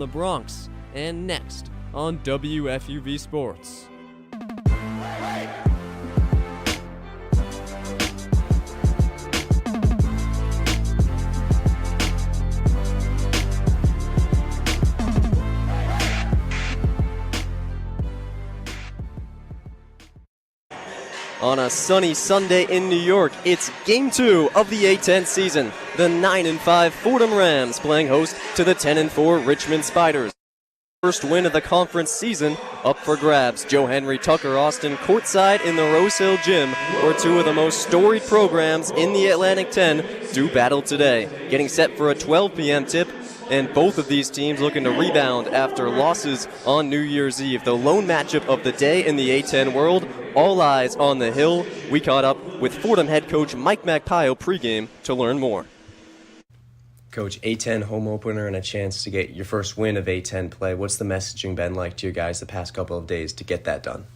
the Bronx, and next on WFUV Sports. On a sunny Sunday in New York, it's Game 2 of the A-10 season. The 9-5 Fordham Rams playing host to the 10-4 Richmond Spiders. First win of the conference season up for grabs. Joe Henry, Tucker Austin courtside in the Rose Hill Gym, where two of the most storied programs in the Atlantic 10 do battle today. Getting set for a 12 p.m. tip, and both of these teams looking to rebound after losses on New Year's Eve. The lone matchup of the day in the A-10 world. All eyes on the Hill. We caught up with Fordham head coach Mike Magpio pregame to learn more. Coach, A-10 home opener and a chance to get your first win of A-10 play. What's the messaging been like to you guys the past couple of days to get that done?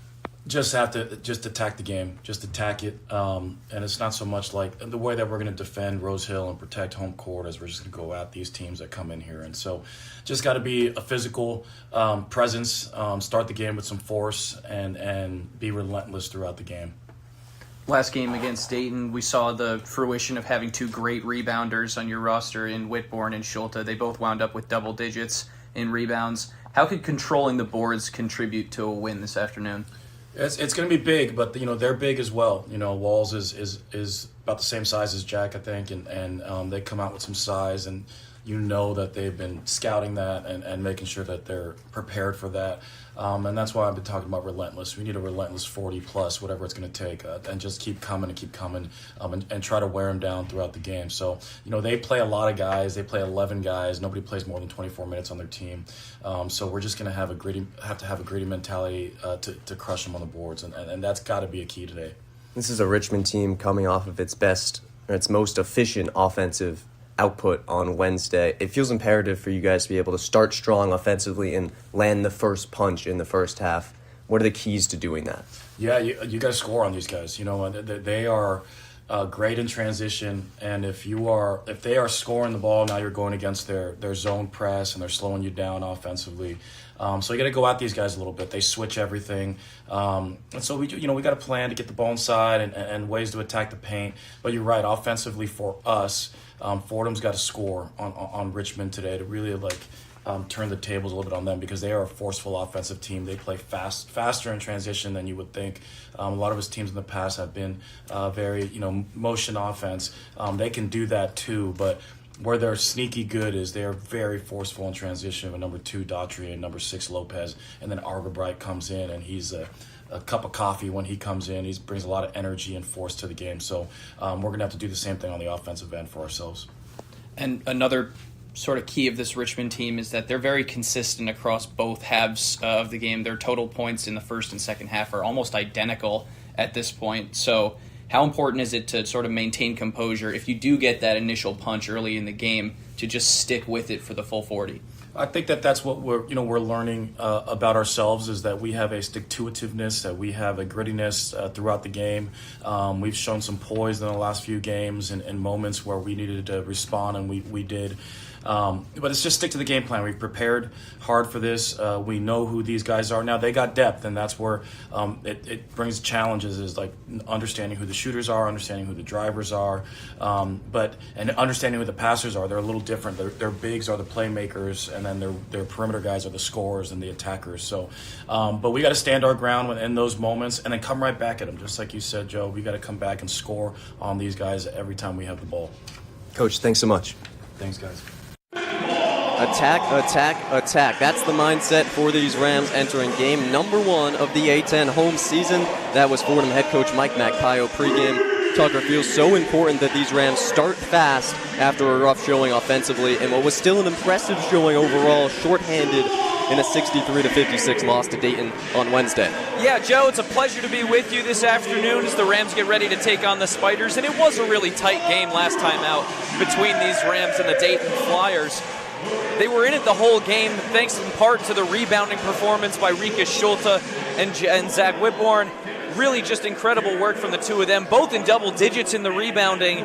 Just attack the game, just attack it, and it's not so much like the way that we're going to defend Rose Hill and protect home court as we're just going to go at these teams that come in here. And so just got to be a physical presence, start the game with some force, and be relentless throughout the game. Last game against Dayton, we saw the fruition of having two great rebounders on your roster in Whitbourne and Schulte. They both wound up with double digits in rebounds. How could controlling the boards contribute to a win this afternoon? It's going to be big, but they're big as well. Walls is about the same size as Jack, I think, and they come out with some size, and that they've been scouting that and making sure that they're prepared for that. And that's why I've been talking about relentless. We need a relentless 40-plus, whatever it's going to take, and just keep coming, and try to wear them down throughout the game. So, they play a lot of guys. They play 11 guys. Nobody plays more than 24 minutes on their team. So we're just going to have to have a gritty mentality to crush them on the boards, and that's got to be a key today. This is a Richmond team coming off of its most efficient offensive output on Wednesday. It feels imperative for you guys to be able to start strong offensively and land the first punch in the first half. What are the keys to doing that? Yeah, you got to score on these guys. They are great in transition, and if they are scoring the ball, now you're going against their zone press and they're slowing you down offensively. So you got to go at these guys a little bit. They switch everything, and so we got a plan to get the ball inside and ways to attack the paint. But you're right, offensively for us, Fordham's got to score on Richmond today to really turn the tables a little bit on them, because they are a forceful offensive team. They play faster in transition than you would think. A lot of his teams in the past have been very motion offense. They can do that too, but where they're sneaky good is they're very forceful in transition with number 2 Daughtry and number 6 Lopez, and then Argabright comes in and he's a cup of coffee when he comes in. He brings a lot of energy and force to the game. So we're going to have to do the same thing on the offensive end for ourselves. And another sort of key of this Richmond team is that they're very consistent across both halves of the game. Their total points in the first and second half are almost identical at this point. So how important is it to sort of maintain composure if you do get that initial punch early in the game, to just stick with it for the full 40? I think that's what we're learning about ourselves, is that we have a stick-to-itiveness, that we have a grittiness throughout the game. We've shown some poise in the last few games and moments where we needed to respond, and we did. But it's just stick to the game plan. We've prepared hard for this. We know who these guys are. Now, they got depth, and that's where it brings challenges, is like understanding who the shooters are, understanding who the drivers are, and understanding who the passers are. They're a little different. Their bigs are the playmakers, and then their perimeter guys are the scorers and the attackers. So, but we got to stand our ground in those moments and then come right back at them. Just like you said, Joe, we got to come back and score on these guys every time we have the ball. Coach, thanks so much. Thanks, guys. Attack, attack, attack. That's the mindset for these Rams entering game number 1 of the A-10 home season. That was Fordham head coach Mike Magpio pregame. Tucker, feels so important that these Rams start fast after a rough showing offensively, and what was still an impressive showing overall, shorthanded in a 63-56 loss to Dayton on Wednesday. Yeah, Joe, it's a pleasure to be with you this afternoon as the Rams get ready to take on the Spiders, and it was a really tight game last time out between these Rams and the Dayton Flyers. They were in it the whole game, thanks in part to the rebounding performance by Rika Schulte and Zach Whitbourne. Really just incredible work from the two of them, both in double digits in the rebounding.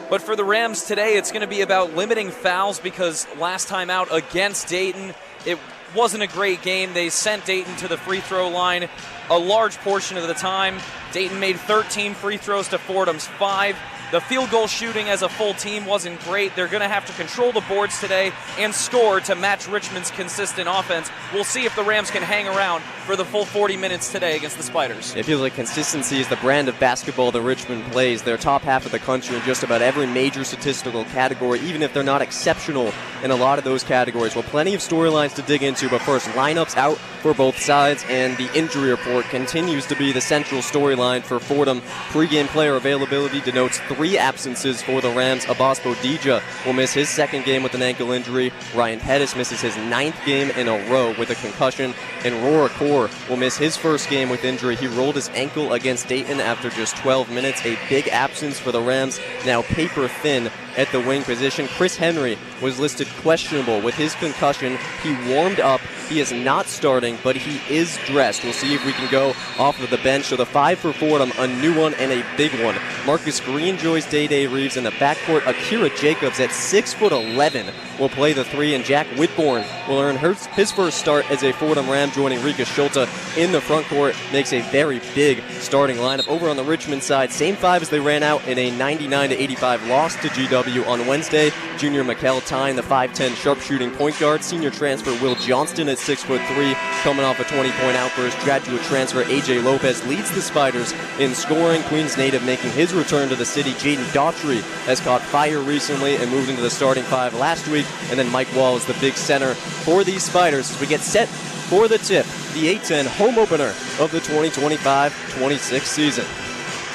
But for the Rams today, it's going to be about limiting fouls because last time out against Dayton, it wasn't a great game. They sent Dayton to the free throw line a large portion of the time. Dayton made 13 free throws to Fordham's 5. The field goal shooting as a full team wasn't great. They're going to have to control the boards today and score to match Richmond's consistent offense. We'll see if the Rams can hang around for the full 40 minutes today against the Spiders. It feels like consistency is the brand of basketball that Richmond plays. They're top half of the country in just about every major statistical category, even if they're not exceptional in a lot of those categories. Well, plenty of storylines to dig into, but first, lineups out for both sides, and the injury report continues to be the central storyline for Fordham. Pre-game player availability denotes 3 absences for the Rams. Abbas Bodija will miss his second game with an ankle injury. Ryan Pettis misses his 9th game in a row with a concussion. And Rora Kaur will miss his first game with injury. He rolled his ankle against Dayton after just 12 minutes. A big absence for the Rams, now paper thin at the wing position. Chris Henry was listed questionable with his concussion. He warmed up. He is not starting, but he is dressed. We'll see if we can go off of the bench. So the 5 for Fordham, a new one and a big one. Marcus Green joins Day Reeves in the backcourt. Akira Jacobs at 6'11" will play the 3, and Jack Whitbourne will earn his first start as a Fordham Ram, joining Rika Schulte in the front court. Makes a very big starting lineup. Over on the Richmond side, same 5 as they ran out in a 99-85 loss to GW on Wednesday. Junior Mikkel Tyne, the 5'10" sharpshooting point guard. Senior transfer Will Johnston at 6'3", coming off a 20-point outburst. Graduate transfer AJ Lopez leads the Spiders in scoring. Queens native making his return to the city. Jaden Daughtry has caught fire recently and moved into the starting 5 last week. And then Mike Wall is the big center for these Spiders as we get set for the tip, the A-10 home opener of the 2025-26 season.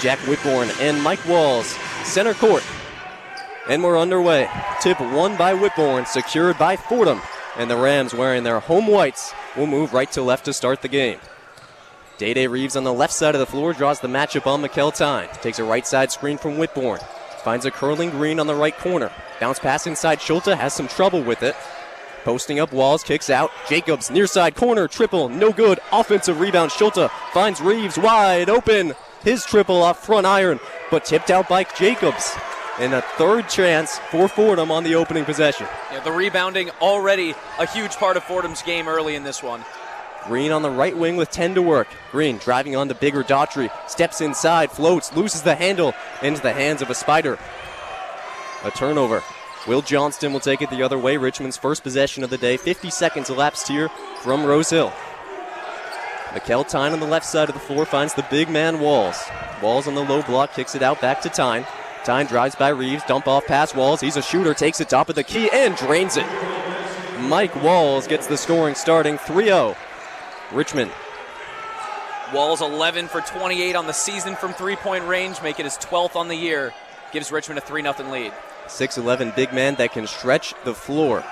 Jack Whitbourne and Mike Walls, center court. And we're underway. Tip won by Whitbourne, secured by Fordham. And the Rams, wearing their home whites, will move right to left to start the game. Day Reeves on the left side of the floor draws the matchup on Mikkel Tyne. Takes a right side screen from Whitbourne. Finds a curling Green on the right corner. Bounce pass inside. Schulte has some trouble with it. Posting up Walls, kicks out. Jacobs, near side corner, triple, no good. Offensive rebound. Schulte finds Reeves wide open. His triple off front iron, but tipped out by Jacobs. And a third chance for Fordham on the opening possession. Yeah, the rebounding already a huge part of Fordham's game early in this one. Green on the right wing with 10 to work. Green driving on to bigger Daughtry. Steps inside, floats, loses the handle into the hands of a Spider. A turnover. Will Johnston will take it the other way. Richmond's first possession of the day. 50 seconds elapsed here from Rose Hill. Mikkel Tyne on the left side of the floor finds the big man Walls. Walls on the low block, kicks it out back to Tyne. Tyne drives by Reeves, dump off past Walls. He's a shooter, takes it top of the key and drains it. Mike Walls gets the scoring starting. 3-0. Richmond. Walls 11 for 28 on the season from three-point range, make it his 12th on the year. Gives Richmond a 3-0 lead. 6'11" big man that can stretch the floor.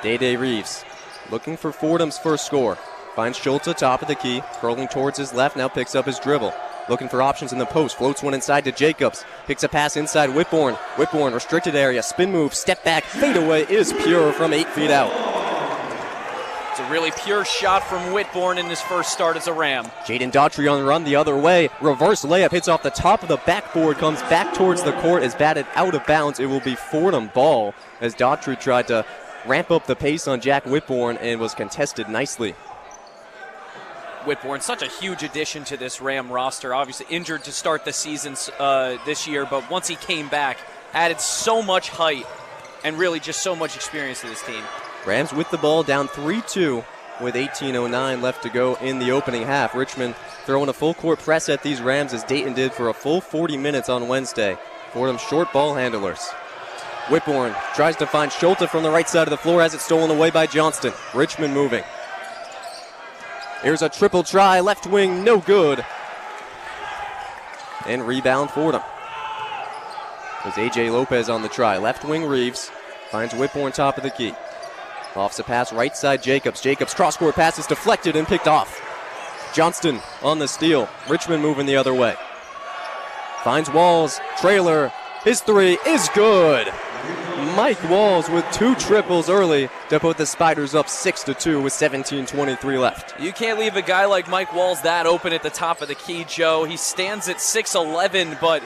Day Reeves looking for Fordham's first score. Finds Schulte top of the key, curling towards his left, now picks up his dribble. Looking for options in the post, floats one inside to Jacobs. Picks a pass inside Whitbourne. Whitbourne, restricted area, spin move, step back, fadeaway is pure from 8 feet out. It's a really pure shot from Whitbourne in his first start as a Ram. Jaden Daughtry on the run the other way. Reverse layup hits off the top of the backboard, comes back towards the court, is batted out of bounds. It will be Fordham ball as Daughtry tried to ramp up the pace on Jack Whitbourne and was contested nicely. Whitbourne, such a huge addition to this Ram roster. Obviously injured to start the season this year, but once he came back, added so much height and really just so much experience to this team. Rams with the ball, down 3-2 with 18:09 left to go in the opening half. Richmond throwing a full court press at these Rams as Dayton did for a full 40 minutes on Wednesday. Fordham short ball handlers. Whitbourne tries to find Schulte from the right side of the floor, has it stolen away by Johnston. Richmond moving. Here's a triple try, left wing, no good. And rebound Fordham. It was AJ Lopez on the try. Left wing Reeves finds Whitbourne top of the key. Offs a pass right side Jacobs. Jacobs cross-court pass is deflected and picked off. Johnston on the steal. Richmond moving the other way. Finds Walls. Trailer. His 3 is good. Mike Walls with 2 triples early to put the Spiders up 6-2 with 17:23 left. You can't leave a guy like Mike Walls that open at the top of the key, Joe. He stands at 6'11", but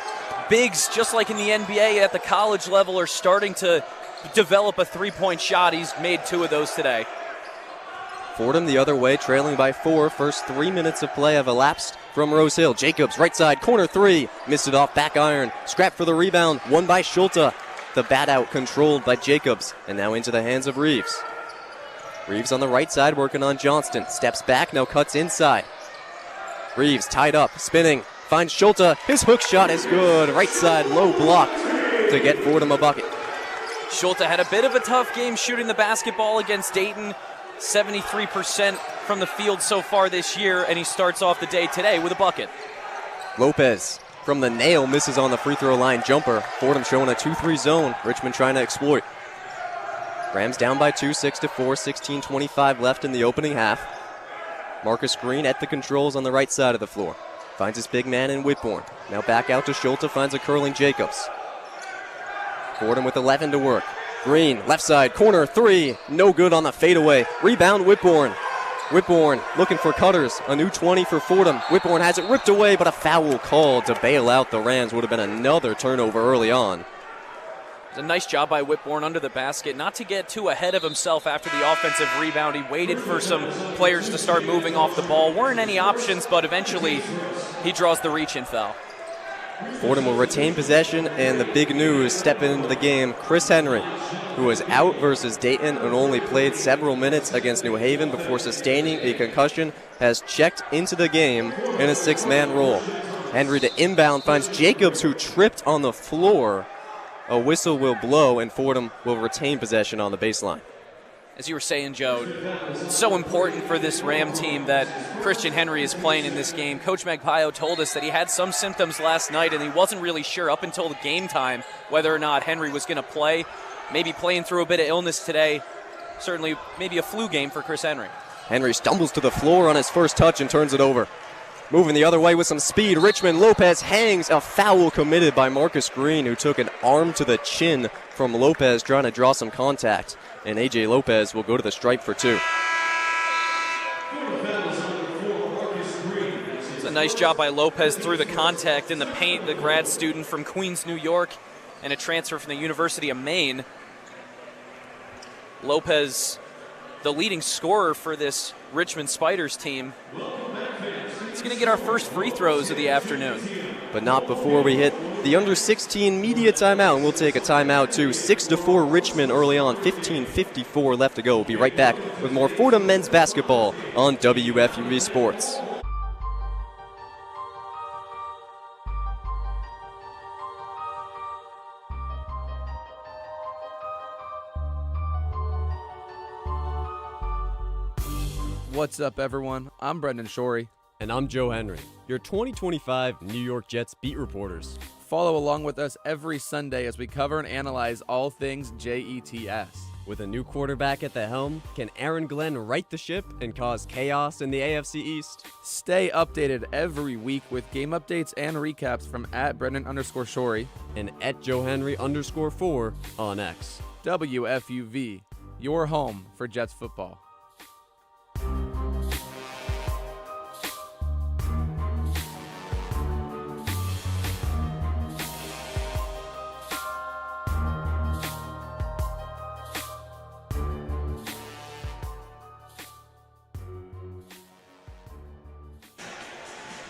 bigs, just like in the NBA at the college level, are starting to develop a three-point shot. He's made 2 of those today. Fordham the other way, trailing by 4. First 3 minutes of play have elapsed from Rose Hill. Jacobs, right side, corner 3. Missed it off, back iron. Scrap for the rebound, won by Schulte. The bat out controlled by Jacobs, and now into the hands of Reeves. Reeves on the right side working on Johnston. Steps back, now cuts inside. Reeves tied up, spinning, finds Schulte. His hook shot is good. Right side, low block to get Fordham a bucket. Schulte had a bit of a tough game shooting the basketball against Dayton. 73% from the field so far this year, and he starts off the day today with a bucket. Lopez from the nail misses on the free throw line jumper. Fordham showing a 2-3 zone. Richmond trying to exploit. Rams down by 2, 6-4, 16:25 left in the opening half. Marcus Green at the controls on the right side of the floor. Finds his big man in Whitbourne. Now back out to Schulte, finds a curling Jacobs. Fordham with 11 to work. Green, left side, corner 3. No good on the fadeaway. Rebound Whitbourne. Whitbourne looking for cutters. A new 20 for Fordham. Whitbourne has it ripped away, but a foul called to bail out the Rams. Would have been another turnover early on. It's a nice job by Whitbourne under the basket, not to get too ahead of himself after the offensive rebound. He waited for some players to start moving off the ball. Weren't any options, but eventually he draws the reach-in foul. Fordham will retain possession, and the big news stepping into the game, Chris Henry, who was out versus Dayton and only played several minutes against New Haven before sustaining a concussion, has checked into the game in a 6-man role. Henry to inbound finds Jacobs, who tripped on the floor. A whistle will blow, and Fordham will retain possession on the baseline. As you were saying, Joe, it's so important for this Ram team that Christian Henry is playing in this game. Coach Magpaio told us that he had some symptoms last night, and he wasn't really sure up until the game time whether or not Henry was going to play. Maybe playing through a bit of illness today. Certainly maybe a flu game for Chris Henry. Henry stumbles to the floor on his first touch and turns it over. Moving the other way with some speed, Richmond. Lopez hangs. A foul committed by Marcus Green, who took an arm to the chin from Lopez trying to draw some contact. And A.J. Lopez will go to the stripe for 2. It's a nice job by Lopez through the contact in the paint. The grad student from Queens, New York, and a transfer from the University of Maine. Lopez, the leading scorer for this Richmond Spiders team. It's going to get our first free throws of the afternoon. But not before we hit the under-16 media timeout. And we'll take a timeout too. 6-4 Richmond early on. 15:54 left to go. We'll be right back with more Fordham men's basketball on WFUV Sports. What's up, everyone? I'm Brendan Shorey. And I'm Joe Henry, your 2025 New York Jets beat reporters. Follow along with us every Sunday as we cover and analyze all things JETS. With a new quarterback at the helm, can Aaron Glenn right the ship and cause chaos in the AFC East? Stay updated every week with game updates and recaps from @Brendan_Shorey and @JoeHenry_4 on X. WFUV, your home for Jets football.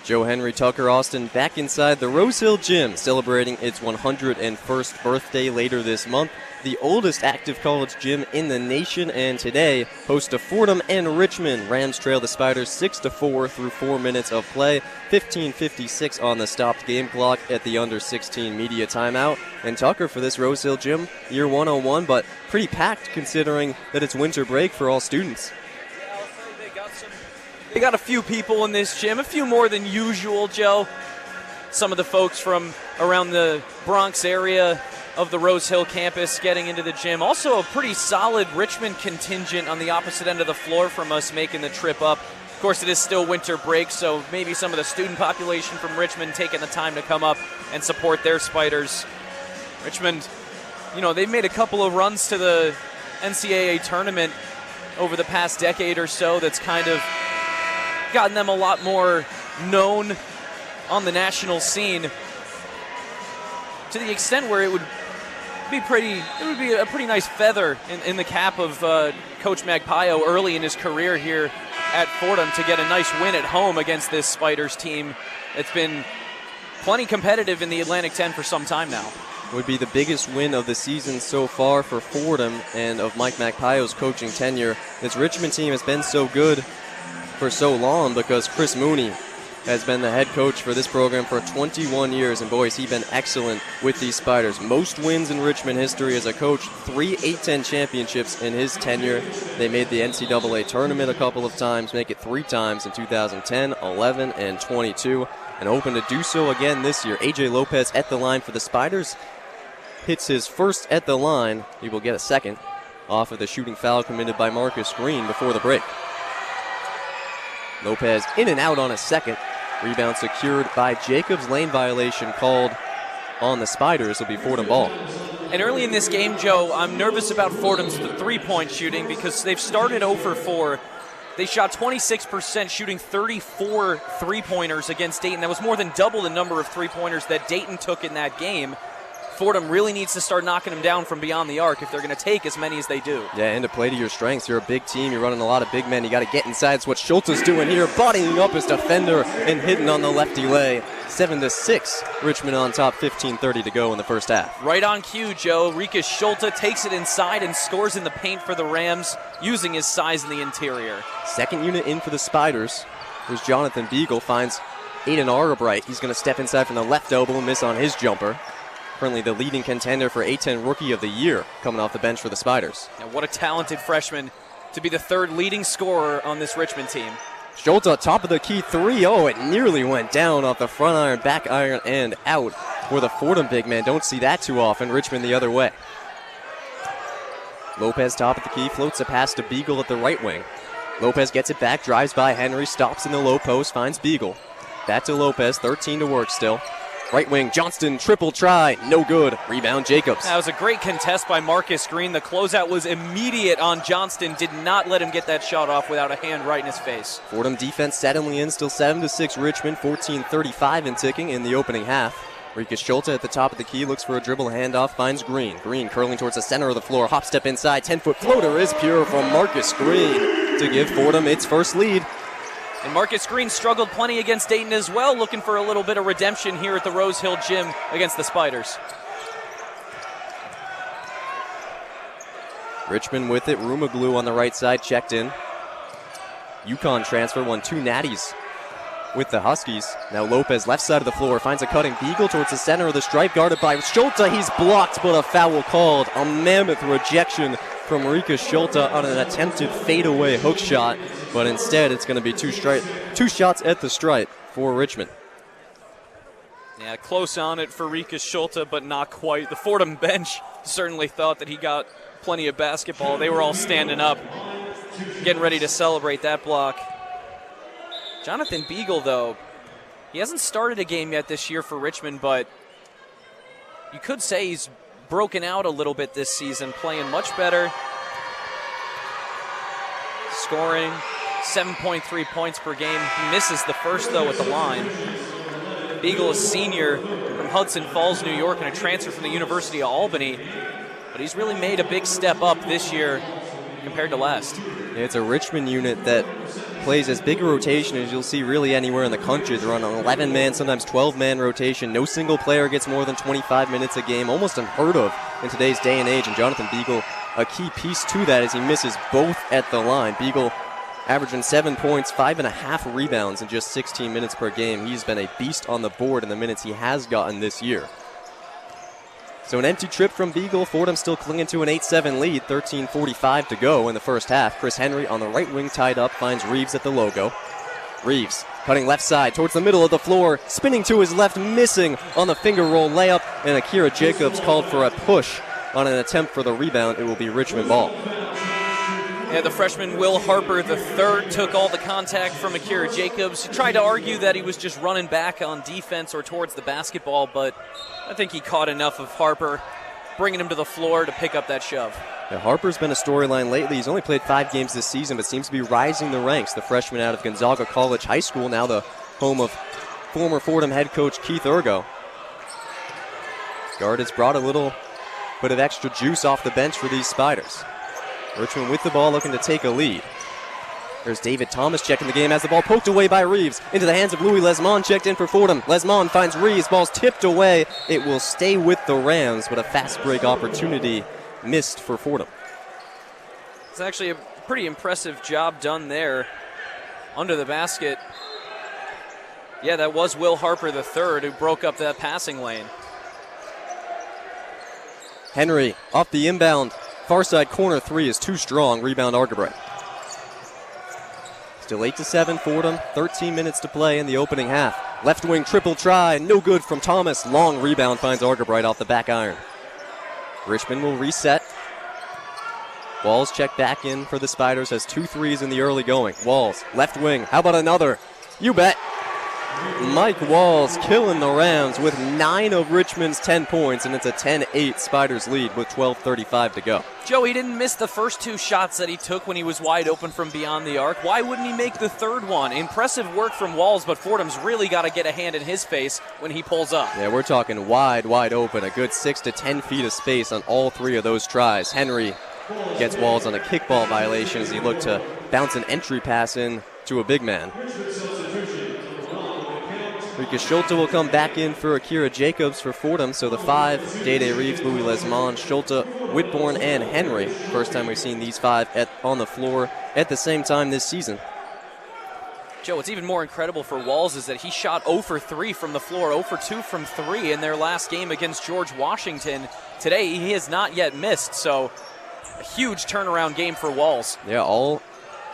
Joe Henry, Tucker Austin back inside the Rose Hill Gym, celebrating its 101st birthday later this month. The oldest active college gym in the nation, and today hosts to Fordham and Richmond. Rams trail the Spiders 6-4 through 4 minutes of play. 15:56 on the stopped game clock at the under-16 media timeout. And Tucker, for this Rose Hill Gym, year 101, but pretty packed considering that it's winter break for all students. They got a few people in this gym, a few more than usual, Joe. Some of the folks from around the Bronx area of the Rose Hill campus getting into the gym. Also a pretty solid Richmond contingent on the opposite end of the floor from us making the trip up. Of course, it is still winter break, so maybe some of the student population from Richmond taking the time to come up and support their Spiders. Richmond, you know, they've made a couple of runs to the NCAA tournament over the past decade or so that's kind of gotten them a lot more known on the national scene. to the extent where it would be a pretty nice feather in the cap of Coach Magpaio early in his career here at Fordham to get a nice win at home against this Spiders team. It's been plenty competitive in the Atlantic 10 for some time now. Would be the biggest win of the season so far for Fordham and of Mike Magpaio's coaching tenure. This Richmond team has been so good for so long because Chris Mooney has been the head coach for this program for 21 years, and boy, has he been excellent with these Spiders. Most wins in Richmond history as a coach, 3 A-10 championships in his tenure. They made the NCAA tournament a couple of times, make it 3 times in 2010, 11, and 22, and hoping to do so again this year. AJ Lopez at the line for the Spiders. Hits his first at the line. He will get a second off of the shooting foul committed by Marcus Green before the break. Lopez in and out on a second. Rebound secured by Jacobs. Lane violation called on the Spiders. Will be Fordham ball. And early in this game, Joe, I'm nervous about Fordham's three-point shooting because they've started 0 for 4. They shot 26%, shooting 34 three-pointers against Dayton. That was more than double the number of three-pointers that Dayton took in that game. Fordham really needs to start knocking them down from beyond the arc if they're going to take as many as they do. Yeah, and to play to your strengths. You're a big team. You're running a lot of big men. You got to get inside. It's what Schultz is doing here, bodying up his defender and hitting on the lefty lay. 7-6. Richmond on top, 15:30 to go in the first half. Right on cue, Joe. Rikas Schulte takes it inside and scores in the paint for the Rams, using his size in the interior. Second unit in for the Spiders. There's Jonathan Beagle, finds Aiden Argabright. He's going to step inside from the left elbow and miss on his jumper. Currently the leading contender for A-10 Rookie of the Year, coming off the bench for the Spiders. Now what a talented freshman to be the third leading scorer on this Richmond team. Schulte, top of the key three. Oh, it nearly went down off the front iron, back iron, and out for the Fordham big man. Don't see that too often. Richmond the other way. Lopez, top of the key, floats a pass to Beagle at the right wing. Lopez gets it back, drives by Henry, stops in the low post, finds Beagle. Back to Lopez, 13 to work still. Right wing, Johnston, triple try, no good. Rebound, Jacobs. That was a great contest by Marcus Green. The closeout was immediate on Johnston. Did not let him get that shot off without a hand right in his face. Fordham defense suddenly in, still 7-6 Richmond, 14:35 in ticking in the opening half. Rikas Schulte at the top of the key, looks for a dribble handoff, finds Green. Green curling towards the center of the floor, hop step inside, 10-foot floater is pure from Marcus Green to give Fordham its first lead. And Marcus Green struggled plenty against Dayton as well, looking for a little bit of redemption here at the Rose Hill Gym against the Spiders. Richmond with it, Rumaglu on the right side, checked in. UConn transfer, won 2 natties with the Huskies. Now Lopez, left side of the floor, finds a cutting Beagle towards the center of the stripe, guarded by Schulte. He's blocked, but a foul called. A mammoth rejection from Rikas Schulte on an attempted fadeaway hook shot, but instead it's going to be two shots at the stripe for Richmond. Yeah, close on it for Rikas Schulte, but not quite. The Fordham bench certainly thought that he got plenty of basketball. They were all standing up, getting ready to celebrate that block. Jonathan Beagle, though, he hasn't started a game yet this year for Richmond, but you could say he's broken out a little bit this season, playing much better. Scoring 7.3 points per game. He misses the first, though, at the line. Beagle is senior from Hudson Falls, New York, and a transfer from the University of Albany. But he's really made a big step up this year compared to last. Yeah, it's a Richmond unit that plays as big a rotation as you'll see really anywhere in the country. They're on an 11-man, sometimes 12-man rotation. No single player gets more than 25 minutes a game, almost unheard of in today's day and age. And Jonathan Beagle, a key piece to that as he misses both at the line. Beagle averaging 7 points, 5.5 rebounds in just 16 minutes per game. He's been a beast on the board in the minutes he has gotten this year. So an empty trip from Beagle. Fordham still clinging to an 8-7 lead, 13:45 to go in the first half. Chris Henry on the right wing tied up, finds Reeves at the logo. Reeves cutting left side towards the middle of the floor, spinning to his left, missing on the finger roll layup, and Akira Jacobs called for a push on an attempt for the rebound. It will be Richmond ball. Yeah, the freshman Will Harper III took all the contact from Akira Jacobs. He tried to argue that he was just running back on defense or towards the basketball, but I think he caught enough of Harper, bringing him to the floor to pick up that shove. Yeah, Harper's been a storyline lately. He's only played 5 games this season, but seems to be rising the ranks. The freshman out of Gonzaga College High School, now the home of former Fordham head coach Keith Urgo. Guard has brought a little bit of extra juice off the bench for these Spiders. Richmond with the ball looking to take a lead. There's David Thomas checking the game as the ball poked away by Reeves. Into the hands of Louis Lesmond, checked in for Fordham. Lesmond finds Reeves, ball's tipped away. It will stay with the Rams, but a fast break opportunity missed for Fordham. It's actually a pretty impressive job done there under the basket. Yeah, that was Will Harper III who broke up that passing lane. Henry off the inbound. Far side corner three is too strong. Rebound Argabright. Still 8-7 Fordham. 13 minutes to play in the opening half. Left wing triple try. No good from Thomas. Long rebound finds Argabright off the back iron. Richmond will reset. Walls check back in for the Spiders. Has 2 threes in the early going. Walls, left wing. How about another? You bet. Mike Walls killing the Rams with 9 of Richmond's 10 points, and it's a 10-8 Spiders lead with 12:35 to go. Joe, he didn't miss the first 2 shots that he took when he was wide open from beyond the arc. Why wouldn't he make the third one? Impressive work from Walls, but Fordham's really got to get a hand in his face when he pulls up. Yeah, we're talking wide open. A good 6 to 10 feet of space on all 3 of those tries. Henry gets Walls on a kickball violation as he looked to bounce an entry pass in to a big man. Rika Schulte will come back in for Akira Jacobs for Fordham. So the 5, Day-Day Reeves, Louis Lesmond, Schulte, Whitbourne, and Henry. First time we've seen these 5 on the floor at the same time this season. Joe, what's even more incredible for Walls is that he shot 0 for 3 from the floor, 0 for 2 from 3 in their last game against George Washington. Today, he has not yet missed, so a huge turnaround game for Walls. Yeah, all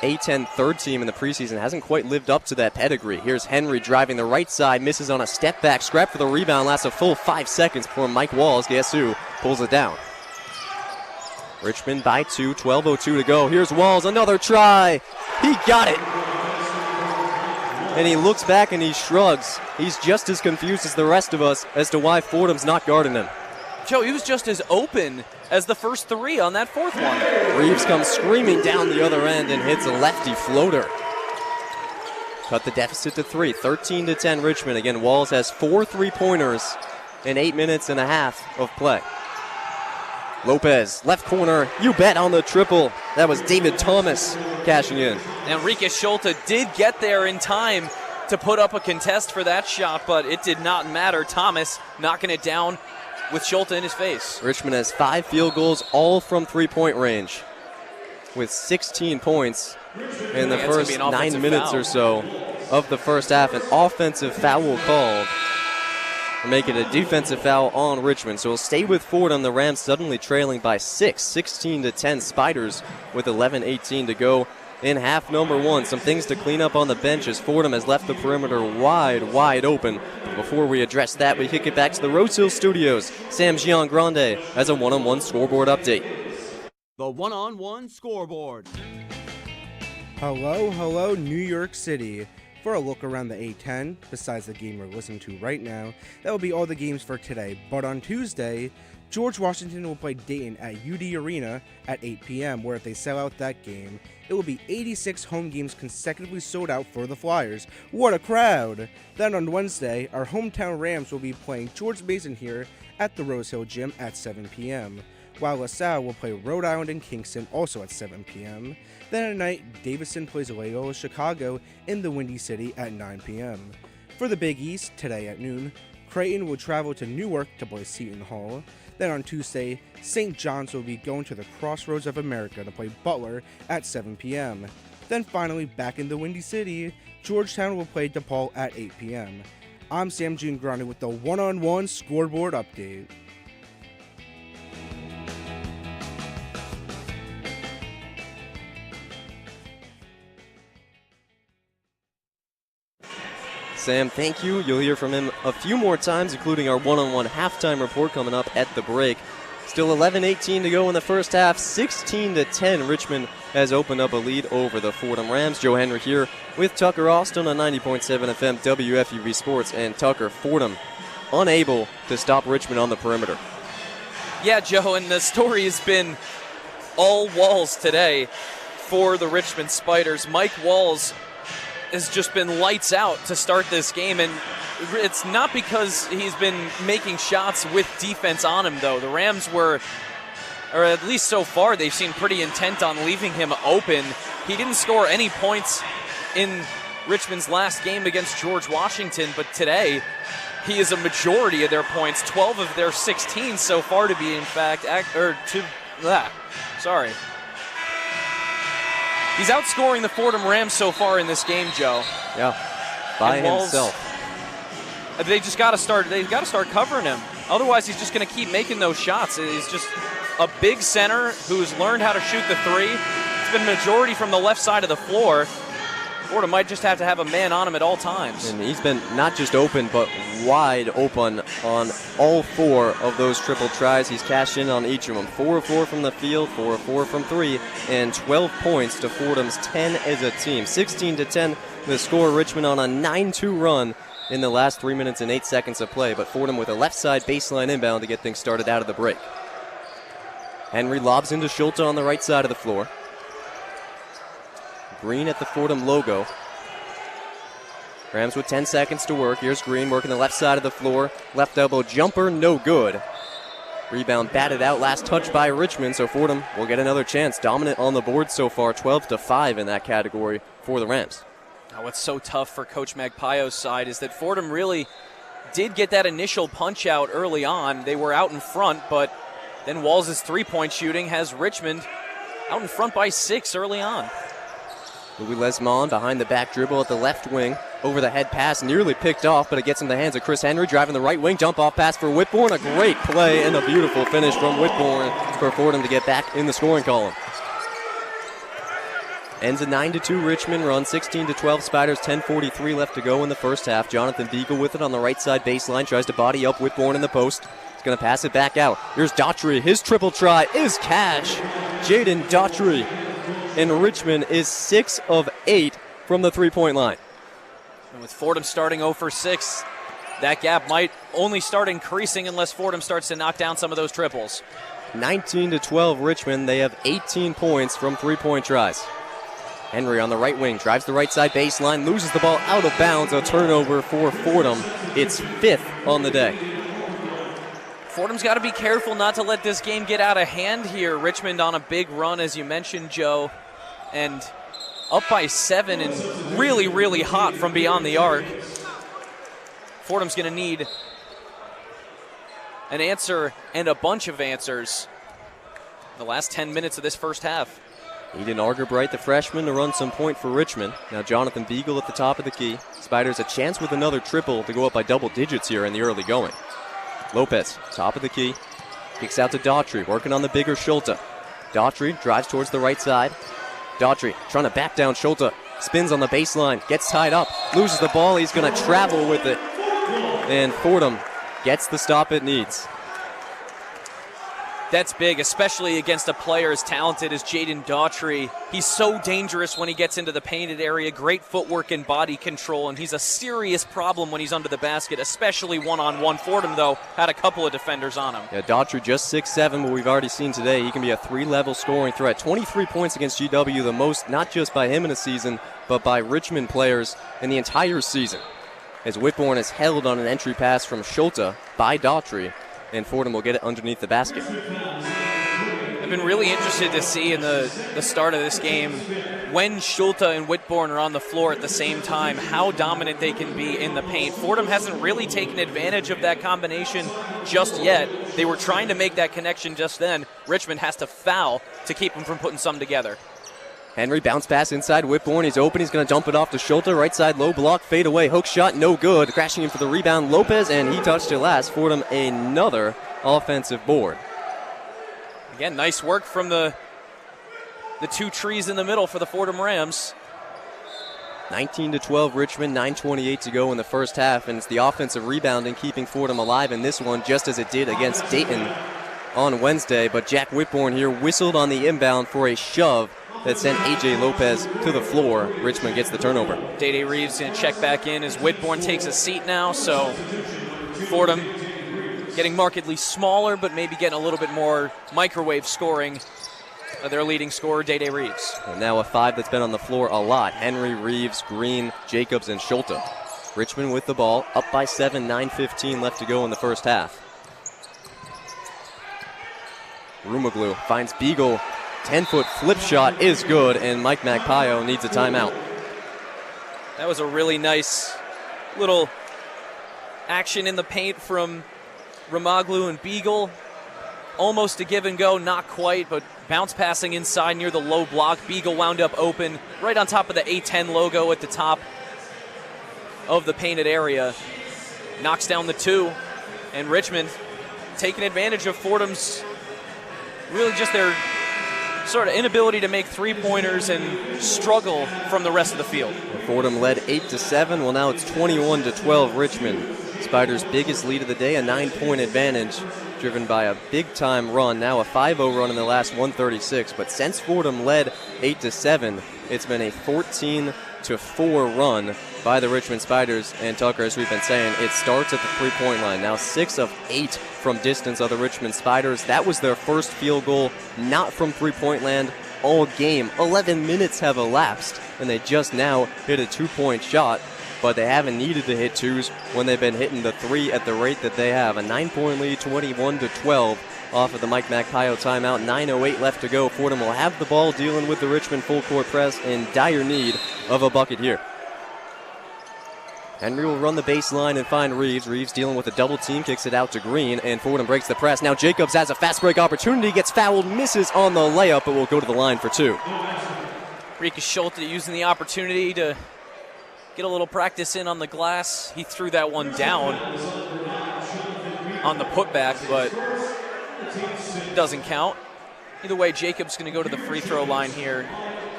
A-10 third team in the preseason hasn't quite lived up to that pedigree. Here's Henry driving the right side, misses on a step back, scrap for the rebound, lasts a full 5 seconds before Mike Walls, guess who, pulls it down. Richmond by 2, 12:02 to go. Here's Walls, another try. He got it. And he looks back and he shrugs. He's just as confused as the rest of us as to why Fordham's not guarding him. Joe, he was just as open as the first 3 on that 4th one. Reeves comes screaming down the other end and hits a lefty floater. Cut the deficit to 3, 13-10 Richmond. Again, Walls has 4 3-pointers in 8 minutes and a half of play. Lopez, left corner, you bet on the triple. That was David Thomas cashing in. And Rika Schulte did get there in time to put up a contest for that shot, but it did not matter. Thomas knocking it down with Schulte in his face. Richmond has 5 field goals, all from 3-point range, with 16 points in the first 9 minutes or so of the first half. An offensive foul called, make it a defensive foul on Richmond. So we'll stay with Fordham. The Rams suddenly trailing by 6, 16-10 Spiders with 11:18 to go in half number 1. Some things to clean up on the bench as Fordham has left the perimeter wide open. But before we address that, we kick it back to the Rose Hill Studios. Sam Giangrande has a one-on-one scoreboard update. The one-on-one scoreboard. Hello, New York City. For a look around the A-10, besides the game we're listening to right now, that will be all the games for today. But on Tuesday, George Washington will play Dayton at UD Arena at 8 p.m., where if they sell out that game, it will be 86 home games consecutively sold out for the Flyers. What a crowd! Then on Wednesday, our hometown Rams will be playing George Mason here at the Rose Hill Gym at 7 p.m., while LaSalle will play Rhode Island and Kingston also at 7 p.m. Then at night, Davidson plays Loyola Chicago in the Windy City at 9 p.m. For the Big East, today at noon, Creighton will travel to Newark to play Seton Hall. Then on Tuesday, St. John's will be going to the Crossroads of America to play Butler at 7 p.m. Then finally, back in the Windy City, Georgetown will play DePaul at 8 p.m. I'm Sam Giangrande with the one-on-one scoreboard update. Sam, thank you. You'll hear from him a few more times, including our one-on-one halftime report coming up at the break. Still 11:18 to go in the first half. 16-10. Richmond has opened up a lead over the Fordham Rams. Joe Henry here with Tucker Austin on 90.7 FM WFUV Sports. And Tucker, Fordham unable to stop Richmond on the perimeter. Yeah, Joe, and the story has been all Walls today for the Richmond Spiders. Mike Walls has just been lights out to start this game, and it's not because he's been making shots with defense on him, though. The Rams were, or at least so far, they've seemed pretty intent on leaving him open. He didn't score any points in Richmond's last game against George Washington, but today he is a majority of their points, 12 of their 16 so far to be, in fact, sorry. He's outscoring the Fordham Rams so far in this game, Joe. Yeah, by himself. They just got to start. They've got to start covering him. Otherwise, he's just going to keep making those shots. He's just a big center who's learned how to shoot the three. It's been majority from the left side of the floor. Fordham might just have to have a man on him at all times. And he's been not just open, but wide open on all 4 of those triple tries. He's cashed in on each of them. 4 of 4 from the field, 4 of 4 from 3, and 12 points to Fordham's 10 as a team. 16-10 the score. Richmond on a 9-2 run in the last 3 minutes and 8 seconds of play, but Fordham with a left side baseline inbound to get things started out of the break. Henry lobs into Schulte on the right side of the floor. Green at the Fordham logo. Rams with 10 seconds to work. Here's Green working the left side of the floor. Left elbow jumper, no good. Rebound batted out, last touch by Richmond, so Fordham will get another chance. Dominant on the board so far, 12-5 in that category for the Rams. Now, what's so tough for Coach Magpaio's side is that Fordham really did get that initial punch out early on. They were out in front, but then Walls' three-point shooting has Richmond out in front by 6 early on. Louis Lesmond behind the back dribble at the left wing. Over the head pass, nearly picked off, but it gets in the hands of Chris Henry, driving the right wing. Dump off pass for Whitbourne. A great play and a beautiful finish from Whitbourne for Fordham to get back in the scoring column. Ends a 9-2 Richmond run, 16-12 Spiders, 10:43 left to go in the first half. Jonathan Beagle with it on the right side baseline, tries to body up Whitbourne in the post. He's going to pass it back out. Here's Daughtry. His triple try is cash. Jaden Daughtry. And Richmond is 6 of 8 from the three-point line. And with Fordham starting 0 for 6, that gap might only start increasing unless Fordham starts to knock down some of those triples. 19-12 Richmond. They have 18 points from three-point tries. Henry on the right wing, drives the right side baseline, loses the ball out of bounds. A turnover for Fordham. It's 5th on the day. Fordham's got to be careful not to let this game get out of hand here. Richmond on a big run, as you mentioned, Joe, and up by 7 and really, really hot from beyond the arc. Fordham's going to need an answer and a bunch of answers in the last 10 minutes of this first half. Eden Argerbright, the freshman, to run some point for Richmond. Now Jonathan Beagle at the top of the key. Spiders a chance with another triple to go up by double digits here in the early going. Lopez, top of the key, kicks out to Daughtry, working on the bigger Schulte. Daughtry drives towards the right side. Daughtry trying to back down Schulte, spins on the baseline, gets tied up, loses the ball. He's going to travel with it, and Fordham gets the stop it needs. That's big, especially against a player as talented as Jaden Daughtry. He's so dangerous when he gets into the painted area. Great footwork and body control, and he's a serious problem when he's under the basket, especially one-on-one. Fordham, though, had a couple of defenders on him. Yeah, Daughtry just 6'7", but we've already seen today he can be a 3-level scoring threat. 23 points against GW, the most not just by him in a season, but by Richmond players in the entire season. As Whitbourne is held on an entry pass from Schulte by Daughtry, and Fordham will get it underneath the basket. I've been really interested to see in the start of this game when Schulte and Whitbourne are on the floor at the same time, how dominant they can be in the paint. Fordham hasn't really taken advantage of that combination just yet. They were trying to make that connection just then. Richmond has to foul to keep them from putting some together. Henry bounce pass inside Whitbourne. He's open. He's going to dump it off to Schulte. Right side low block, fade away. Hook shot, no good. Crashing in for the rebound, Lopez, and he touched it last. Fordham another offensive board. Again, nice work from the two trees in the middle for the Fordham Rams. 19-12 Richmond, 9:28 to go in the first half, and it's the offensive rebounding keeping Fordham alive in this one, just as it did against Dayton on Wednesday. But Jack Whitbourne here whistled on the inbound for a shove that sent A.J. Lopez to the floor. Richmond gets the turnover. Day Reeves going to check back in as Whitbourne takes a seat now. So Fordham getting markedly smaller, but maybe getting a little bit more microwave scoring. Their leading scorer, Day Reeves. And now a 5 that's been on the floor a lot. Henry, Reeves, Green, Jacobs, and Schulte. Richmond with the ball, up by 7, 9:15 left to go in the first half. Rumaglu finds Beagle. 10-foot flip shot is good, and Mike Magpayo needs a timeout. That was a really nice little action in the paint from Rumaglu and Beagle. Almost a give and go, not quite, but bounce passing inside near the low block. Beagle wound up open right on top of the A10 logo at the top of the painted area. Knocks down the 2, and Richmond taking advantage of Fordham's really just their sort of inability to make three-pointers and struggle from the rest of the field. Fordham led 8-7. Well, now it's 21-12 Richmond. Spiders' biggest lead of the day, a 9-point advantage, driven by a big-time run. Now a 5-0 run in the last 136. But since Fordham led 8-7, it's been a 14-4 run by the Richmond Spiders. And Tucker, as we've been saying, it starts at the three-point line. Now 6 of 8 from distance of the Richmond Spiders. That was their first field goal, not from three-point land all game. 11 minutes have elapsed, and they just now hit a 2-point shot, but they haven't needed to hit twos when they've been hitting the 3 at the rate that they have. A 9-point lead, 21-12 off of the Mike Magpayo timeout. 9:08 left to go. Fordham will have the ball, dealing with the Richmond full-court press, in dire need of a bucket here. Henry will run the baseline and find Reeves. Reeves dealing with a double team, kicks it out to Green, and Fordham breaks the press. Now Jacobs has a fast break opportunity, gets fouled, misses on the layup, but will go to the line for 2. Rikus Schulte using the opportunity to get a little practice in on the glass. He threw that one down on the putback, but doesn't count. Either way, Jacobs going to go to the free throw line here.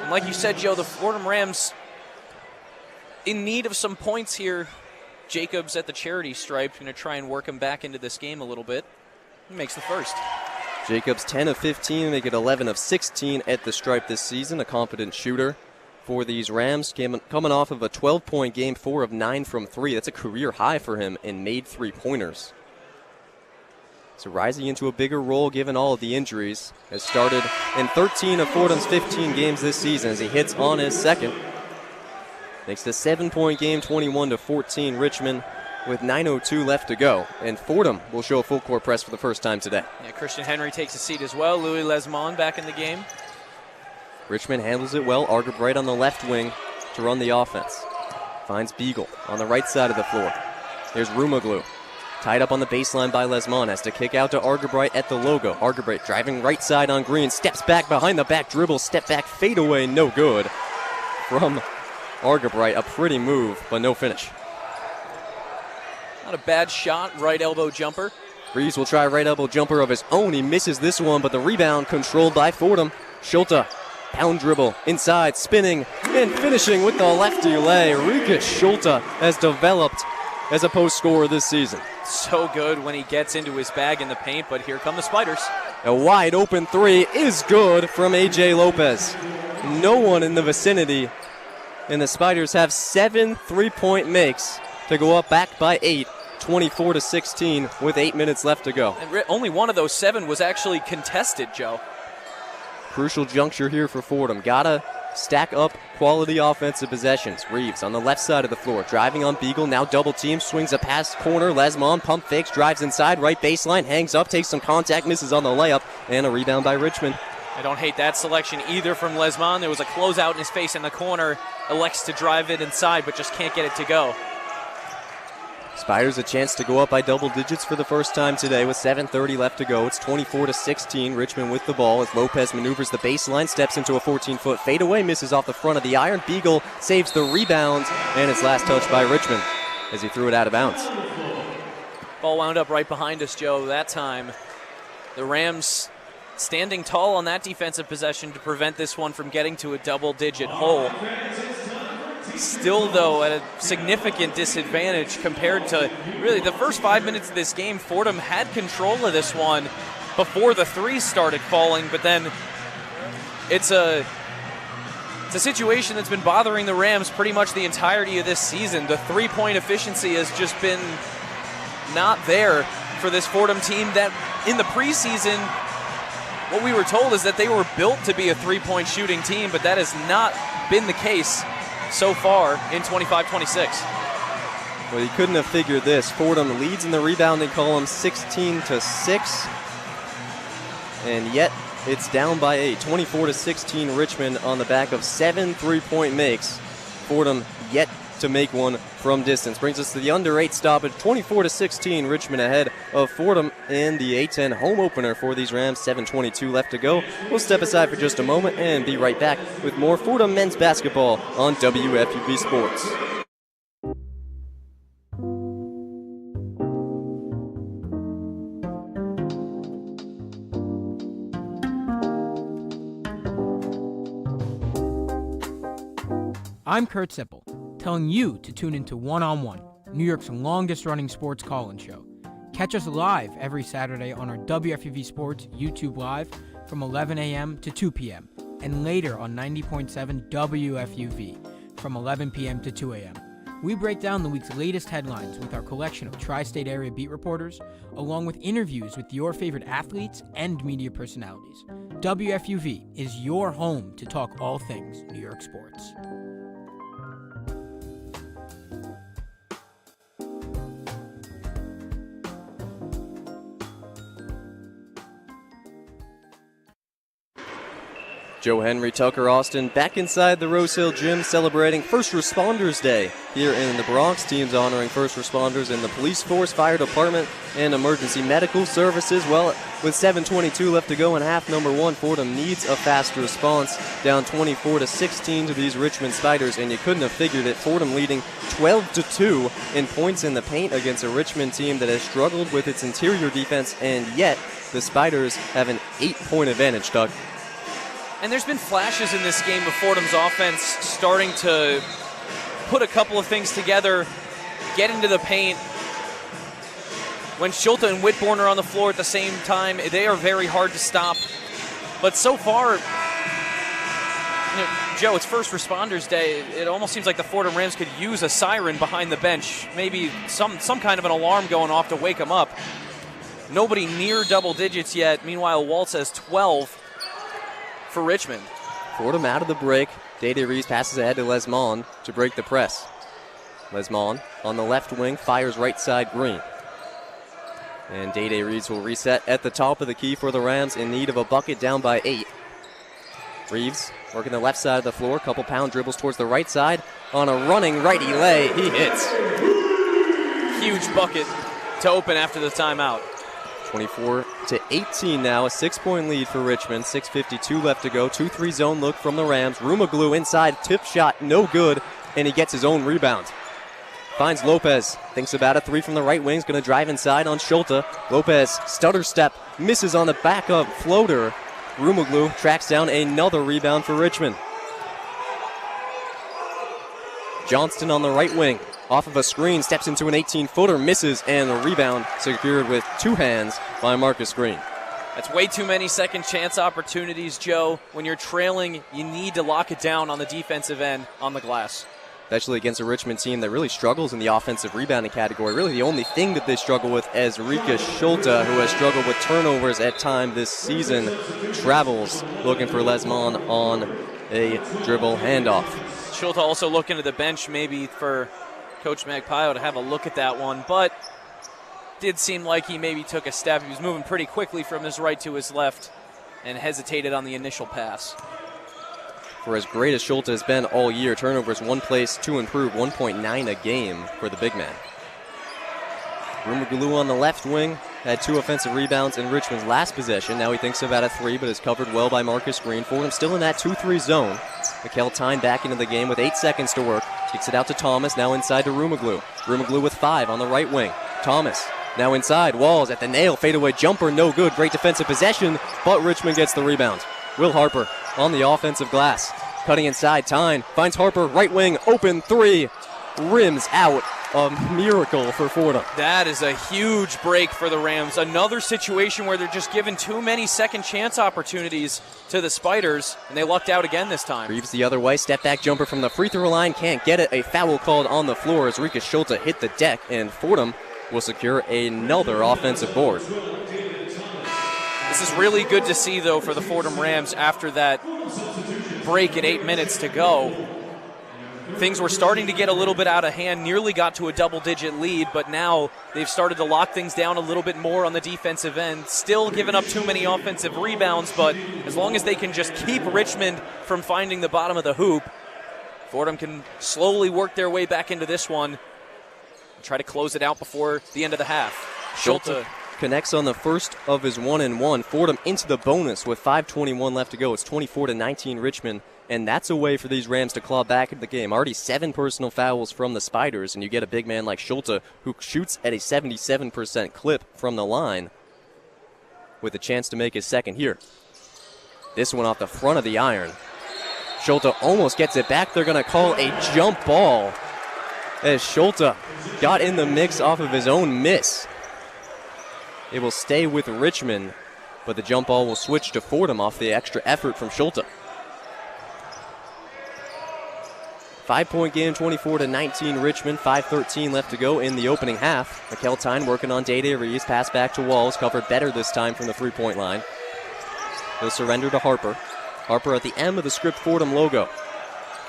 And like you said, Joe, the Fordham Rams in need of some points here. Jacobs at the charity stripe, going to try and work him back into this game a little bit. He makes the first. Jacobs 10 of 15, they get 11 of 16 at the stripe this season. A competent shooter for these Rams, coming off of a 12-point game, 4 of 9 from 3. That's a career high for him, and made three-pointers. So rising into a bigger role given all of the injuries. Has started in 13 of Fordham's 15 games this season as he hits on his second. Makes the 7-point game 21-14 Richmond with 9:02 left to go. And Fordham will show a full court press for the first time today. Yeah, Christian Henry takes a seat as well. Louis Lesmond back in the game. Richmond handles it well. Argerbright on the left wing to run the offense. Finds Beagle on the right side of the floor. Here's Rumaglu. Tied up on the baseline by Lesmond. Has to kick out to Argerbright at the logo. Argerbright driving right side on Green. Steps back behind the back dribble. Step back fade away. No good from Argerbright. A pretty move, but no finish. Not a bad shot. Right elbow jumper. Reeves will try a right elbow jumper of his own. He misses this one, but the rebound controlled by Fordham. Schulte, pound dribble, inside, spinning, and finishing with the lefty lay. Rikus Schulte has developed as a post scorer this season. So good when he gets into his bag in the paint, but here come the Spiders. A wide open 3 is good from A.J. Lopez. No one in the vicinity, and the Spiders have 7 3-point makes to go up back by 8. 24-16 with 8 minutes left to go. And only one of those 7 was actually contested, Joe. Crucial juncture here for Fordham. Gotta stack up quality offensive possessions. Reeves on the left side of the floor, driving on Beagle, now double team, swings a pass corner. Lesmond pump fakes, drives inside, right baseline, hangs up, takes some contact, misses on the layup, and a rebound by Richmond. I don't hate that selection either from Lesmond. There was a closeout in his face in the corner. Elects to drive it inside, but just can't get it to go. Spiders a chance to go up by double digits for the first time today with 7:30 left to go. It's 24-16. Richmond with the ball as Lopez maneuvers the baseline, steps into a 14-foot fadeaway, misses off the front of the iron. Beagle saves the rebound, and it's last touched by Richmond as he threw it out of bounds. Ball wound up right behind us, Joe, that time. The Rams standing tall on that defensive possession to prevent this one from getting to a double-digit hole. Still, though, at a significant disadvantage compared to really the first 5 minutes of this game. Fordham had control of this one before the threes started falling, but then it's a situation that's been bothering the Rams pretty much the entirety of this season. The three-point efficiency has just been not there for this Fordham team that in the preseason, what we were told is that they were built to be a three-point shooting team, but that has not been the case so far in 25-26. Well, you couldn't have figured this. Fordham leads in the rebounding column 16-6. And yet it's down by 8. 24-16 Richmond on the back of 7 3-point makes. Fordham yet to make one from distance. Brings us to the under 8 stoppage. 24-16 Richmond ahead of Fordham in the A10 home opener for these Rams. 7:22 left to go. We'll step aside for just a moment and be right back with more Fordham men's basketball on WFUV Sports. I'm Kurt Sippel, telling you to tune into One on One, New York's longest-running sports call-in show. Catch us live every Saturday on our WFUV Sports YouTube Live from 11 a.m. to 2 p.m. and later on 90.7 WFUV from 11 p.m. to 2 a.m. We break down the week's latest headlines with our collection of tri-state area beat reporters, along with interviews with your favorite athletes and media personalities. WFUV is your home to talk all things New York sports. Joe Henry, Tucker Austin back inside the Rose Hill Gym celebrating First Responders Day here in the Bronx. Teams honoring first responders in the police force, fire department, and emergency medical services. Well, with 7:22 left to go in half number 1, Fordham needs a fast response. Down 24-16 to these Richmond Spiders, and you couldn't have figured it. Fordham leading 12-2 in points in the paint against a Richmond team that has struggled with its interior defense, and yet the Spiders have an 8-point advantage, Doug. And there's been flashes in this game of Fordham's offense starting to put a couple of things together, get into the paint. When Schulte and Whitbourne are on the floor at the same time, they are very hard to stop. But so far, Joe, it's First Responders Day. It almost seems like the Fordham Rams could use a siren behind the bench, maybe some kind of an alarm going off to wake them up. Nobody near double digits yet. Meanwhile, Waltz has 12. For Richmond. Fordham out of the break. Day-Day Reeves passes ahead to Lesmond to break the press. Lesmond on the left wing, fires right side Green. And Day-Day Reeves will reset at the top of the key for the Rams in need of a bucket, down by 8. Reeves working the left side of the floor, couple pound dribbles towards the right side. On a running righty lay, he hits. Huge bucket to open after the timeout. 24-18 now, a 6-point lead for Richmond. 6:52 left to go. 2-3 zone look from the Rams. Rumaglu inside, tip shot, no good, and he gets his own rebound. Finds Lopez, thinks about a 3 from the right wing, is going to drive inside on Schulte. Lopez, stutter step, misses on the backup floater. Rumaglu tracks down another rebound for Richmond. Johnston on the right wing. Off of a screen, steps into an 18-footer, misses, and the rebound secured with 2 hands by Marcus Green. That's way too many second chance opportunities, Joe. When you're trailing, you need to lock it down on the defensive end on the glass. Especially against a Richmond team that really struggles in the offensive rebounding category. Really the only thing that they struggle with is Rika Schulte, who has struggled with turnovers at time this season, travels looking for Lesmond on a dribble handoff. Schulte also looking at the bench maybe for Coach Magpio to have a look at that one, but did seem like he maybe took a step. He was moving pretty quickly from his right to his left and hesitated on the initial pass. For as great as Schulte has been all year, turnovers one place to improve, 1.9 a game for the big man. Rumaglu on the left wing had 2 offensive rebounds in Richmond's last possession. Now he thinks about a 3, but is covered well by Marcus Green. Fordham still in that 2-3 zone. Mikel Tyne back into the game with 8 seconds to work. Kicks it out to Thomas, now inside to Rumaglu. Rumaglu with 5 on the right wing. Thomas now inside. Walls at the nail. Fadeaway jumper, no good. Great defensive possession, but Richmond gets the rebound. Will Harper on the offensive glass. Cutting inside, Tyne finds Harper, right wing, open 3. Rims out. A miracle for Fordham. That is a huge break for the Rams. Another situation where they're just giving too many second chance opportunities to the Spiders, and they lucked out again this time. Reeves the other way, step back jumper from the free throw line, can't get it. A foul called on the floor as Rika Schulte hit the deck, and Fordham will secure another offensive board. This is really good to see, though, for the Fordham Rams after that break at 8 minutes to go. things were starting to get a little bit out of hand, nearly got to a double-digit lead, but now they've started to lock things down a little bit more on the defensive end. Still giving up too many offensive rebounds, but as long as they can just keep Richmond from finding the bottom of the hoop, Fordham can slowly work their way back into this one, try to close it out before the end of the half. Schulte connects on the first of his 1-and-1. Fordham into the bonus with 5:21 left to go. It's 24-19 Richmond, and that's a way for these Rams to claw back into the game. Already 7 personal fouls from the Spiders, and you get a big man like Schulte who shoots at a 77% clip from the line with a chance to make his second here. This one off the front of the iron. Schulte almost gets it back. They're going to call a jump ball as Schulte got in the mix off of his own miss. It will stay with Richmond, but the jump ball will switch to Fordham off the extra effort from Schulte. 5-point game, 24-19 Richmond, 5:13 left to go in the opening half. McEltine working on Day-Day Reeves, pass back to Walls, covered better this time from the three-point line. He'll surrender to Harper. Harper at the M of the script Fordham logo.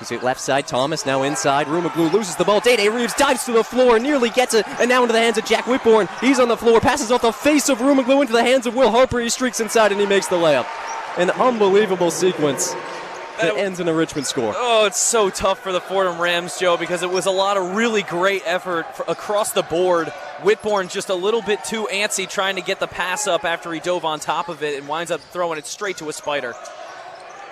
He's at left side, Thomas now inside. Rumaglu loses the ball. Day-Day Reeves dives to the floor, nearly gets it, and now into the hands of Jack Whitbourne. He's on the floor, passes off the face of Rumaglu into the hands of Will Harper. He streaks inside and he makes the layup. An unbelievable sequence that ends in a Richmond score. Oh, it's so tough for the Fordham Rams, Joe, because it was a lot of really great effort across the board. Whitbourne just a little bit too antsy trying to get the pass up after he dove on top of it and winds up throwing it straight to a Spider.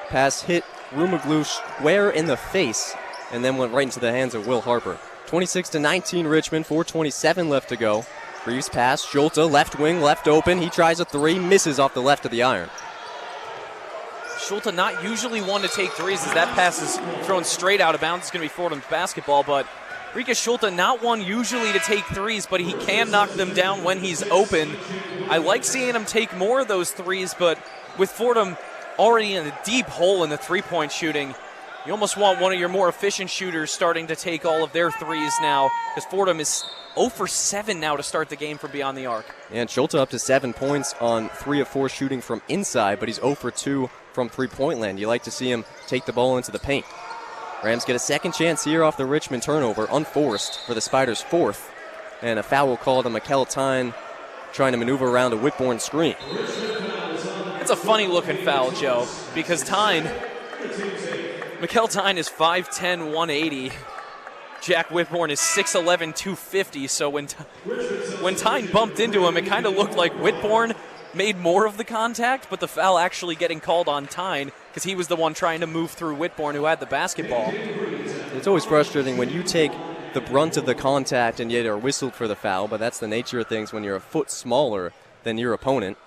Pass hit Rumaglu square in the face and then went right into the hands of Will Harper. 26-19 Richmond, 4:27 left to go. Reeves pass, Schulte, left wing, left open. He tries a three, misses off the left of the iron. Schulte not usually one to take threes as that pass is thrown straight out of bounds. It's going to be Fordham's basketball, but Rika Schulte not one usually to take threes, but he can knock them down when he's open. I like seeing him take more of those threes, but with Fordham already in a deep hole in the three-point shooting, you almost want one of your more efficient shooters starting to take all of their threes now, because Fordham is 0 for 7 now to start the game from beyond the arc. And Schulte up to 7 points on 3 of 4 shooting from inside, but he's 0 for 2 from three-point land. You like to see him take the ball into the paint. Rams get a second chance here off the Richmond turnover, unforced for the Spiders' fourth, and a foul called on Tyne trying to maneuver around a Whitbourne screen. It's a funny-looking foul, Joe, because Tyne is 5'10", 180. Jack Whitbourne is 6'11", 250, so when Tyne bumped into him, it kind of looked like Whitbourne made more of the contact, but the foul actually getting called on Tyne because he was the one trying to move through Whitbourne who had the basketball. It's always frustrating when you take the brunt of the contact and yet are whistled for the foul, but that's the nature of things when you're a foot smaller than your opponent.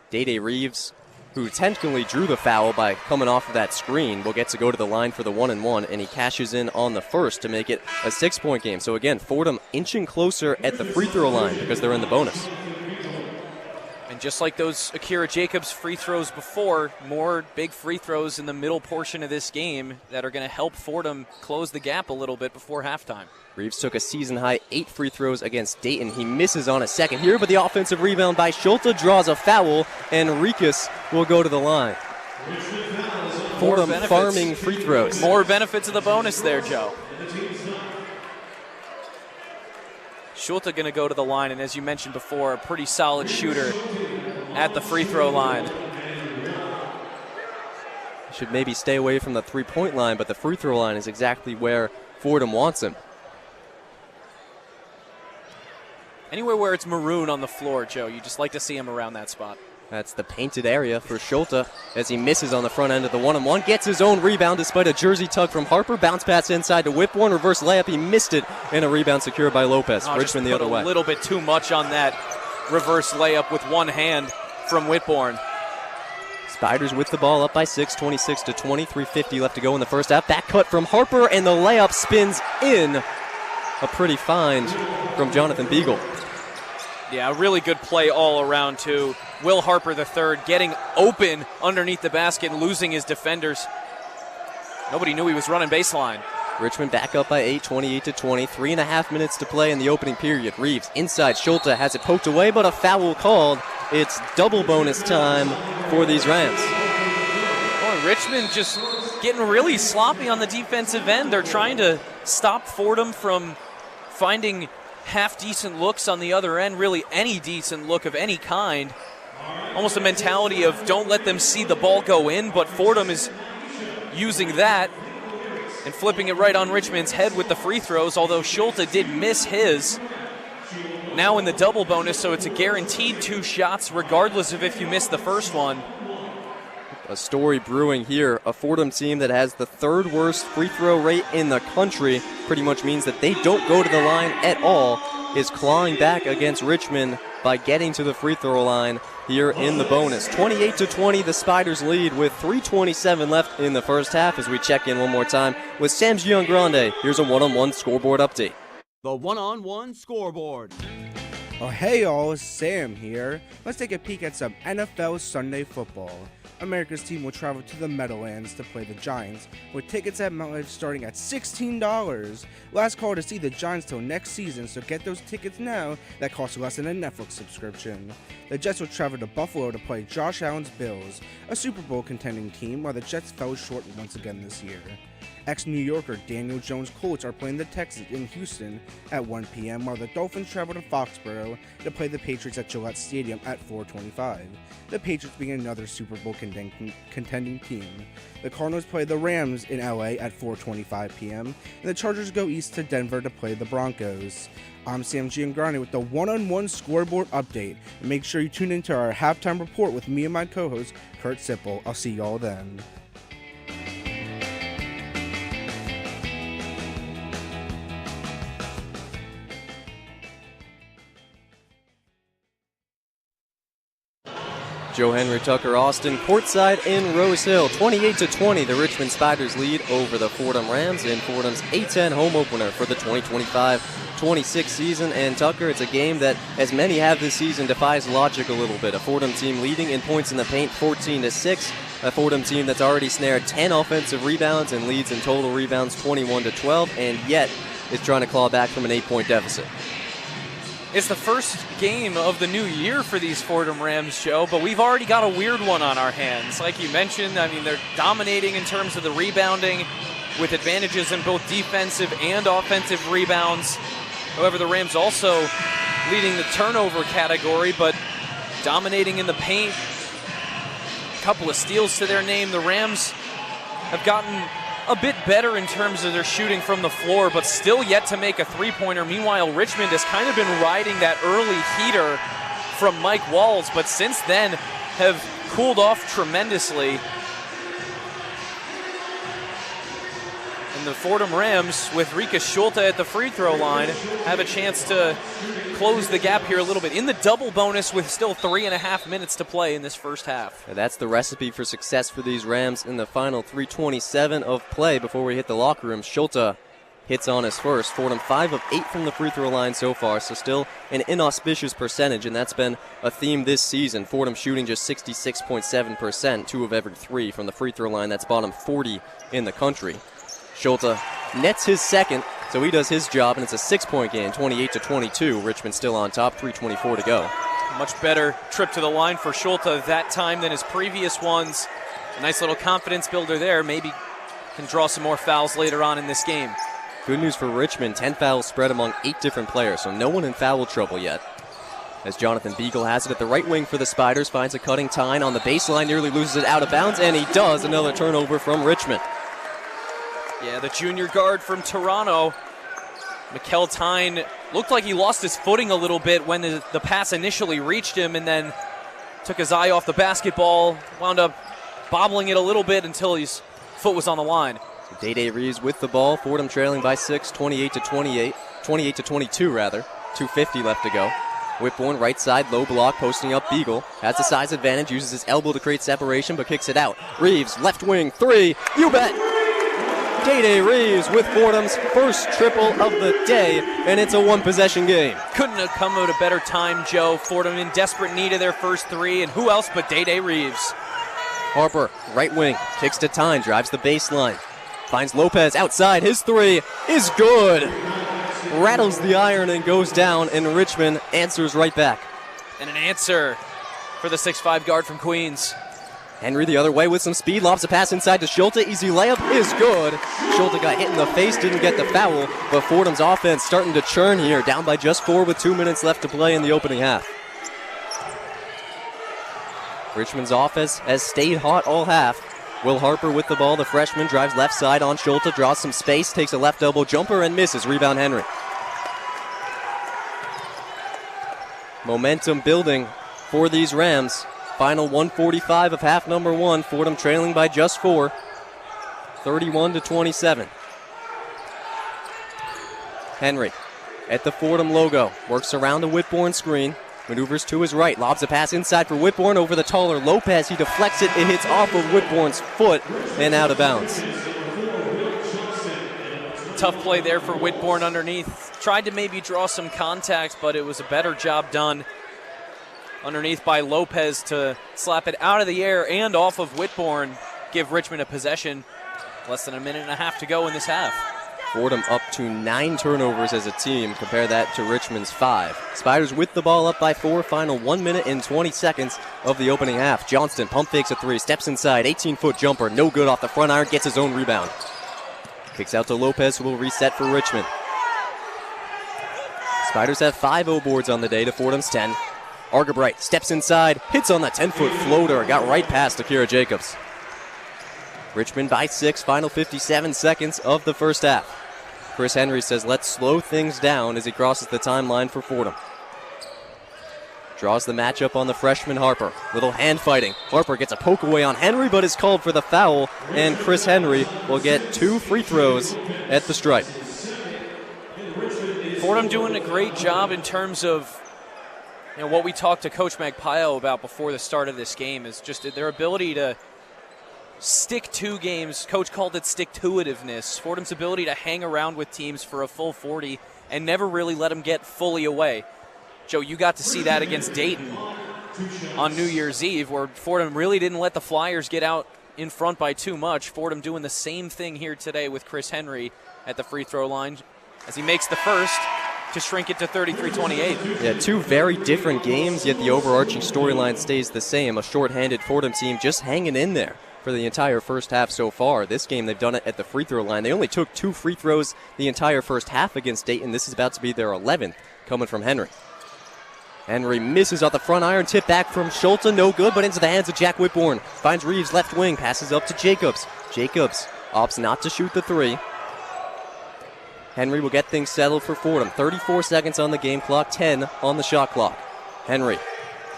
Day-Day Reeves, who technically drew the foul by coming off of that screen, will get to go to the line for the 1-and-1, and he cashes in on the first to make it a 6-point game. So again, Fordham inching closer at the free throw line because they're in the bonus. And just like those Akira Jacobs free throws before, more big free throws in the middle portion of this game that are going to help Fordham close the gap a little bit before halftime. Reeves took a season-high 8 free throws against Dayton. He misses on a second here, but the offensive rebound by Schulte draws a foul, and Rikas will go to the line. Fordham farming free throws. More benefits of the bonus there, Joe. Schulte going to go to the line, and as you mentioned before, a pretty solid shooter at the free throw line. Should maybe stay away from the three-point line, but the free throw line is exactly where Fordham wants him. Anywhere where it's maroon on the floor, Joe, you just like to see him around that spot. That's the painted area for Schulte as he misses on the front end of the 1-and-1. Gets his own rebound despite a jersey tug from Harper. Bounce pass inside to Whitbourne. Reverse layup. He missed it. And a rebound secured by Lopez. Richmond the other way. A little bit too much on that reverse layup with one hand from Whitbourne. Spiders with the ball up by 6, 26-20. 3:50 left to go in the first half. Back cut from Harper, and the layup spins in. A pretty find from Jonathan Beagle. Yeah, a really good play all around, too. Will Harper III getting open underneath the basket and losing his defenders. Nobody knew he was running baseline. Richmond back up by 8, 28-20. 3.5 minutes to play in the opening period. Reeves inside. Schulte has it poked away, but a foul called. It's double bonus time for these Rams. Boy, Richmond just getting really sloppy on the defensive end. They're trying to stop Fordham from finding half-decent looks on the other end, really any decent look of any kind. Almost a mentality of don't let them see the ball go in, but Fordham is using that and flipping it right on Richmond's head with the free throws, although Schulte did miss his. Now in the double bonus, so it's a guaranteed 2 shots regardless of if you miss the first one. A story brewing here. A Fordham team that has the 3rd worst free throw rate in the country, pretty much means that they don't go to the line at all, is clawing back against Richmond by getting to the free throw line here in the bonus. 28-20, the Spiders lead with 3:27 left in the first half. As we check in one more time with Sam Giangrande, here's a one-on-one scoreboard update. The one-on-one scoreboard. Oh, hey y'all, Sam here. Let's take a peek at some NFL Sunday football. America's team will travel to the Meadowlands to play the Giants, with tickets at Mount Edge starting at $16. Last call to see the Giants till next season, so get those tickets now that cost less than a Netflix subscription. The Jets will travel to Buffalo to play Josh Allen's Bills, a Super Bowl contending team, while the Jets fell short once again this year. Ex-New Yorker Daniel Jones Colts are playing the Texans in Houston at 1 p.m., while the Dolphins travel to Foxborough to play the Patriots at Gillette Stadium at 4:25. The Patriots being another Super Bowl contending team. The Cardinals play the Rams in LA at 4:25 p.m., and the Chargers go east to Denver to play the Broncos. I'm Sam Giangrande with the one-on-one scoreboard update. And make sure you tune into our halftime report with me and my co-host, Kurt Sipple. I'll see y'all then. Joe Henry, Tucker Austin, courtside in Rose Hill. 28-20, the Richmond Spiders lead over the Fordham Rams in Fordham's A-10 home opener for the 2025-26 season. And Tucker, it's a game that, as many have this season, defies logic a little bit. A Fordham team leading in points in the paint, 14-6. A Fordham team that's already snared 10 offensive rebounds and leads in total rebounds 21-12, and yet is trying to claw back from an 8-point deficit. It's the first game of the new year for these Fordham Rams, Joe, but we've already got a weird one on our hands. Like you mentioned, I mean, they're dominating in terms of the rebounding with advantages in both defensive and offensive rebounds. However, the Rams also leading the turnover category, but dominating in the paint. A couple of steals to their name. The Rams have gotten a bit better in terms of their shooting from the floor, but still yet to make a three-pointer. Meanwhile, Richmond has kind of been riding that early heater from Mike Walls, but since then have cooled off tremendously. And the Fordham Rams, with Rika Schulte at the free throw line, have a chance to close the gap here a little bit in the double bonus with still 3.5 minutes to play in this first half. And that's the recipe for success for these Rams in the final 3:27 of play before we hit the locker room. Schulte hits on his first. Fordham 5 of 8 from the free throw line so far, so still an inauspicious percentage, and that's been a theme this season. Fordham shooting just 66.7%, 2 of every 3 from the free throw line. That's bottom 40 in the country. Schulte nets his second, so he does his job, and it's a 6-point game, 28-22. Richmond still on top, 3:24 to go. Much better trip to the line for Schulte that time than his previous ones. A nice little confidence builder there. Maybe can draw some more fouls later on in this game. Good news for Richmond, 10 fouls spread among 8 different players, so no one in foul trouble yet. As Jonathan Beagle has it at the right wing for the Spiders, finds a cutting Tyne on the baseline, nearly loses it out of bounds, and he does. Another turnover from Richmond. Yeah, the junior guard from Toronto, Mikel Tyne, looked like he lost his footing a little bit when the pass initially reached him, and then took his eye off the basketball, wound up bobbling it a little bit until his foot was on the line. Day Reeves with the ball. Fordham trailing by 6, 28-28, 28-22 rather. 2:50 left to go. Whitbourne right side, low block, posting up Beagle. Has the size advantage, uses his elbow to create separation, but kicks it out. Reeves, left wing, 3, you bet! Day Reeves with Fordham's first triple of the day, and it's a one-possession game. Couldn't have come at a better time, Joe. Fordham in desperate need of their first 3, and who else but Day Reeves? Harper, right wing, kicks to Tyne, drives the baseline. Finds Lopez outside, his 3 is good. Rattles the iron and goes down, and Richmond answers right back. And an answer for the 6'5 guard from Queens. Henry the other way with some speed, lobs a pass inside to Schulte. Easy layup is good. Schulte got hit in the face, didn't get the foul, but Fordham's offense starting to churn here, down by just 4 with 2 minutes left to play in the opening half. Richmond's offense has stayed hot all half. Will Harper with the ball, the freshman, drives left side on Schulte, draws some space, takes a left elbow jumper and misses. Rebound Henry. Momentum building for these Rams. Final 1:45 of half number 1. Fordham trailing by just 4. 31-27. Henry at the Fordham logo. Works around the Whitbourne screen. Maneuvers to his right. Lobs a pass inside for Whitbourne over the taller Lopez. He deflects it. It hits off of Whitbourne's foot and out of bounds. Tough play there for Whitbourne underneath. Tried to maybe draw some contact, but it was a better job done underneath by Lopez to slap it out of the air and off of Whitbourne, give Richmond a possession. Less than a minute and a half to go in this half. Fordham up to 9 turnovers as a team. Compare that to Richmond's 5. Spiders with the ball up by 4. Final 1 minute and 20 seconds of the opening half. Johnston pump fakes a 3, steps inside, 18-foot jumper, no good off the front iron, gets his own rebound. Kicks out to Lopez, who will reset for Richmond. Spiders have 5 O-boards on the day to Fordham's 10. Argabright steps inside, hits on the 10-foot floater, got right past Akira Jacobs. Richmond by 6, final 57 seconds of the first half. Chris Henry says let's slow things down as he crosses the timeline for Fordham. Draws the matchup on the freshman Harper. Little hand fighting. Harper gets a poke away on Henry, but is called for the foul, and Chris Henry will get 2 free throws at the stripe. Fordham doing a great job in terms of what we talked to Coach Magpio about before the start of this game is just their ability to stick to games. Coach called it stick-to-itiveness. Fordham's ability to hang around with teams for a full 40 and never really let them get fully away. Joe, you got to see that against Dayton on New Year's Eve, where Fordham really didn't let the Flyers get out in front by too much. Fordham doing the same thing here today with Chris Henry at the free throw line as he makes the first to shrink it to 33-28. Yeah, 2 very different games, yet the overarching storyline stays the same. A shorthanded Fordham team just hanging in there for the entire first half so far. This game, they've done it at the free throw line. They only took 2 free throws the entire first half against Dayton. This is about to be their 11th coming from Henry. Henry misses off the front iron, tip back from Schulte, no good, but into the hands of Jack Whitbourne. Finds Reeves left wing, passes up to Jacobs. Jacobs opts not to shoot the 3. Henry will get things settled for Fordham. 34 seconds on the game clock, 10 on the shot clock. Henry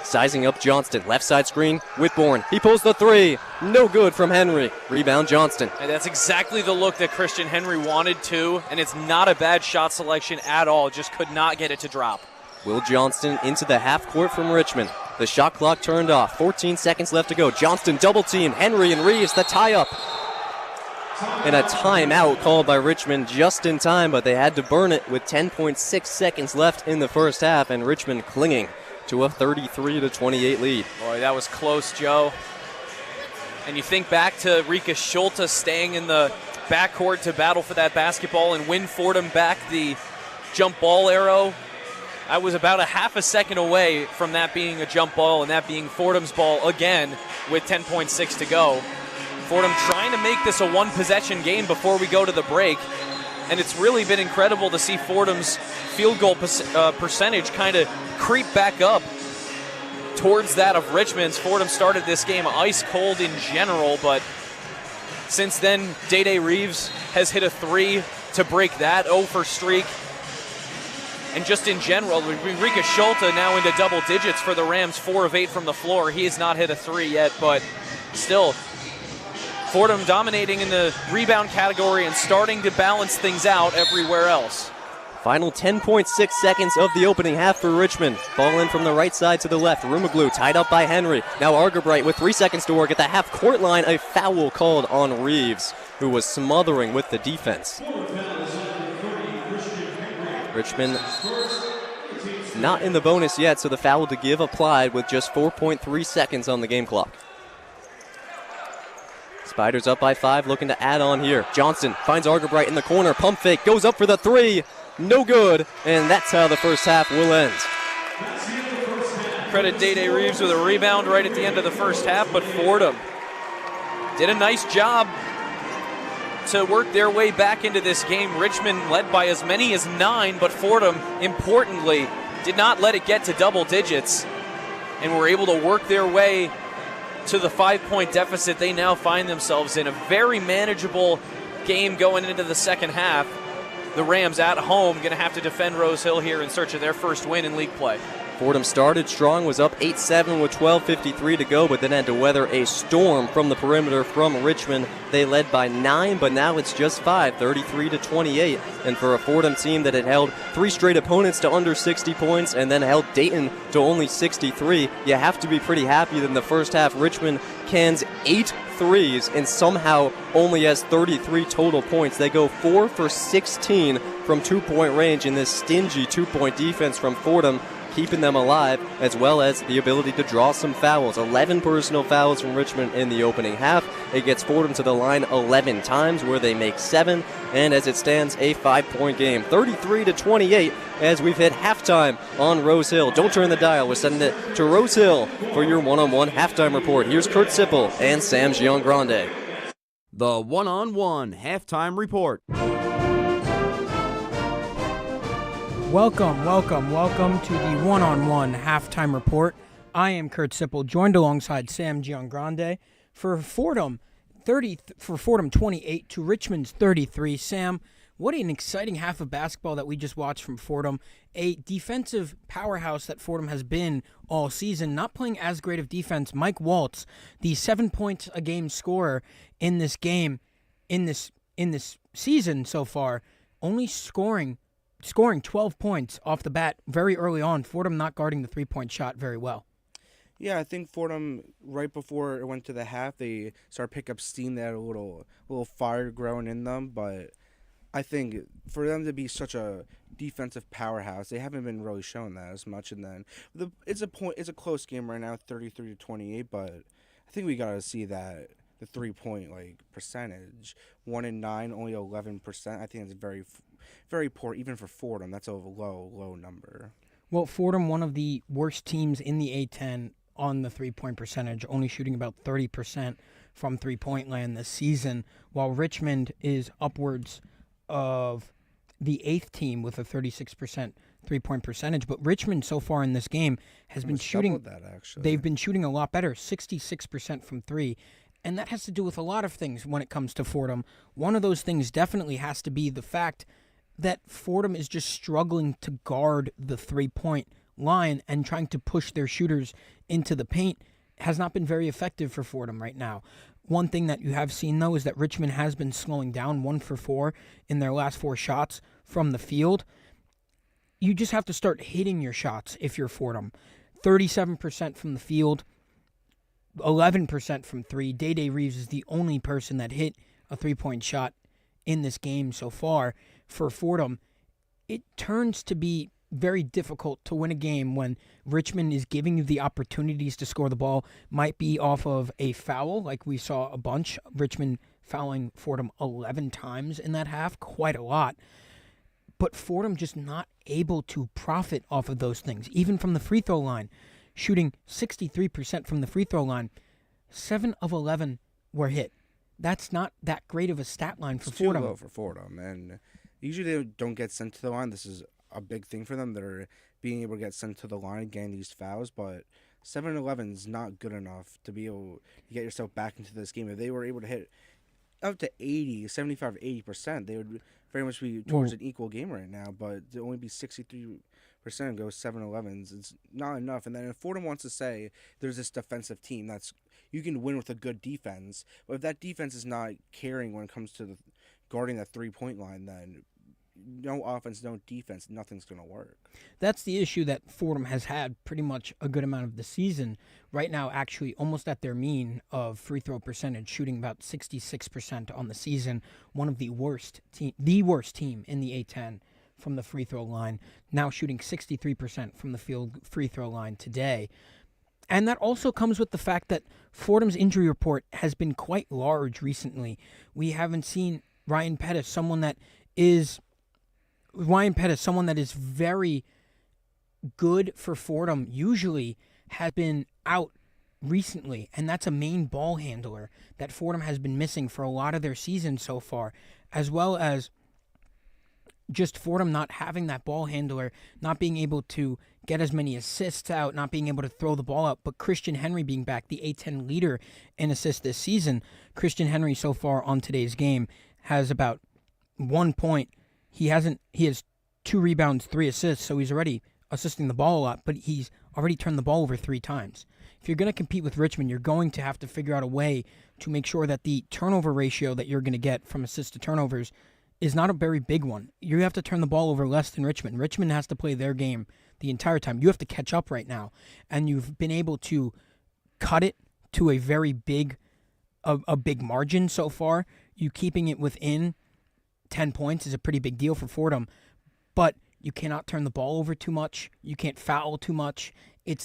sizing up Johnston. Left side screen, Whitbourne. He pulls the 3. No good from Henry. Rebound Johnston. And that's exactly the look that Christian Henry wanted to, and it's not a bad shot selection at all. Just could not get it to drop. Will Johnston into the half court from Richmond. The shot clock turned off. 14 seconds left to go. Johnston double team. Henry and Reeves, the tie up. And a timeout called by Richmond just in time, but they had to burn it with 10.6 seconds left in the first half, and Richmond clinging to a 33-28 lead. Boy, that was close, Joe. And you think back to Rika Schulte staying in the backcourt to battle for that basketball and win Fordham back the jump ball arrow. I was about a half a second away from that being a jump ball and that being Fordham's ball again with 10.6 to go. Fordham trying to make this a one-possession game before we go to the break. And it's really been incredible to see Fordham's field goal percentage kind of creep back up towards that of Richmond's. Fordham started this game ice cold in general, but since then, Day Reeves has hit a 3 to break that 0-for streak. And just in general, Rika Schulte now into double digits for the Rams, 4 of 8 from the floor. He has not hit a 3 yet, but still, Fordham dominating in the rebound category and starting to balance things out everywhere else. Final 10.6 seconds of the opening half for Richmond. Ball in from the right side to the left. Rumaglu tied up by Henry. Now Argabright with 3 seconds to work at the half-court line. A foul called on Reeves, who was smothering with the defense. Richmond not in the bonus yet, so the foul to give applied with just 4.3 seconds on the game clock. Spiders up by 5, looking to add on here. Johnston finds Argabright in the corner. Pump fake, goes up for the 3. No good, and that's how the first half will end. Credit Day Reeves with a rebound right at the end of the first half, but Fordham did a nice job to work their way back into this game. Richmond led by as many as 9, but Fordham, importantly, did not let it get to double digits and were able to work their way to the 5-point deficit they now find themselves in. A very manageable game going into the second half. The Rams at home going to have to defend Rose Hill here in search of their first win in league play. Fordham started strong, was up 8-7 with 12:53 to go, but then had to weather a storm from the perimeter from Richmond. They led by 9, but now it's just 5, 33-28. And for a Fordham team that had held 3 straight opponents to under 60 points and then held Dayton to only 63, you have to be pretty happy that in the first half Richmond cans 8 threes and somehow only has 33 total points. They go 4 for 16 from 2-point range in this stingy 2-point defense from Fordham, keeping them alive, as well as the ability to draw some fouls. 11 personal fouls from Richmond in the opening half. It gets Fordham to the line 11 times, where they make 7, and as it stands, a 5-point game. 33-28 as we've hit halftime on Rose Hill. Don't turn the dial. We're sending it to Rose Hill for your one-on-one halftime report. Here's Kurt Sipple and Sam Giangrande. The one-on-one halftime report. Welcome to the one-on-one halftime report. I am Kurt Sipple, joined alongside Sam Giangrande for Fordham 28 to Richmond's 33. Sam, what an exciting half of basketball that we just watched from Fordham. A defensive powerhouse that Fordham has been all season, not playing as great of defense. Mike Waltz, the 7-point-a-game scorer in this game, in this season so far, only scoring 12 points off the bat very early on. Fordham not guarding the 3-point shot very well. Yeah, I think Fordham, right before it went to the half, they started to pick up steam. They had a little fire growing in them, but I think for them to be such a defensive powerhouse, they haven't been really showing that as much. And then it's a close game right now, 33-28, but I think we got to see that the 3-point percentage, 1 in 9, only 11%. I think it's very, very poor, even for Fordham. That's a low number. Well, Fordham, one of the worst teams in the A-10 on the 3-point percentage, only shooting about 30% from 3-point land this season, while Richmond is upwards of the 8th team with a 36% 3-point percentage. But Richmond so far in this game has been shooting. That, actually. They've been shooting a lot better, 66% from 3. And that has to do with a lot of things when it comes to Fordham. One of those things definitely has to be the fact that Fordham is just struggling to guard the 3-point line, and trying to push their shooters into the paint has not been very effective for Fordham right now. One thing that you have seen, though, is that Richmond has been slowing down, 1 for 4 in their last 4 shots from the field. You just have to start hitting your shots if you're Fordham. 37% from the field, 11% from 3. Day Reeves is the only person that hit a 3-point shot in this game so far. For Fordham, it turns to be very difficult to win a game when Richmond is giving you the opportunities to score the ball. Might be off of a foul, like we saw a bunch. Richmond fouling Fordham 11 times in that half, quite a lot. But Fordham just not able to profit off of those things, even from the free throw line. Shooting 63% from the free throw line, 7 of 11 were hit. That's not that great of a stat line for Fordham. Too low for Fordham, and usually they don't get sent to the line. This is a big thing for them. They're being able to get sent to the line, getting these fouls, but 7-11 is not good enough to be able to get yourself back into this game. If they were able to hit up to 75-80%, they would very much be towards an equal game right now, but to only be 63% and go 7-11s, it's not enough. And then if Fordham wants to say there's this defensive team that's you can win with a good defense, but if that defense is not carrying when it comes to guarding that 3-point line, then no offense, no defense, nothing's going to work. That's the issue that Fordham has had pretty much a good amount of the season. Right now, actually, almost at their mean of free throw percentage, shooting about 66% on the season. One of the worst team in the A-10 from the free throw line. Now shooting 63% from the field free throw line today. And that also comes with the fact that Fordham's injury report has been quite large recently. We haven't seen Ryan Pettis, someone that is very good for Fordham, usually has been out recently, and that's a main ball handler that Fordham has been missing for a lot of their season so far, as well as just Fordham not having that ball handler, not being able to get as many assists out, not being able to throw the ball out, but Christian Henry being back, the A10 leader in assists this season. Christian Henry so far on today's game has about 1 point. He has 2 rebounds, 3 assists, so he's already assisting the ball a lot, but he's already turned the ball over 3 times. If you're going to compete with Richmond, you're going to have to figure out a way to make sure that the turnover ratio that you're going to get from assists to turnovers is not a very big one. You have to turn the ball over less than Richmond. Richmond has to play their game the entire time. You have to catch up right now, and you've been able to cut it to a very big margin so far. You keeping it within 10 points is a pretty big deal for Fordham, but you cannot turn the ball over too much. You can't foul too much.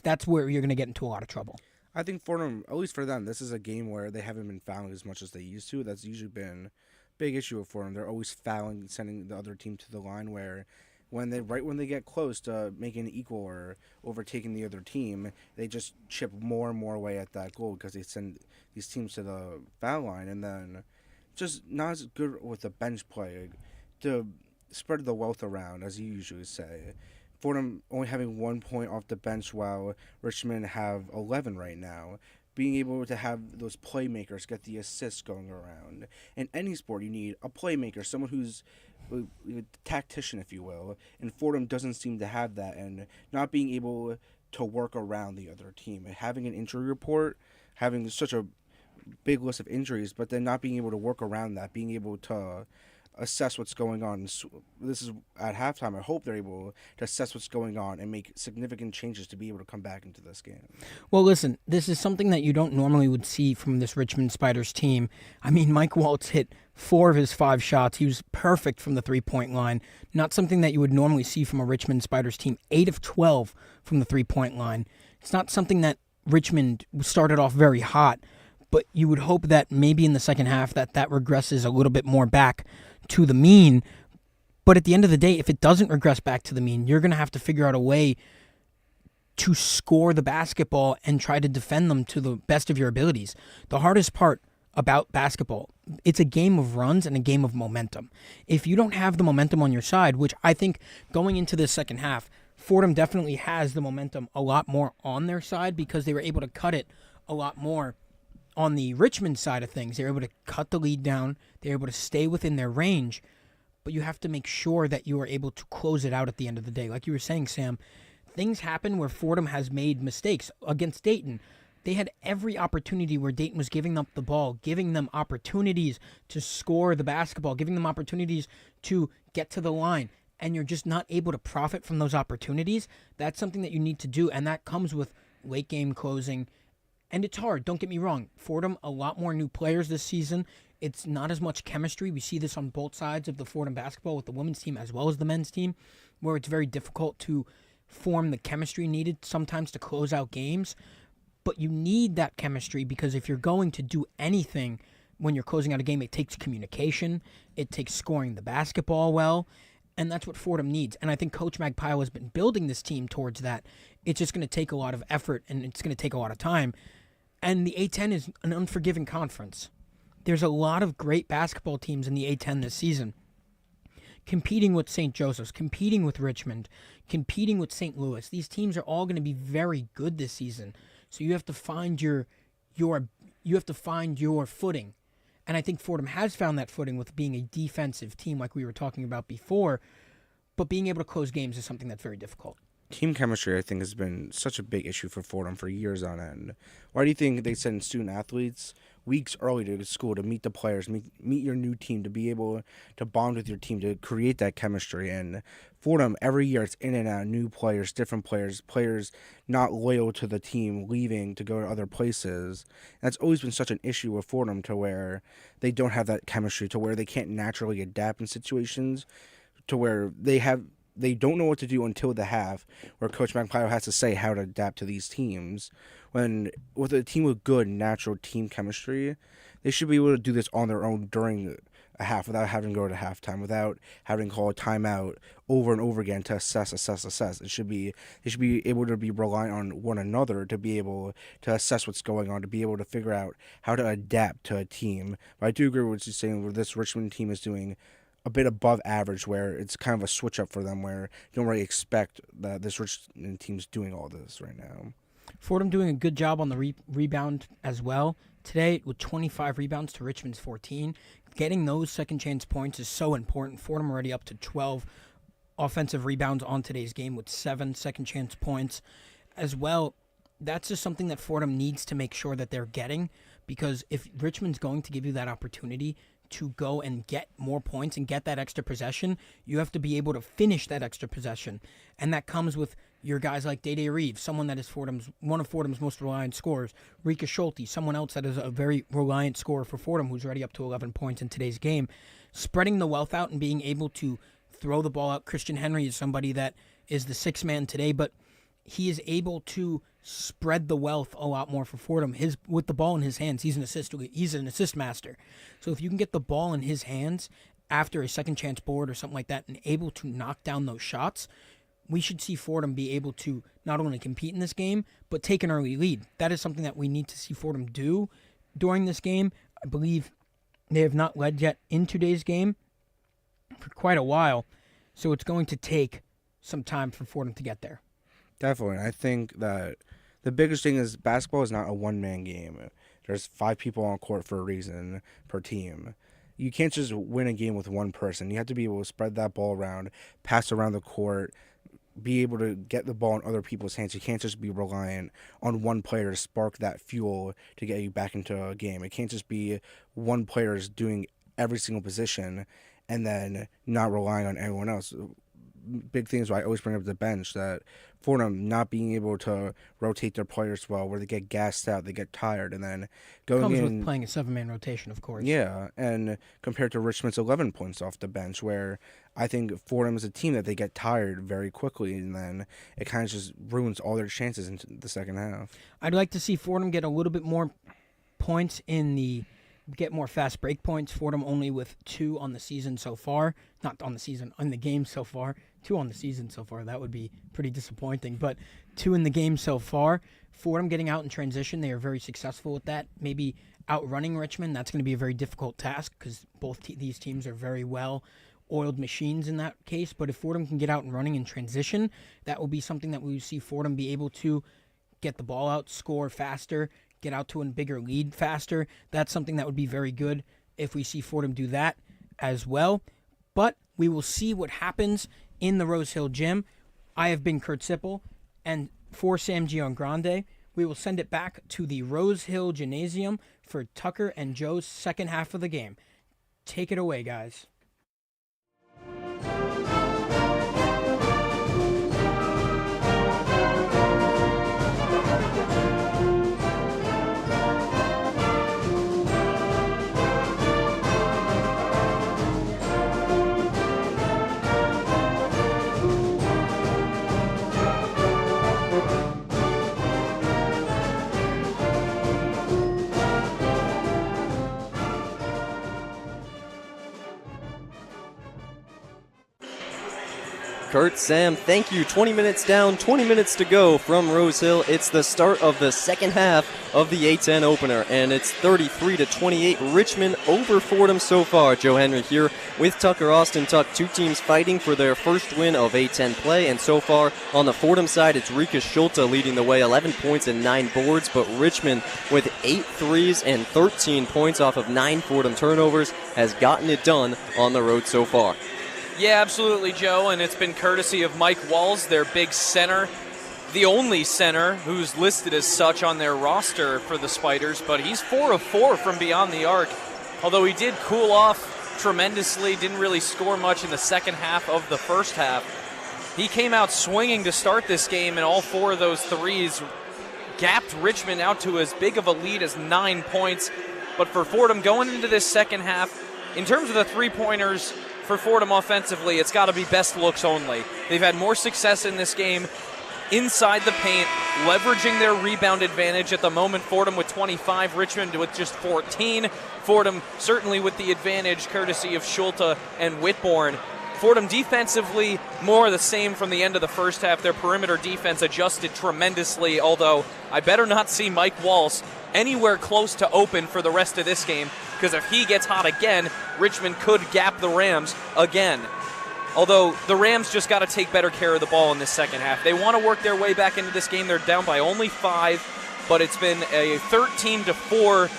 That's where you're going to get into a lot of trouble. I think Fordham, at least for them, this is a game where they haven't been fouling as much as they used to. That's usually been big issue for them. They're always fouling, sending the other team to the line, where when they get close to making it equal or overtaking the other team, they just chip more and more away at that goal because they send these teams to the foul line, and then just not as good with the bench play to spread the wealth around, as you usually say. Fordham only having 1 point off the bench while Richmond have 11 right now. Being able to have those playmakers get the assists going around. In any sport, you need a playmaker, someone who's a tactician, if you will. And Fordham doesn't seem to have that, and not being able to work around the other team. And having an injury report, having such a big list of injuries, but then not being able to work around that, being able to assess what's going on. This is at halftime. I hope they're able to assess what's going on and make significant changes to be able to come back into this game. Well, listen, this is something that you don't normally would see from this Richmond Spiders team. I mean, Mike Waltz hit 4 of his 5 shots. He was perfect from the 3-point line. Not something that you would normally see from a Richmond Spiders team. 8 of 12 from the 3-point line. It's not something that Richmond started off very hot, but you would hope that maybe in the second half that regresses a little bit more back to the mean. But at the end of the day, if it doesn't regress back to the mean, you're going to have to figure out a way to score the basketball and try to defend them to the best of your abilities. The hardest part about basketball, it's a game of runs and a game of momentum. If you don't have the momentum on your side, which I think going into this second half, Fordham definitely has the momentum a lot more on their side because they were able to cut it a lot more. On the Richmond side of things, they're able to cut the lead down. They're able to stay within their range. But you have to make sure that you are able to close it out at the end of the day. Like you were saying, Sam, things happen where Fordham has made mistakes. Against Dayton, they had every opportunity where Dayton was giving up the ball, giving them opportunities to score the basketball, giving them opportunities to get to the line. And you're just not able to profit from those opportunities. That's something that you need to do, and that comes with late game closing. And it's hard, don't get me wrong. Fordham, a lot more new players this season. It's not as much chemistry. We see this on both sides of the Fordham basketball with the women's team as well as the men's team, where it's very difficult to form the chemistry needed sometimes to close out games. But you need that chemistry because if you're going to do anything when you're closing out a game, it takes communication. It takes scoring the basketball well. And that's what Fordham needs. And I think Coach Magpile has been building this team towards that. It's just going to take a lot of effort, and it's going to take a lot of time. And the A10 is an unforgiving conference. There's a lot of great basketball teams in the A10 this season, competing with St. Joseph's, competing with Richmond, competing with St. Louis. These teams are all going to be very good this season. So you have to find your footing. And I think Fordham has found that footing with being a defensive team like we were talking about before. But being able to close games is something that's very difficult. Team chemistry, I think, has been such a big issue for Fordham for years on end. Why do you think they send student-athletes weeks early to school to meet the players, meet your new team, to be able to bond with your team, to create that chemistry? And Fordham, every year, it's in and out, new players, different players not loyal to the team, leaving to go to other places. And that's always been such an issue with Fordham, to where they don't have that chemistry, to where they can't naturally adapt in situations, to where they don't know what to do until the half, where Coach Magpile has to say how to adapt to these teams. When with a team with good natural team chemistry, they should be able to do this on their own during a half, without having to go to halftime, without having to call a timeout over and over again to assess. They should be able to be reliant on one another to be able to assess what's going on, to be able to figure out how to adapt to a team. But I do agree with what you're saying, where this Richmond team is doing a bit above average, where it's kind of a switch up for them, where you don't really expect that this Richmond team's doing all this right now. Fordham doing a good job on the rebound as well. Today, with 25 rebounds to Richmond's 14, getting those second chance points is so important. Fordham already up to 12 offensive rebounds on today's game with 7 second chance points as well. That's just something that Fordham needs to make sure that they're getting, because if Richmond's going to give you that opportunity to go and get more points and get that extra possession, you have to be able to finish that extra possession. And that comes with your guys like Dede Reeves, someone that is one of Fordham's most reliant scorers. Rika Schulte, someone else that is a very reliant scorer for Fordham, who's already up to 11 points in today's game. Spreading the wealth out and being able to throw the ball out. Christian Henry is somebody that is the sixth man today, but he is able to spread the wealth a lot more for Fordham. With the ball in his hands, he's an assist master. So if you can get the ball in his hands after a second chance board or something like that and able to knock down those shots, we should see Fordham be able to not only compete in this game, but take an early lead. That is something that we need to see Fordham do during this game. I believe they have not led yet in today's game for quite a while, so it's going to take some time for Fordham to get there. Definitely. I think that the biggest thing is basketball is not a one-man game. There's 5 people on court for a reason per team. You can't just win a game with one person. You have to be able to spread that ball around, pass around the court, be able to get the ball in other people's hands. You can't just be reliant on one player to spark that fuel to get you back into a game. It can't just be one player doing every single position and then not relying on anyone else. Big things why I always bring up the bench, that Fordham not being able to rotate their players well, where they get gassed out, they get tired, and then going Comes in with playing a 7-man rotation, of course. Yeah, and compared to Richmond's 11 points off the bench, where I think Fordham is a team that they get tired very quickly, and then it kind of just ruins all their chances in the second half. I'd like to see Fordham get a little bit more points get more fast break points. Fordham only with 2 on the season so far. Not on the season, on the game so far. 2 on the season so far. That would be pretty disappointing. But 2 in the game so far. Fordham getting out in transition. They are very successful with that. Maybe outrunning Richmond. That's going to be a very difficult task because both these teams are very well-oiled machines in that case. But if Fordham can get out and running in transition, that will be something that we will see Fordham be able to get the ball out, score faster, get out to a bigger lead faster. That's something that would be very good if we see Fordham do that as well. But we will see what happens in the Rose Hill Gym. I have been Kurt Sippel, and for Sam Giangrande, we will send it back to the Rose Hill Gymnasium for Tucker and Joe's second half of the game. Take it away, guys. Kurt, Sam, thank you. 20 minutes down, 20 minutes to go from Rose Hill. It's the start of the second half of the A10 opener, and it's 33-28. Richmond over Fordham so far. Joe Henry here with Tucker Austin. Tuck, 2 teams fighting for their first win of A10 play, and so far on the Fordham side, it's Rika Schulte leading the way, 11 points and 9 boards, but Richmond with 8 threes and 13 points off of 9 Fordham turnovers has gotten it done on the road so far. Yeah, absolutely, Joe, and it's been courtesy of Mike Walls, their big center, the only center who's listed as such on their roster for the Spiders, but he's 4 of 4 from beyond the arc, although he did cool off tremendously, didn't really score much in the second half of the first half. He came out swinging to start this game, and all 4 of those threes gapped Richmond out to as big of a lead as 9 points. But for Fordham going into this second half, in terms of the three-pointers for Fordham offensively, it's got to be best looks only. They've had more success in this game inside the paint, leveraging their rebound advantage. At the moment, Fordham with 25, Richmond with just 14. Fordham certainly with the advantage courtesy of Schulte and Whitbourne. Fordham defensively more of the same from the end of the first half. Their perimeter defense adjusted tremendously, although I better not see Mike Walsh anywhere close to open for the rest of this game, because if he gets hot again, Richmond could gap the Rams again. Although the Rams just got to take better care of the ball in this second half. They want to work their way back into this game. They're down by only 5, but it's been a 13-4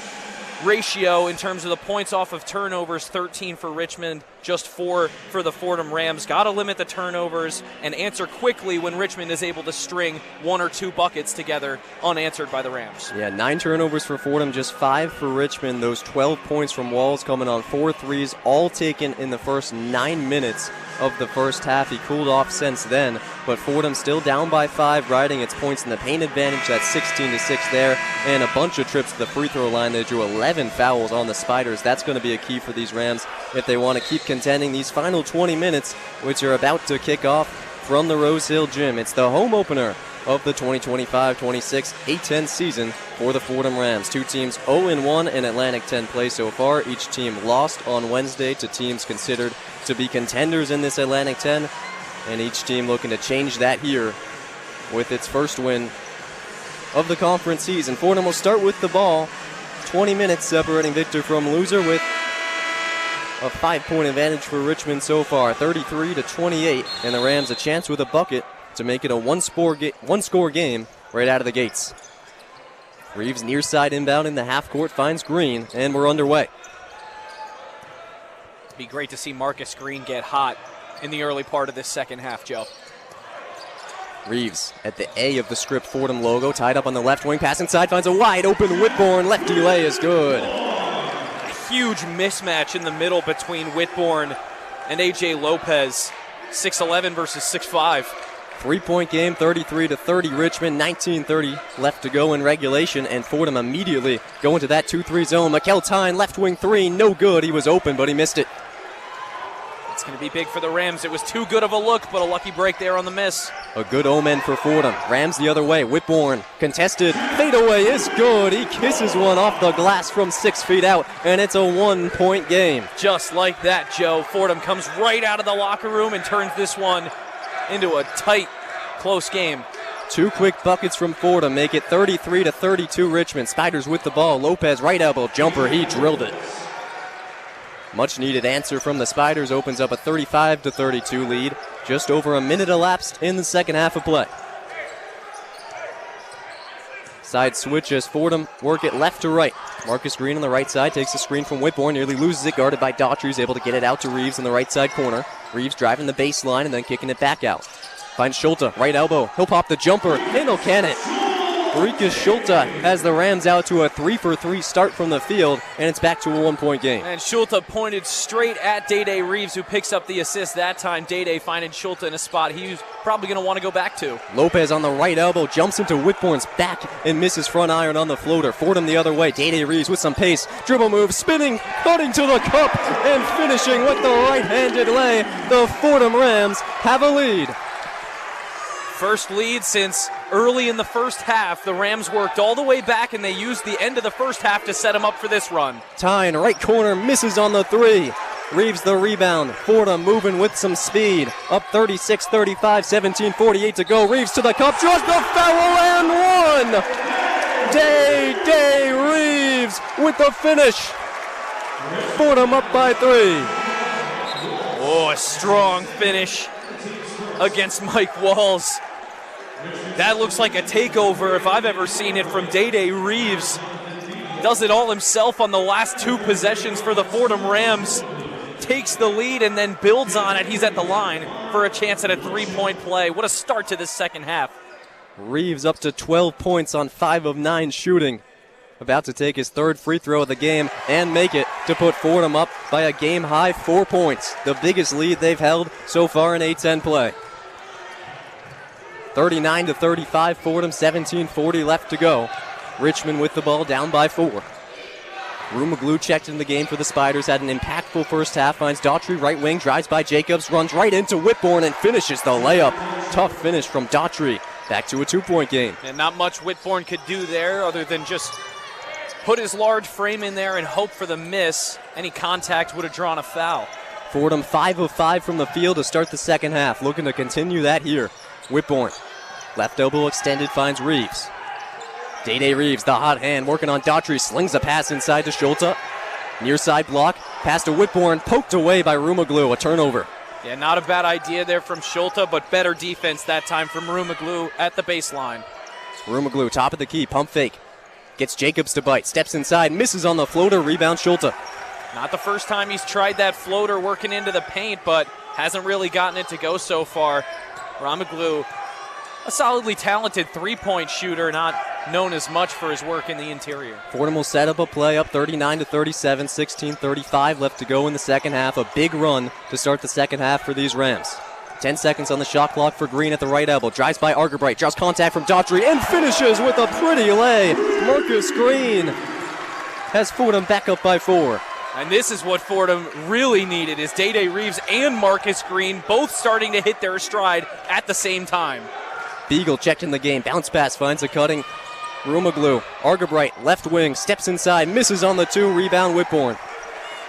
ratio in terms of the points off of turnovers. 13 for Richmond, just 4 for the Fordham Rams. Got to limit the turnovers and answer quickly when Richmond is able to string 1 or 2 buckets together unanswered by the Rams. Yeah, 9 turnovers for Fordham, just 5 for Richmond. Those 12 points from Walls coming on 4 threes, all taken in the first 9 minutes of the first half. He cooled off since then, but Fordham still down by 5, riding its points in the paint advantage. That's 16-6 there, and a bunch of trips to the free throw line. They drew 11 fouls on the Spiders. That's going to be a key for these Rams if they want to keep contending these final 20 minutes, which are about to kick off from the Rose Hill Gym. It's the home opener of the 2025-26 A-10 season for the Fordham Rams. 2 teams 0-1 in Atlantic 10 play so far. Each team lost on Wednesday to teams considered to be contenders in this Atlantic 10, and each team looking to change that here with its first win of the conference season. Fordham will start with the ball. 20 minutes separating victor from loser, with a 5-point advantage for Richmond so far, 33-28, and the Rams a chance with a bucket to make it a one-score game right out of the gates. Reeves near side inbound in the half court, finds Green, and we're underway. It'd be great to see Marcus Green get hot in the early part of this second half, Joe. Reeves at the A of the script Fordham logo, tied up on the left wing, pass inside, finds a wide open Whitbourne, lefty lay is good. A huge mismatch in the middle between Whitbourne and AJ Lopez, 6'11 versus 6'5. 3-point game, 33-30 Richmond, 19:30 left to go in regulation, and Fordham immediately go into that 2-3 zone. McEltine, left wing 3, no good. He was open, but he missed it. It's going to be big for the Rams. It was too good of a look, but a lucky break there on the miss. A good omen for Fordham. Rams the other way. Whitbourne contested. Fadeaway is good. He kisses one off the glass from 6 feet out, and it's a 1-point game. Just like that, Joe. Fordham comes right out of the locker room and turns this one into a tight, close game. 2 quick buckets from Fordham make it 33-32 Richmond. Spiders with the ball. Lopez right elbow jumper. He drilled it. Much needed answer from the Spiders opens up a 35-32 lead. Just over a minute elapsed in the second half of play. Side switch as Fordham work it left to right. Marcus Green on the right side takes the screen from Whitbourne, nearly loses it, guarded by Daughtry, who's able to get it out to Reeves in the right side corner. Reeves driving the baseline and then kicking it back out. Finds Schulte, right elbow. He'll pop the jumper, and he'll can it. Marcus Schulte has the Rams out to a 3-for-3 start from the field, and it's back to a 1-point game. And Schulte pointed straight at Day Reeves, who picks up the assist that time. Day finding Schulte in a spot he was probably going to want to go back to. Lopez on the right elbow, jumps into Whitbourne's back and misses front iron on the floater. Fordham the other way. Day Reeves with some pace. Dribble move, spinning, cutting to the cup, and finishing with the right-handed lay. The Fordham Rams have a lead. First lead since early in the first half. The Rams worked all the way back, and they used the end of the first half to set them up for this run. Tyne, right corner, misses on the 3. Reeves the rebound. Fordham moving with some speed. Up 36-35, 17:48 to go. Reeves to the cup, draws the foul and one! Day Reeves with the finish. Fordham up by 3. Oh, a strong finish against Mike Walls. That looks like a takeover if I've ever seen it from Day Reeves. Does it all himself on the last 2 possessions for the Fordham Rams. Takes the lead and then builds on it. He's at the line for a chance at a 3-point play. What a start to this second half. Reeves up to 12 points on 5 of 9 shooting. About to take his 3rd free throw of the game and make it to put Fordham up by a game-high 4 points. The biggest lead they've held so far in A-10 play. 39-35 Fordham, 17:40 left to go. Richmond with the ball down by 4. Rumaglu checked in the game for the Spiders, had an impactful first half, finds Daughtry right wing, drives by Jacobs, runs right into Whitbourne and finishes the layup. Tough finish from Daughtry. Back to a 2-point game. And not much Whitbourne could do there other than just put his large frame in there and hope for the miss. Any contact would have drawn a foul. Fordham 5 of 5 from the field to start the second half. Looking to continue that here. Whitbourne, left elbow extended, finds Reeves. Day Reeves, the hot hand, working on Daughtry, slings a pass inside to Schulte. Near side block, pass to Whitbourne, poked away by Rumaglu, a turnover. Yeah, not a bad idea there from Schulte, but better defense that time from Rumaglu at the baseline. Rumaglu, top of the key, pump fake. Gets Jacobs to bite, steps inside, misses on the floater, rebound Schulte. Not the first time he's tried that floater working into the paint, but hasn't really gotten it to go so far. Rumaglu, a solidly talented three-point shooter, not known as much for his work in the interior. Fordham will set up a play up 39-37, 16:35 left to go in the second half. A big run to start the second half for these Rams. 10 seconds on the shot clock for Green at the right elbow. Drives by Argerbright, draws contact from Daughtry, and finishes with a pretty lay. Marcus Green has Fordham back up by 4. And this is what Fordham really needed, is Day Reeves and Marcus Green both starting to hit their stride at the same time. Beagle checked in the game, bounce pass, finds a cutting Rumaglu. Argerbright, left wing, steps inside, misses on the 2, rebound Whitbourne.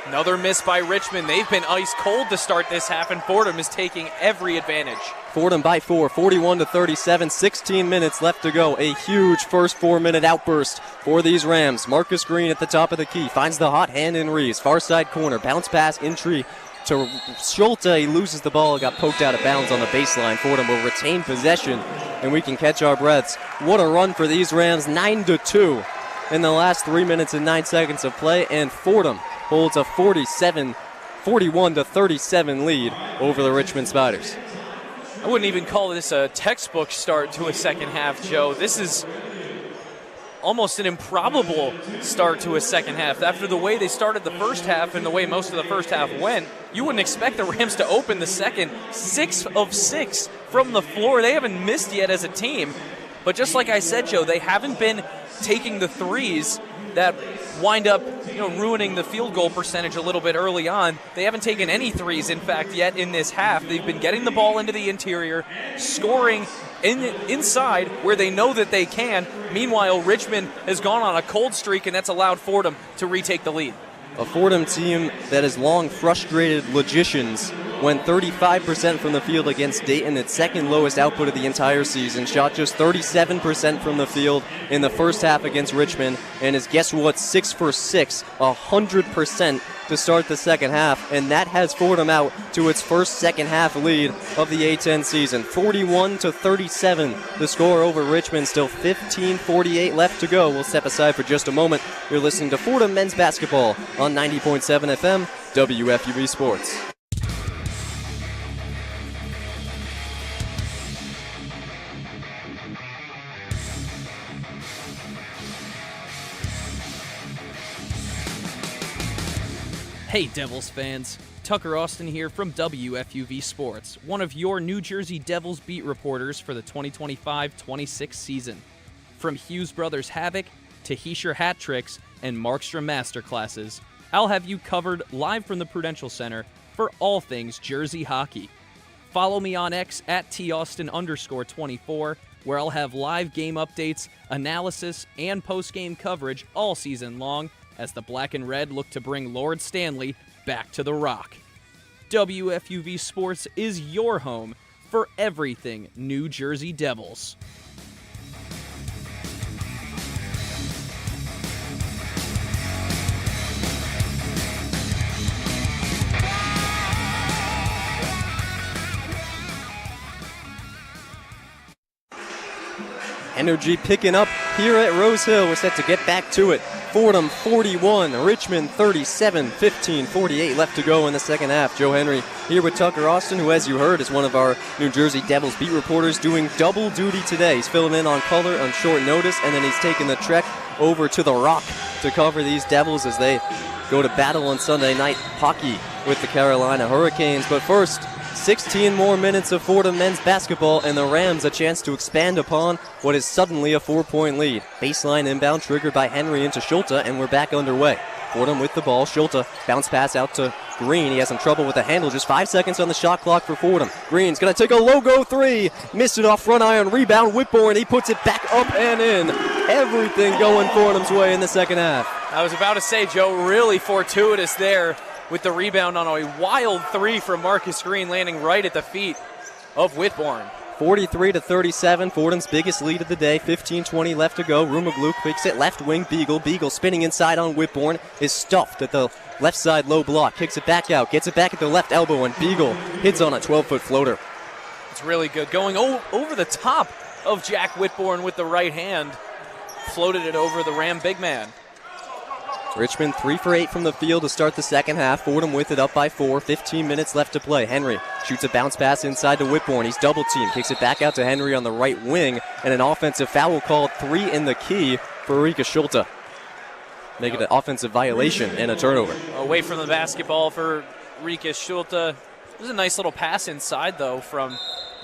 Another miss by Richmond. They've been ice cold to start this half, and Fordham is taking every advantage. Fordham by 4, 41-37, 16 minutes left to go. A huge first 4-minute outburst for these Rams. Marcus Green at the top of the key, finds the hot hand in Reeves. Far side corner, bounce pass, entry to Schulte. He loses the ball, got poked out of bounds on the baseline. Fordham will retain possession, and we can catch our breaths. What a run for these Rams, 9-2 in the last 3 minutes and 9 seconds of play, and Fordham holds a 41-37 lead over the Richmond Spiders. I wouldn't even call this a textbook start to a second half, Joe. This is almost an improbable start to a second half. After the way they started the first half and the way most of the first half went, you wouldn't expect the Rams to open the second 6 of 6 from the floor. They haven't missed yet as a team. But just like I said, Joe, they haven't been taking the threes that wind up ruining the field goal percentage a little bit early on. They haven't taken any threes, in fact, yet in this half. They've been getting the ball into the interior, scoring inside where they know that they can. Meanwhile, Richmond has gone on a cold streak, and that's allowed Fordham to retake the lead. A Fordham team that has long frustrated logicians went 35% from the field against Dayton, its second lowest output of the entire season. Shot just 37% from the field in the first half against Richmond, and is, guess what, 6 for 6, 100% to start the second half, and that has Fordham out to its first second half lead of the A-10 season. 41-37, the score over Richmond. Still 15:48 left to go. We'll step aside for just a moment. You're listening to Fordham men's basketball on 90.7 FM, WFUV Sports. Hey Devils fans, Tucker Austin here from WFUV Sports, one of your New Jersey Devils beat reporters for the 2025-26 season. From Hughes Brothers Havoc to Heischer Hat Tricks and Markstrom Masterclasses, I'll have you covered live from the Prudential Center for all things Jersey hockey. Follow me on X at @Taustin_24, where I'll have live game updates, analysis, and post-game coverage all season long as the Black and Red look to bring Lord Stanley back to the Rock. WFUV Sports is your home for everything New Jersey Devils. Energy picking up here at Rose Hill. We're set to get back to it. Fordham 41, Richmond 37, 15:48 left to go in the second half. Joe Henry here with Tucker Austin, who, as you heard, is one of our New Jersey Devils beat reporters doing double duty today. He's filling in on color on short notice, and then he's taking the trek over to the Rock to cover these Devils as they go to battle on Sunday night hockey with the Carolina Hurricanes. But first, 16 more minutes of Fordham men's basketball, and the Rams a chance to expand upon what is suddenly a 4-point lead. Baseline inbound triggered by Henry into Schulte, and we're back underway. Fordham with the ball. Schulte, bounce pass out to Green. He has some trouble with the handle. Just 5 seconds on the shot clock for Fordham. Green's going to take a logo three. Missed it off front iron. Rebound, Whitbourne. He puts it back up and in. Everything going Fordham's way in the second half. I was about to say, Joe, really fortuitous there with the rebound on a wild three from Marcus Green, landing right at the feet of Whitbourne. 43-37, Fordham's biggest lead of the day. 15-20 left to go. Rumaglu kicks it left wing. Beagle. Beagle spinning inside on Whitbourne. Is stuffed at the left side low block. Kicks it back out. Gets it back at the left elbow, and Beagle hits on a 12-foot floater. It's really good. Going over the top of Jack Whitbourne with the right hand. Floated it over the Ram big man. Richmond 3 for 8 from the field to start the second half. Fordham with it up by 4. 15 minutes left to play. Henry shoots a bounce pass inside to Whitbourne. He's double teamed. Kicks it back out to Henry on the right wing. And an offensive foul called, 3 in the key for Rika Schulte. Making an offensive violation and a turnover. Away from the basketball for Rika Schulte. It was a nice little pass inside, though, from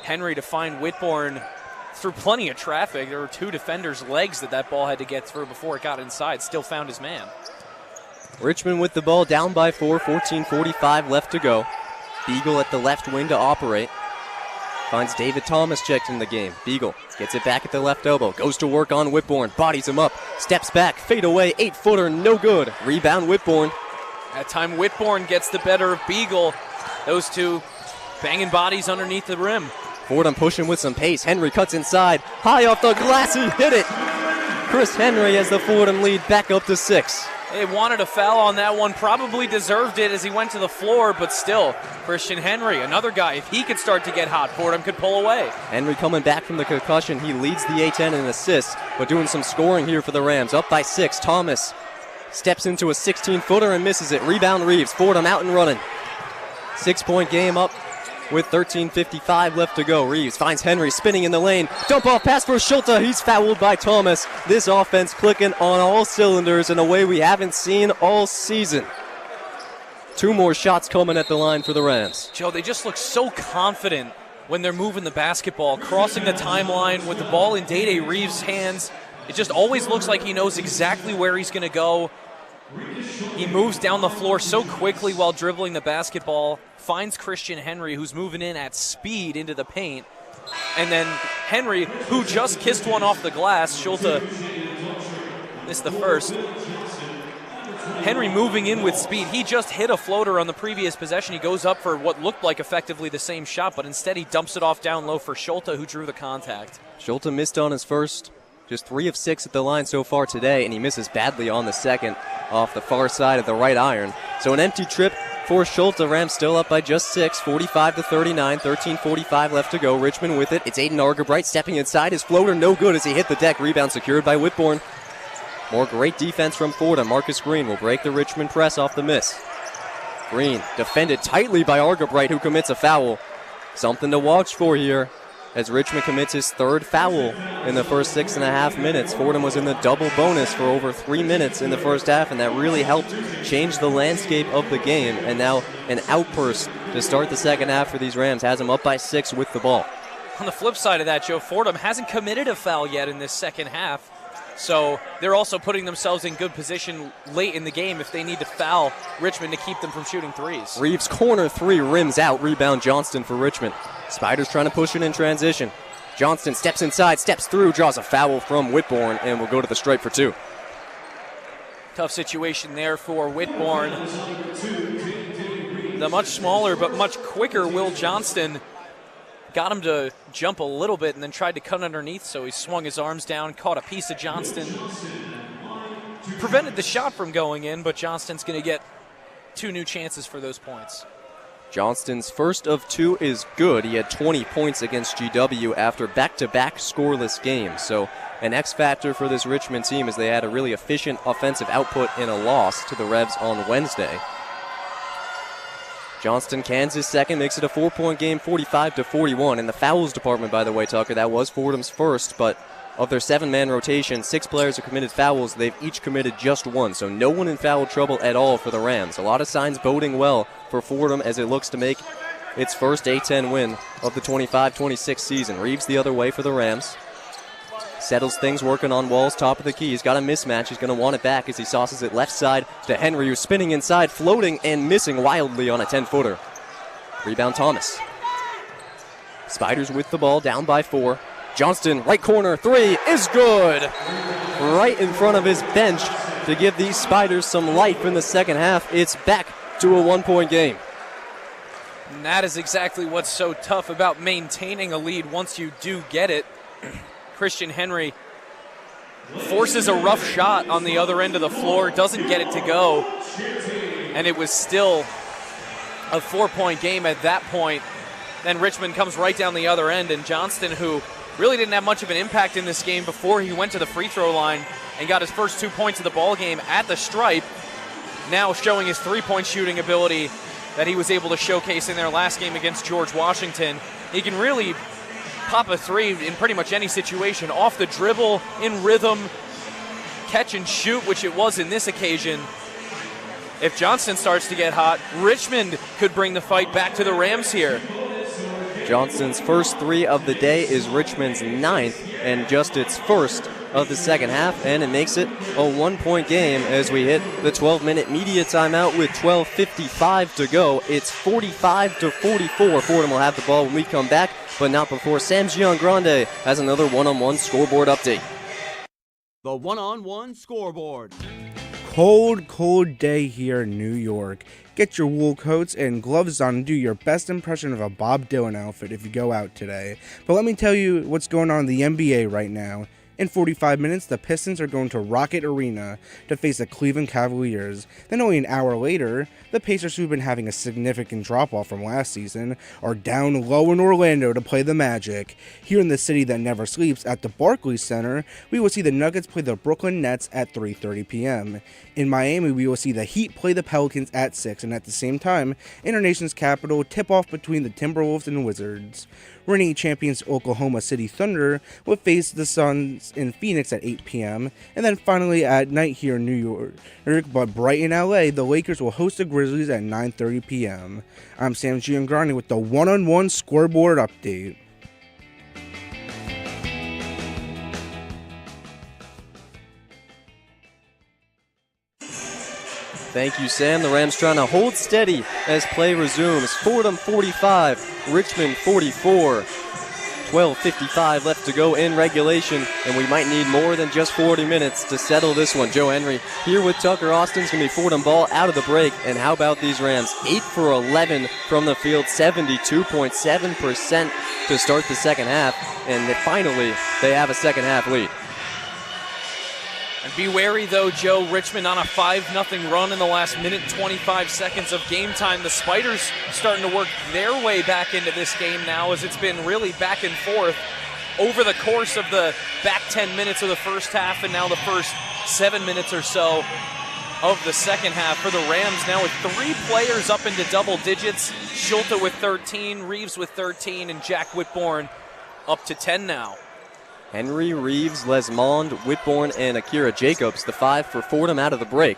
Henry to find Whitbourne through plenty of traffic. There were 2 defenders' legs that ball had to get through before it got inside. Still found his man. Richmond with the ball down by 4, 14:45 left to go. Beagle at the left wing to operate. Finds David Thomas checked in the game. Beagle gets it back at the left elbow. Goes to work on Whitbourne. Bodies him up. Steps back. Fade away. 8-footer. No good. Rebound Whitbourne. That time Whitbourne gets the better of Beagle. Those two banging bodies underneath the rim. Fordham pushing with some pace. Henry cuts inside. High off the glass. He hit it. Chris Henry has the Fordham lead back up to 6. They wanted a foul on that one, probably deserved it as he went to the floor, but still, Christian Henry, another guy, if he could start to get hot, Fordham could pull away. Henry coming back from the concussion. He leads the A-10 in assists, but doing some scoring here for the Rams. Up by 6, Thomas steps into a 16-footer and misses it. Rebound Reeves, Fordham out and running. 6-point game up with 13:55 left to go. Reeves finds Henry spinning in the lane. Dump off pass for Schulte. He's fouled by Thomas. This offense clicking on all cylinders in a way we haven't seen all season. 2 more shots coming at the line for the Rams. Joe, they just look so confident when they're moving the basketball, crossing the timeline with the ball in Day-Day Reeves' hands. It just always looks like he knows exactly where he's going to go. He moves down the floor so quickly while dribbling the basketball, finds Christian Henry, who's moving in at speed into the paint, and then Henry, who just kissed one off the glass. Schulte missed the first. Henry moving in with speed. He just hit a floater on the previous possession. He goes up for what looked like effectively the same shot, but instead he dumps it off down low for Schulte, who drew the contact. Schulte missed on his first. Just 3 of 6 at the line so far today, and he misses badly on the second off the far side of the right iron. So an empty trip for Schulte. Rams still up by just 6, 45-39, 13:45 left to go. Richmond with it. It's Aiden Argerbright stepping inside. His floater no good as he hit the deck. Rebound secured by Whitbourne. More great defense from Fordham. Marcus Green will break the Richmond press off the miss. Green defended tightly by Argerbright, who commits a foul. Something to watch for here as Richmond commits his 3rd foul in the first 6.5 minutes. Fordham was in the double bonus for over 3 minutes in the first half, and that really helped change the landscape of the game. And now an outburst to start the second half for these Rams has them up by 6 with the ball. On the flip side of that, Joe, Fordham hasn't committed a foul yet in this second half, so they're also putting themselves in good position late in the game if they need to foul Richmond to keep them from shooting threes. Reeves corner 3 rims out. Rebound Johnston for Richmond. Spiders trying to push it in transition. Johnston steps inside, steps through, draws a foul from Whitbourne, and will go to the stripe for 2. Tough situation there for Whitbourne. The much smaller but much quicker Will Johnston got him to jump a little bit and then tried to cut underneath, so he swung his arms down, caught a piece of Johnston. Prevented the shot from going in, but Johnston's going to get 2 new chances for those points. Johnston's first of 2 is good. He had 20 points against GW after back-to-back scoreless games. So an X factor for this Richmond team as they had a really efficient offensive output in a loss to the Revs on Wednesday. Johnston cans his second, makes it a 4-point game, 45-41. In the fouls department, by the way, Tucker, that was Fordham's first, but of their 7-man rotation, 6 players have committed fouls. They've each committed just 1, so no one in foul trouble at all for the Rams. A lot of signs boding well for Fordham as it looks to make its first A-10 win of the 25-26 season. Reeves the other way for the Rams. Settles things working on Wall's top of the key. He's got a mismatch. He's going to want it back as he sauces it left side to Henry, who's spinning inside, floating and missing wildly on a 10-footer. Rebound Thomas. Spiders with the ball, down by 4. Johnston, right corner, 3 is good. Right in front of his bench to give these Spiders some life in the second half. It's back to a 1-point game. And that is exactly what's so tough about maintaining a lead once you do get it. Christian Henry forces a rough shot on the other end of the floor, doesn't get it to go, and it was still a 4-point game at that point. Then Richmond comes right down the other end, and Johnston, who really didn't have much of an impact in this game before he went to the free throw line and got his first 2 points of the ball game at the stripe, now showing his 3-point shooting ability that he was able to showcase in their last game against George Washington. He can really pop a 3 in pretty much any situation, off the dribble, in rhythm, catch and shoot, which it was in this occasion. If Johnston starts to get hot, Richmond could bring the fight back to the Rams here. Johnston's first 3 of the day is Richmond's 9th and just its first of the second half, and it makes it a 1-point game as we hit the 12-minute media timeout with 12:55 to go. It's 45-44. Fordham will have the ball when we come back, but not before Sam Giangrande has another one-on-one scoreboard update. The one-on-one scoreboard. Cold day here in New York. Get your wool coats and gloves on and do your best impression of a Bob Dylan outfit if you go out today. But let me tell you what's going on in the NBA right now. In 45 minutes, the Pistons are going to Rocket Arena to face the Cleveland Cavaliers. Then only an hour later, the Pacers, who've been having a significant drop-off from last season, are down low in Orlando to play the Magic. Here in the city that never sleeps, at the Barclays Center, we will see the Nuggets play the Brooklyn Nets at 3:30 p.m. In Miami, we will see the Heat play the Pelicans at 6, and at the same time, in our nation's capital, tip-off between the Timberwolves and Wizards. Reigning champions Oklahoma City Thunder will face the Suns in Phoenix at 8 p.m. And then finally at night here in New York, but bright in LA, the Lakers will host the Grizzlies at 9:30 p.m. I'm Sam Giangrande with the one-on-one scoreboard update. Thank you, Sam. The Rams trying to hold steady as play resumes. Fordham 45, Richmond 44. 12:55 left to go in regulation, and we might need more than just 40 minutes to settle this one. Joe Henry here with Tucker Austin's going to be Fordham ball out of the break. And how about these Rams? 8 for 11 from the field, 72.7% to start the second half. And finally, they have a second half lead. And be wary, though, Joe. Richmond on a 5-0 run in the last minute and 25 seconds of game time. The Spiders starting to work their way back into this game now, as it's been really back and forth over the course of the back 10 minutes of the first half and now the first 7 minutes or so of the second half. For the Rams now with 3 players up into double digits. Schulte with 13, Reeves with 13, and Jack Whitbourne up to 10 now. Henry, Reeves, Lesmond, Whitbourne, and Akira Jacobs, the 5 for Fordham out of the break.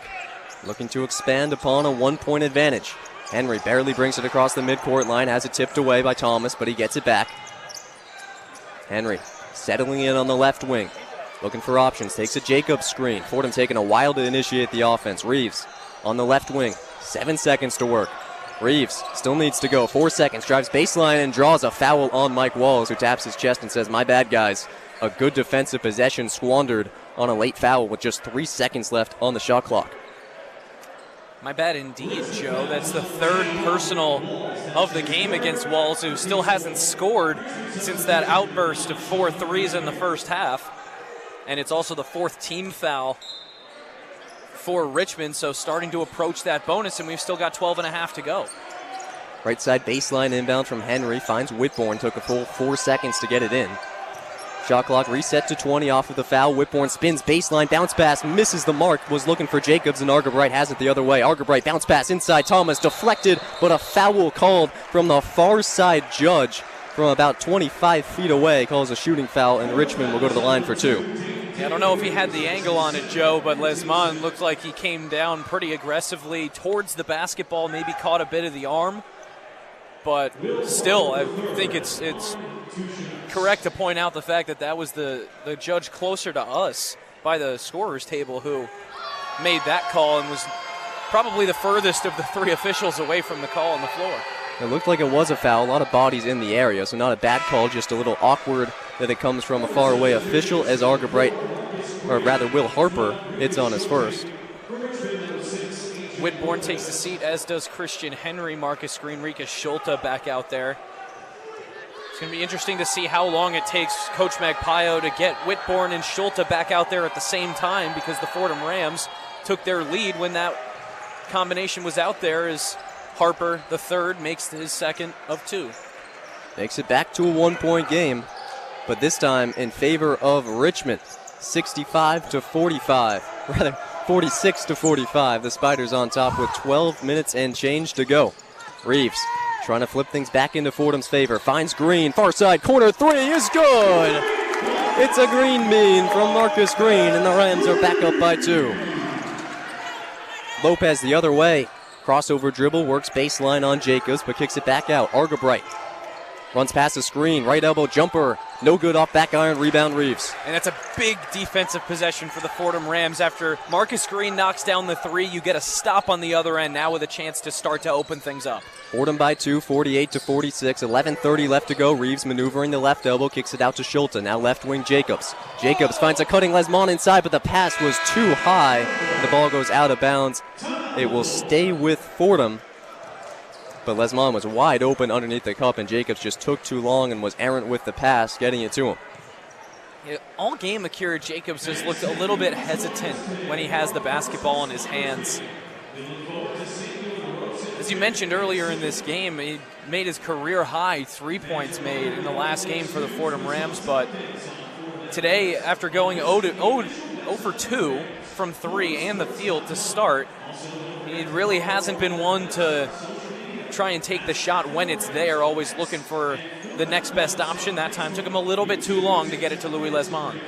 Looking to expand upon a 1-point advantage. Henry barely brings it across the midcourt line, has it tipped away by Thomas, but he gets it back. Henry settling in on the left wing. Looking for options, takes a Jacobs screen. Fordham taking a while to initiate the offense. Reeves on the left wing, 7 seconds to work. Reeves still needs to go, 4 seconds, drives baseline and draws a foul on Mike Walls, who taps his chest and says, "My bad, guys." A good defensive possession squandered on a late foul with just 3 seconds left on the shot clock. My bad indeed, Joe. That's the 3rd personal of the game against Walls, who still hasn't scored since that outburst of 4 threes in the first half. And it's also the 4th team foul for Richmond, so starting to approach that bonus, and we've still got 12.5 to go. Right side baseline inbound from Henry, finds Whitbourne, took a full 4 seconds to get it in. Shot clock reset to 20 off of the foul. Whitbourne spins baseline, bounce pass, misses the mark, was looking for Jacobs, and Argerbright has it the other way. Argerbright bounce pass inside, Thomas deflected, but a foul called from the far side judge from about 25 feet away, calls a shooting foul, and Richmond will go to the line for 2. Yeah, I don't know if he had the angle on it, Joe, but Lesmond looked like he came down pretty aggressively towards the basketball, maybe caught a bit of the arm. but still, I think it's correct to point out the fact that that was the judge closer to us by the scorer's table who made that call and was probably the furthest of the three officials away from the call on the floor. It looked like it was a foul. A lot of bodies in the area, so not a bad call, just a little awkward that it comes from a faraway official as Argabright, or rather Will Harper, hits on his first. Whitbourne takes the seat, as does Christian Henry. Marcus Green, Rika Schulte back out there. It's going to be interesting to see how long it takes Coach Magpaio to get Whitbourne and Schulte back out there at the same time, because the Fordham Rams took their lead when that combination was out there, as Harper, the third, makes his second of two. Makes it back to a 1-point game, but this time in favor of Richmond, 65-45. Rather, 46-45. The Spiders on top with 12 minutes and change to go. Reeves trying to flip things back into Fordham's favor. Finds Green, far side corner, three is good! It's a green bean from Marcus Green, and the Rams are back up by 2. Lopez the other way. Crossover dribble, works baseline on Jacobs, but kicks it back out. Argabright runs past the screen, right elbow jumper, no good off back iron, rebound Reeves. And that's a big defensive possession for the Fordham Rams. After Marcus Green knocks down the three, you get a stop on the other end, now with a chance to start to open things up. Fordham by 2, 48-46, 11:30 left to go. Reeves maneuvering the left elbow, kicks it out to Schulte, now left wing Jacobs. Jacobs finds a cutting Lesmond inside, but the pass was too high. The ball goes out of bounds. It will stay with Fordham. But Lesmond was wide open underneath the cup, and Jacobs just took too long and was errant with the pass, getting it to him. Yeah, all game, Akira Jacobs has looked a little bit hesitant when he has the basketball in his hands. As you mentioned earlier in this game, he made his career high 3 points made in the last game for the Fordham Rams, but today, after going 0 for 2 from 3 and the field to start, he really hasn't been one to try and take the shot when it's there, always looking for the next best option. That time took him a little bit too long to get it to Louis Lesmond.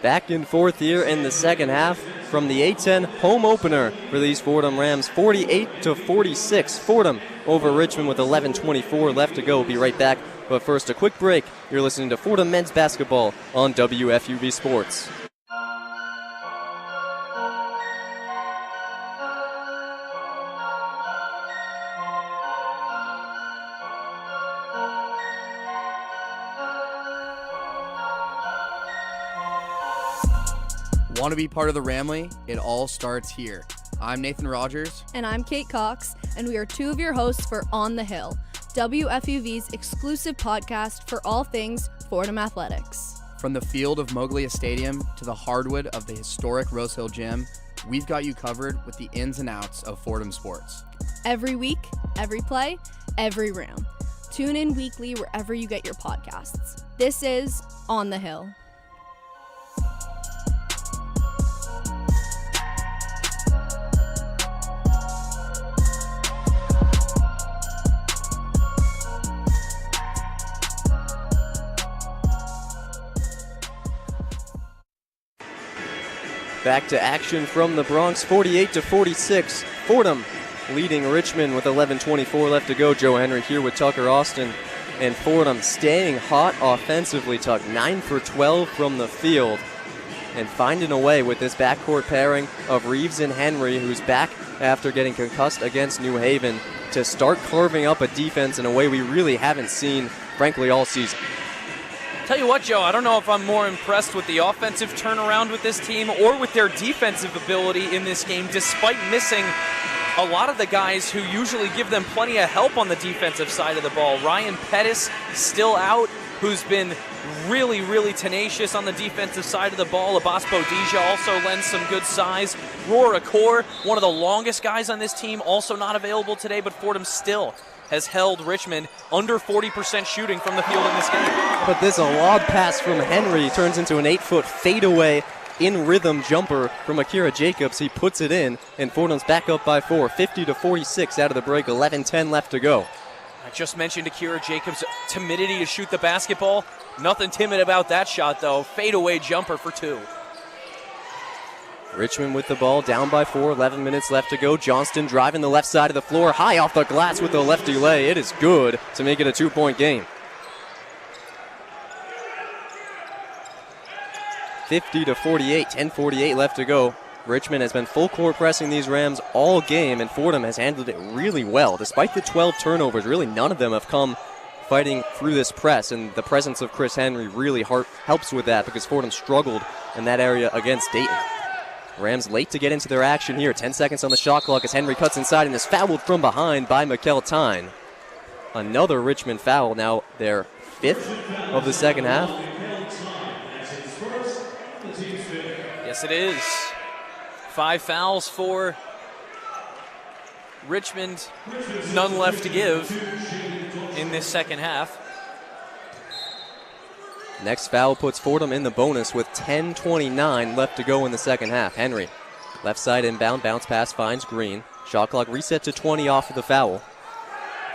Back and forth here in the second half from the A-10 home opener for these Fordham Rams, 48-46. Fordham over Richmond with 11:24 left to go. We'll be right back, but first a quick break. You're listening to Fordham Men's Basketball on WFUV Sports. Want to be part of the Ramley? It all starts here. I'm Nathan Rogers. And I'm Kate Cox, and we are two of your hosts for On the Hill, WFUV's exclusive podcast for all things Fordham athletics. From the field of Moglia Stadium to the hardwood of the historic Rose Hill Gym, we've got you covered with the ins and outs of Fordham sports. Every week, every play, every round. Tune in weekly wherever you get your podcasts. This is On the Hill. Back to action from the Bronx, 48-46. Fordham leading Richmond with 11:24 left to go. Joe Henry here with Tucker Austin. And Fordham staying hot offensively, Tuck. 9 for 12 from the field. And finding a way with this backcourt pairing of Reeves and Henry, who's back after getting concussed against New Haven, to start carving up a defense in a way we really haven't seen, frankly, all season. Tell you what, Joe, I don't know if I'm more impressed with the offensive turnaround with this team or with their defensive ability in this game, despite missing a lot of the guys who usually give them plenty of help on the defensive side of the ball. Ryan Pettis still out, who's been really, really tenacious on the defensive side of the ball. Abbas Bodija also lends some good size. Roar Akor, one of the longest guys on this team, also not available today, but Fordham still has held Richmond under 40% shooting from the field in this game. But this a lob pass from Henry turns into an 8-foot fadeaway in rhythm jumper from Akira Jacobs. He puts it in, and Fordham's back up by 4, 50-46 out of the break, 11:10 left to go. I just mentioned Akira Jacobs' timidity to shoot the basketball. Nothing timid about that shot, though. Fadeaway jumper for 2. Richmond with the ball, down by 4, 11 minutes left to go. Johnston driving the left side of the floor, high off the glass with the lefty lay. It is good to make it a 2-point game. 50-48, 10:48 left to go. Richmond has been full court pressing these Rams all game, and Fordham has handled it really well. Despite the 12 turnovers, really none of them have come fighting through this press, and the presence of Chris Henry really helps with that because Fordham struggled in that area against Dayton. Rams late to get into their action here. 10 seconds on the shot clock as Henry cuts inside and is fouled from behind by Mikkel Tyne. Another Richmond foul, now their 5th of the second half. Yes, it is. 5 fouls for Richmond. None left to give in this second half. Next foul puts Fordham in the bonus with 10:29 left to go in the second half. Henry, left side inbound, bounce pass finds Green. Shot clock reset to 20 off of the foul.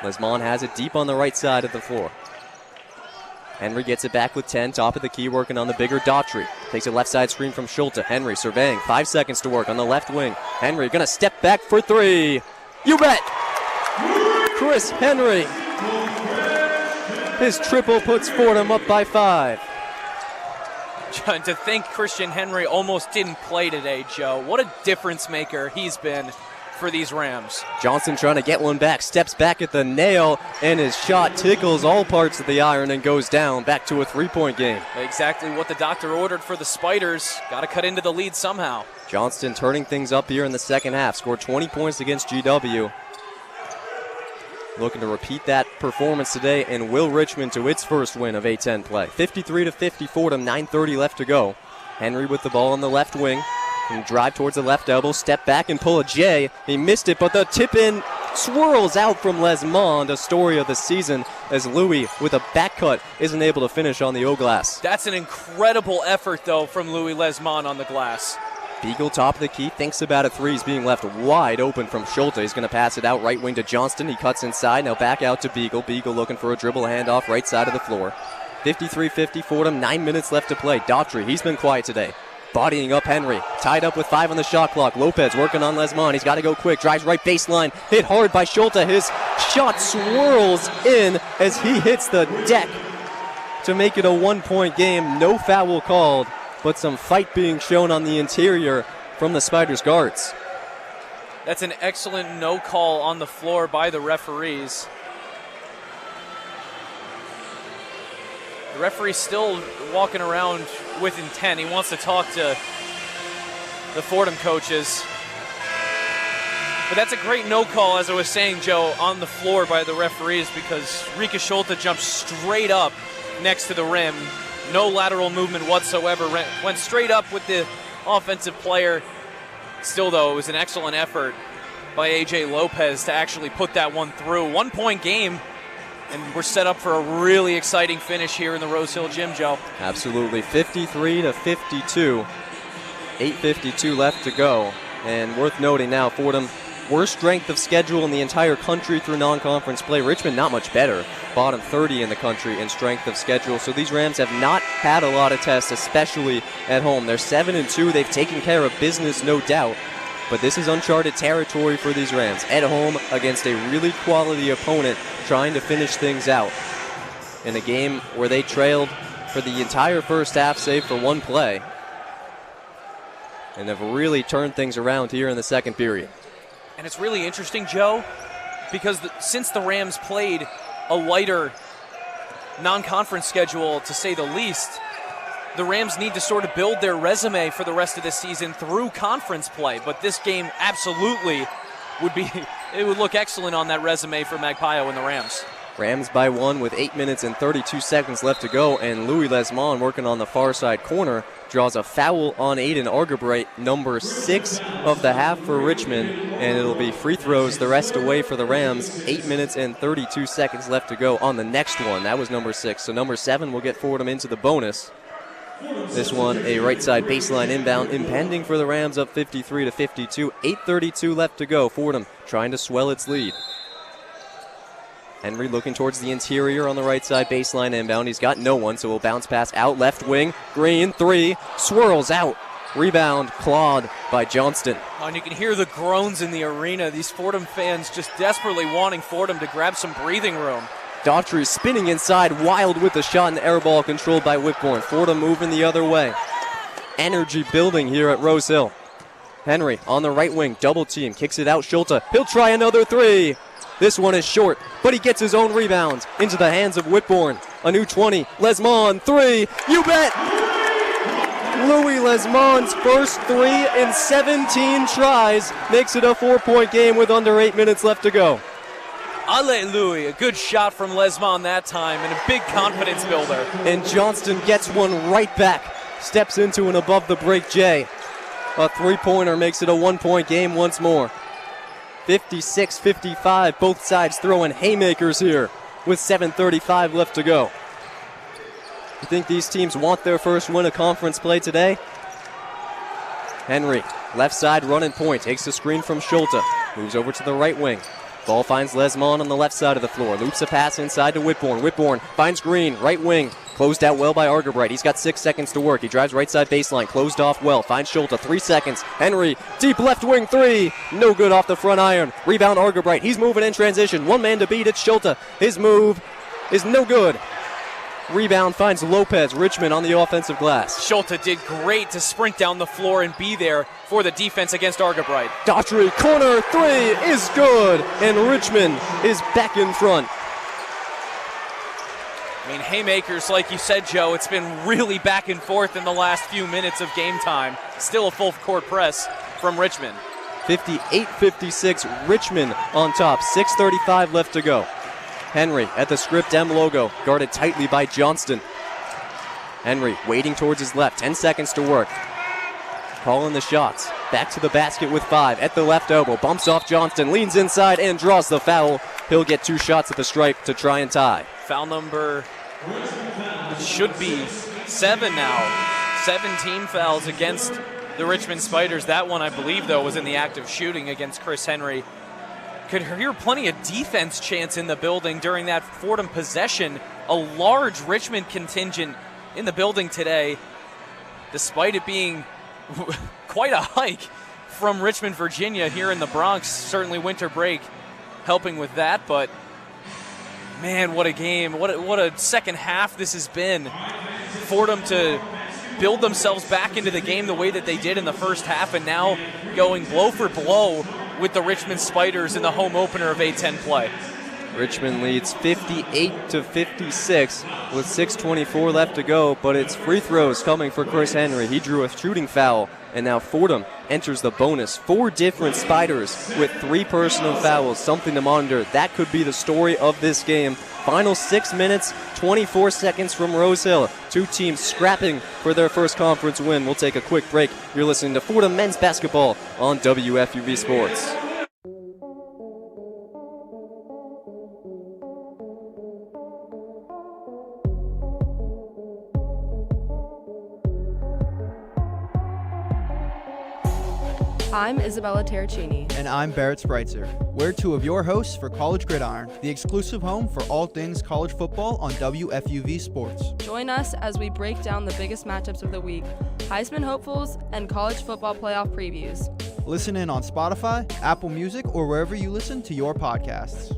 Lesmond has it deep on the right side of the floor. Henry gets it back with 10, top of the key, working on the bigger Daughtry. Takes a left side screen from Schulte. Henry surveying, 5 seconds to work on the left wing. Henry gonna step back for 3. You bet! Chris Henry. His triple puts Fordham up by 5. To think Christian Henry almost didn't play today, Joe. What a difference maker he's been for these Rams. Johnson trying to get one back, steps back at the nail, and his shot tickles all parts of the iron and goes down, back to a 3-point game. Exactly what the doctor ordered for the Spiders. Got to cut into the lead somehow. Johnston turning things up here in the second half, scored 20 points against GW. Looking to repeat that performance today and will Richmond to its first win of A10 play. 53-50 Fordham, 9:30 left to go. Henry with the ball on the left wing. Can drive towards the left elbow, step back and pull a J. He missed it, but the tip-in swirls out from Lesmond, a story of the season, as Louis, with a back cut, isn't able to finish on the O-glass. That's an incredible effort, though, from Louis Lesmond on the glass. Beagle, top of the key, thinks about a 3. He's being left wide open from Schulte. He's going to pass it out right wing to Johnston. He cuts inside, now back out to Beagle. Beagle looking for a dribble handoff right side of the floor. 53-50 Fordham, 9 minutes left to play. Daughtry, he's been quiet today. Bodying up Henry, tied up with 5 on the shot clock. Lopez working on Lesmond. He's got to go quick. Drives right baseline. Hit hard by Schulte. His shot swirls in as he hits the deck to make it a 1-point game. No foul called, but some fight being shown on the interior from the Spiders guards. That's an excellent no call on the floor by the referees. The referee's still walking around with intent. He wants to talk to the Fordham coaches. But that's a great no call, as I was saying, Joe, on the floor by the referees, because Rika Schulte jumped straight up next to the rim. No lateral movement whatsoever. Went straight up with the offensive player. Still, though, it was an excellent effort by A.J. Lopez to actually put that one through. 1-point game. And we're set up for a really exciting finish here in the Rose Hill Gym, Joe. Absolutely. 53-52. 8:52 left to go. And worth noting now, Fordham, worst strength of schedule in the entire country through non-conference play. Richmond, not much better. Bottom 30 in the country in strength of schedule. So these Rams have not had a lot of tests, especially at home. They're 7-2. They've taken care of business, no doubt. But this is uncharted territory for these Rams. At home against a really quality opponent, trying to finish things out in a game where they trailed for the entire first half, save for one play, and have really turned things around here in the second period. And it's really interesting, Joe, because since the Rams played a lighter non-conference schedule, to say the least, the Rams need to sort of build their resume for the rest of this season through conference play. But this game absolutely would look excellent on that resume for Magpio and the Rams. Rams by 1 with 8 minutes and 32 seconds left to go, and Louis Lesmond, working on the far side corner, draws a foul on Aiden Argabright, number 6 of the half for Richmond, and it'll be free throws the rest away for the Rams. 8 minutes and 32 seconds left to go on the next one. That was number 6, so number 7 will get Fordham into the bonus. This one, a right side baseline inbound, impending for the Rams, up 53-52. 8:32 left to go. Fordham trying to swell its lead. Henry looking towards the interior on the right side baseline inbound. He's got no one, so he'll bounce pass out left wing. Green, 3, swirls out Rebound clawed by Johnston. Oh, and you can hear the groans in the arena. These Fordham fans just desperately wanting Fordham to grab some breathing room. Daughtry spinning inside, wild with the shot and air ball controlled by Whitbourne. Fordham moving the other way. Energy building here at Rose Hill. Henry on the right wing, double team, kicks it out, Schulte. He'll try another three. This one is short, but he gets his own rebound into the hands of Whitbourne. A new 20, Lesmond, three, you bet! Louis Lesmond's first three in 17 tries makes it a 4-point game with under 8 minutes left to go. Ale Louis, a good shot from Lesmond that time and a big confidence builder. And Johnston gets one right back, steps into an above the break J. A three-pointer makes it a 1-point game once more. 56-55, both sides throwing haymakers here with 7:35 left to go. You think these teams want their first win of conference play today? Henry, left side running point, takes the screen from Schulte, moves over to the right wing. Ball finds Lesmond on the left side of the floor, loops a pass inside to Whitbourne. Whitbourne finds Green, right wing, closed out well by Argerbright. He's got 6 seconds to work. He drives right side baseline, closed off well, finds Schulte, 3 seconds. Henry, deep left wing three, no good off the front iron. Rebound Argerbright, he's moving in transition, one man to beat, it's Schulte. His move is no good. Rebound finds Lopez. Richmond on the offensive glass. Schulte did great to sprint down the floor and be there for the defense against Argerbright. Daughtry, corner three is good, and Richmond is back in front. I mean, haymakers, like you said, Joe, it's been really back and forth in the last few minutes of game time. Still a full court press from Richmond. 58-56, Richmond on top. 6:35 left to go. Henry at the Script M logo, guarded tightly by Johnston. Henry waiting towards his left, 10 seconds to work. Calling the shots, back to the basket with 5, at the left elbow, bumps off Johnston, leans inside and draws the foul. He'll get 2 shots at the stripe to try and tie. Foul number should be 7 now. 17 fouls against the Richmond Spiders. That one, I believe, though, was in the act of shooting against Chris Henry. Could hear plenty of defense chants in the building during that Fordham possession. A large Richmond contingent in the building today, despite it being quite a hike from Richmond, Virginia here in the Bronx. Certainly winter break helping with that, but man, what a game. What a second half this has been. Fordham to build themselves back into the game the way that they did in the first half, and now going blow for blow with the Richmond Spiders in the home opener of A-10 play. Richmond leads 58-56 with 6:24 left to go, but it's free throws coming for Chris Henry. He drew a shooting foul, and now Fordham enters the bonus. 4 different Spiders with 3 personal fouls, something to monitor. That could be the story of this game. Final 6 minutes, 24 seconds from Rose Hill. 2 teams scrapping for their first conference win. We'll take a quick break. You're listening to Fordham men's basketball on WFUV Sports. I'm Isabella Terracini. And I'm Barrett Spreitzer. We're 2 of your hosts for College Gridiron, the exclusive home for all things college football on WFUV Sports. Join us as we break down the biggest matchups of the week, Heisman hopefuls, and college football playoff previews. Listen in on Spotify, Apple Music, or wherever you listen to your podcasts.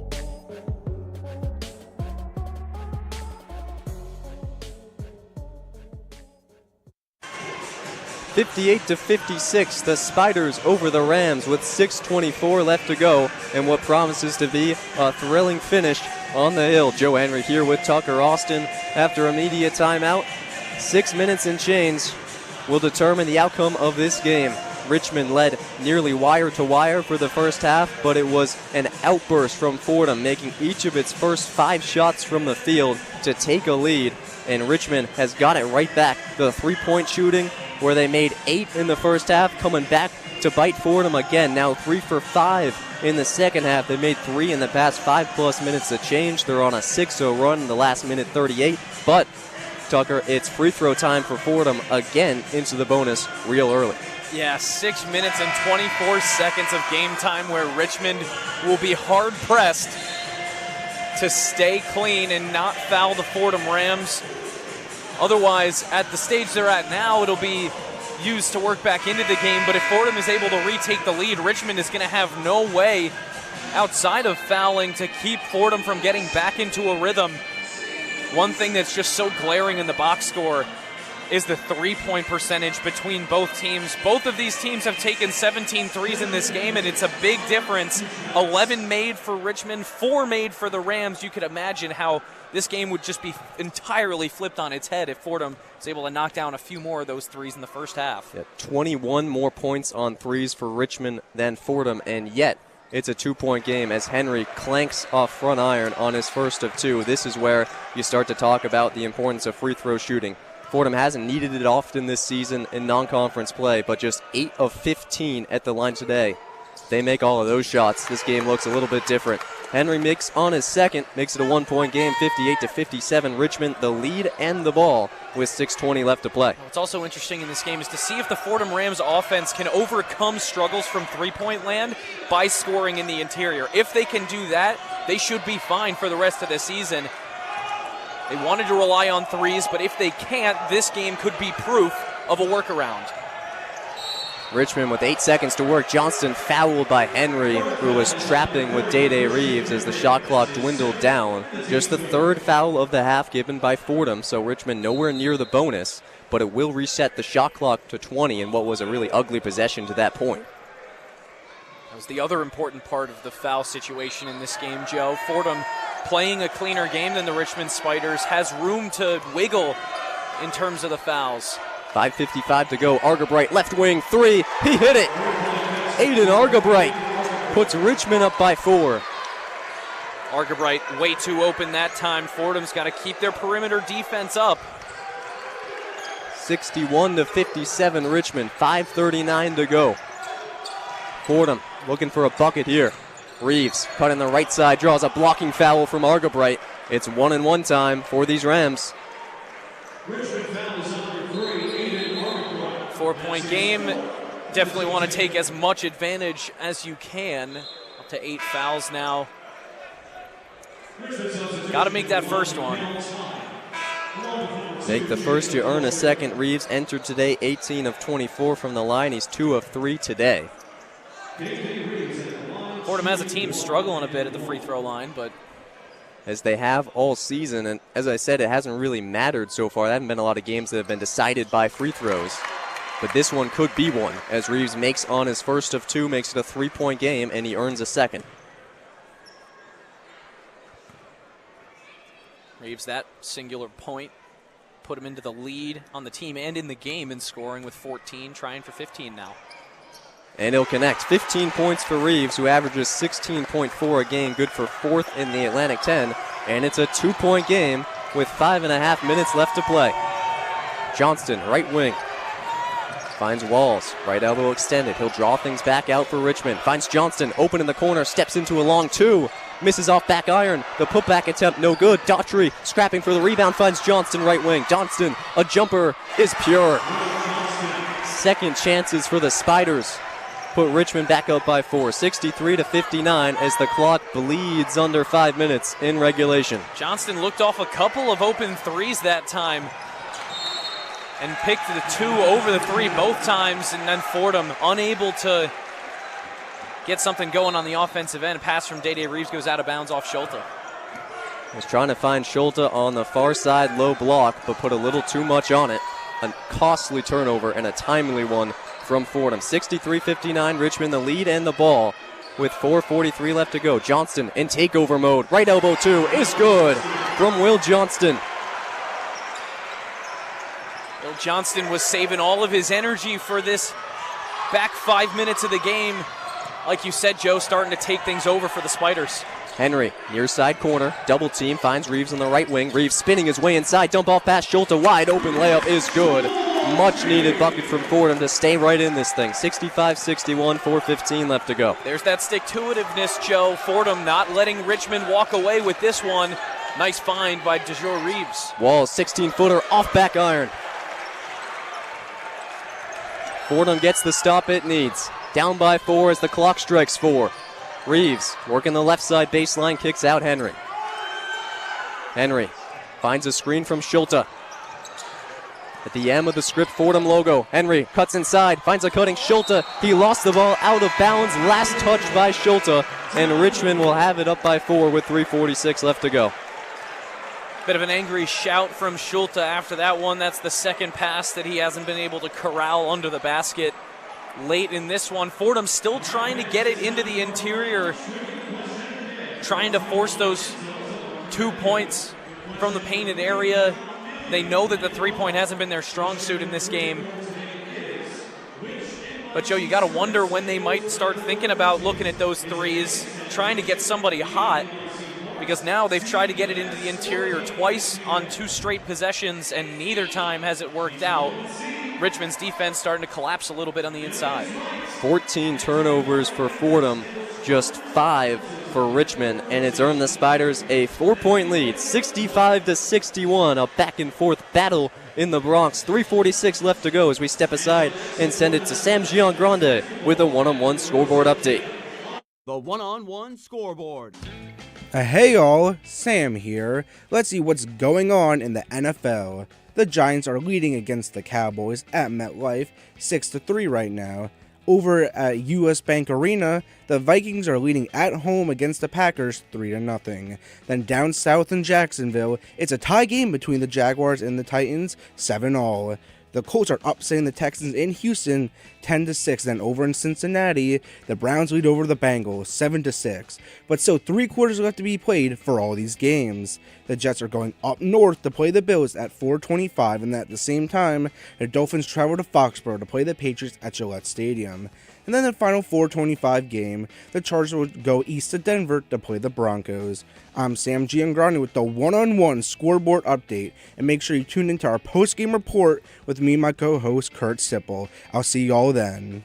58-56, the Spiders over the Rams with 6:24 left to go, and what promises to be a thrilling finish on the hill. Joe Henry here with Tucker Austin after a media timeout. 6 minutes and change will determine the outcome of this game. Richmond led nearly wire to wire for the first half, but it was an outburst from Fordham, making each of its first 5 shots from the field to take a lead, and Richmond has got it right back. The three-point shooting, where they made 8 in the first half, coming back to bite Fordham again. Now 3 for 5 in the second half. They made 3 in the past 5+ minutes of change. They're on a 6-0 run in the last minute 38. But, Tucker, it's free throw time for Fordham again into the bonus real early. Yeah, 6 minutes and 24 seconds of game time where Richmond will be hard-pressed to stay clean and not foul the Fordham Rams. Otherwise, at the stage they're at now, it'll be used to work back into the game, but if Fordham is able to retake the lead, Richmond is going to have no way outside of fouling to keep Fordham from getting back into a rhythm. One thing that's just so glaring in the box score is the three-point percentage between both teams. Both of these teams have taken 17 threes in this game, and it's a big difference. 11 made for Richmond, 4 made for the Rams. You could imagine how this game would just be entirely flipped on its head if Fordham is able to knock down a few more of those threes in the first half. Yeah, 21 more points on threes for Richmond than Fordham, and yet it's a 2-point game as Henry clanks off front iron on his first of 2. This is where you start to talk about the importance of free throw shooting. Fordham hasn't needed it often this season in non-conference play, but just 8 of 15 at the line today. They make all of those shots. This game looks a little bit different. Henry makes on his second, makes it a 1-point game, 58-57. Richmond the lead and the ball with 6:20 left to play. What's also interesting in this game is to see if the Fordham Rams offense can overcome struggles from three-point land by scoring in the interior. If they can do that, they should be fine for the rest of the season. They wanted to rely on threes, but if they can't, this game could be proof of a workaround. Richmond with 8 seconds to work. Johnston fouled by Henry, who was trapping with Day Reeves as the shot clock dwindled down. Just the third foul of the half given by Fordham, so Richmond nowhere near the bonus, but it will reset the shot clock to 20 in what was a really ugly possession to that point. That was the other important part of the foul situation in this game, Joe. Fordham playing a cleaner game than the Richmond Spiders, has room to wiggle in terms of the fouls. 5:55 to go. Argabright, left wing, 3. He hit it. Aiden Argabright puts Richmond up by 4. Argabright way too open that time. Fordham's got to keep their perimeter defense up. 61-57 Richmond, 5:39 to go. Fordham looking for a bucket here. Reeves cut in the right side, draws a blocking foul from Argabright. It's 1-and-1 time for these Rams. 4-point game. Definitely want to take as much advantage as you can. Up to 8 fouls now. Got to make that first one. Make the first, you earn a second. Reeves entered today 18 of 24 from the line. He's 2 of 3 today. Fordham has a team struggling a bit at the free throw line, but as they have all season, and as I said, it hasn't really mattered so far. There haven't been a lot of games that have been decided by free throws, but this one could be one as Reeves makes on his first of 2, makes it a 3-point game, and he earns a second. Reeves, that singular point put him into the lead on the team and in the game in scoring with 14, trying for 15 now. And he'll connect. 15 points for Reeves, who averages 16.4 a game, good for 4th in the Atlantic 10. And it's a 2-point game with 5.5 minutes left to play. Johnston, right wing. Finds Walls, right elbow extended. He'll draw things back out for Richmond. Finds Johnston, open in the corner, steps into a long 2. Misses off back iron. The putback attempt, no good. Daughtry scrapping for the rebound, finds Johnston, right wing. Johnston, a jumper, is pure. Second chances for the Spiders. Put Richmond back up by 4, 63-59 as the clock bleeds under 5 minutes in regulation. Johnston looked off a couple of open threes that time and picked the 2 over the 3 both times, and then Fordham unable to get something going on the offensive end. A pass from Day Reeves goes out of bounds off Schulte. Was trying to find Schulte on the far side, low block, but put a little too much on it. A costly turnover and a timely one from Fordham. 63-59, Richmond the lead and the ball with 4:43 left to go. Johnston in takeover mode. Right elbow 2 is good from Will Johnston. Will Johnston was saving all of his energy for this back 5 minutes of the game. Like you said, Joe, starting to take things over for the Spiders. Henry, near side corner, double team, finds Reeves on the right wing. Reeves spinning his way inside, dump off past Schulte, wide open layup is good. Much needed bucket from Fordham to stay right in this thing. 65-61, 4:15 left to go. There's that stick-to-itiveness, Joe. Fordham not letting Richmond walk away with this one. Nice find by DeJour Reeves. Walls, 16-footer off back iron. Fordham gets the stop it needs. Down by 4 as the clock strikes 4. Reeves working the left side baseline, kicks out Henry. Henry finds a screen from Schulte. At the M of the script Fordham logo, Henry cuts inside, finds a cutting Schulte. He lost the ball out of bounds, last touch by Schulte, and Richmond will have it up by 4 with 3:46 left to go. Bit of an angry shout from Schulte after that one. That's the second pass that he hasn't been able to corral under the basket late in this one. Fordham still trying to get it into the interior, trying to force those 2 points from the painted area. They know that the three-point hasn't been their strong suit in this game. But, Joe, you got to wonder when they might start thinking about looking at those threes, trying to get somebody hot, because now they've tried to get it into the interior twice on 2 straight possessions, and neither time has it worked out. Richmond's defense starting to collapse a little bit on the inside. 14 turnovers for Fordham, just 5 for Richmond, and it's earned the Spiders a 4-point lead, 65-61, a back-and-forth battle in the Bronx. 3:46 left to go as we step aside and send it to Sam Giangrande with a one-on-one scoreboard update. The one-on-one scoreboard. Hey all, Sam here. Let's see what's going on in the NFL. The Giants are leading against the Cowboys at MetLife, 6-3 right now. Over at US Bank Arena, the Vikings are leading at home against the Packers 3-0. Then down south in Jacksonville, it's a tie game between the Jaguars and the Titans, 7-all. The Colts are upsetting the Texans in Houston 10-6. Then over in Cincinnati, the Browns lead over the Bengals 7-6. But still 3 quarters left to be played for all these games. The Jets are going up north to play the Bills at 4:25, and at the same time, the Dolphins travel to Foxborough to play the Patriots at Gillette Stadium. And then the final 4:25 game, the Chargers will go east to Denver to play the Broncos. I'm Sam Giangrande with the one-on-one scoreboard update, and make sure you tune into our post-game report with me and my co-host Kurt Sipple. I'll see y'all then.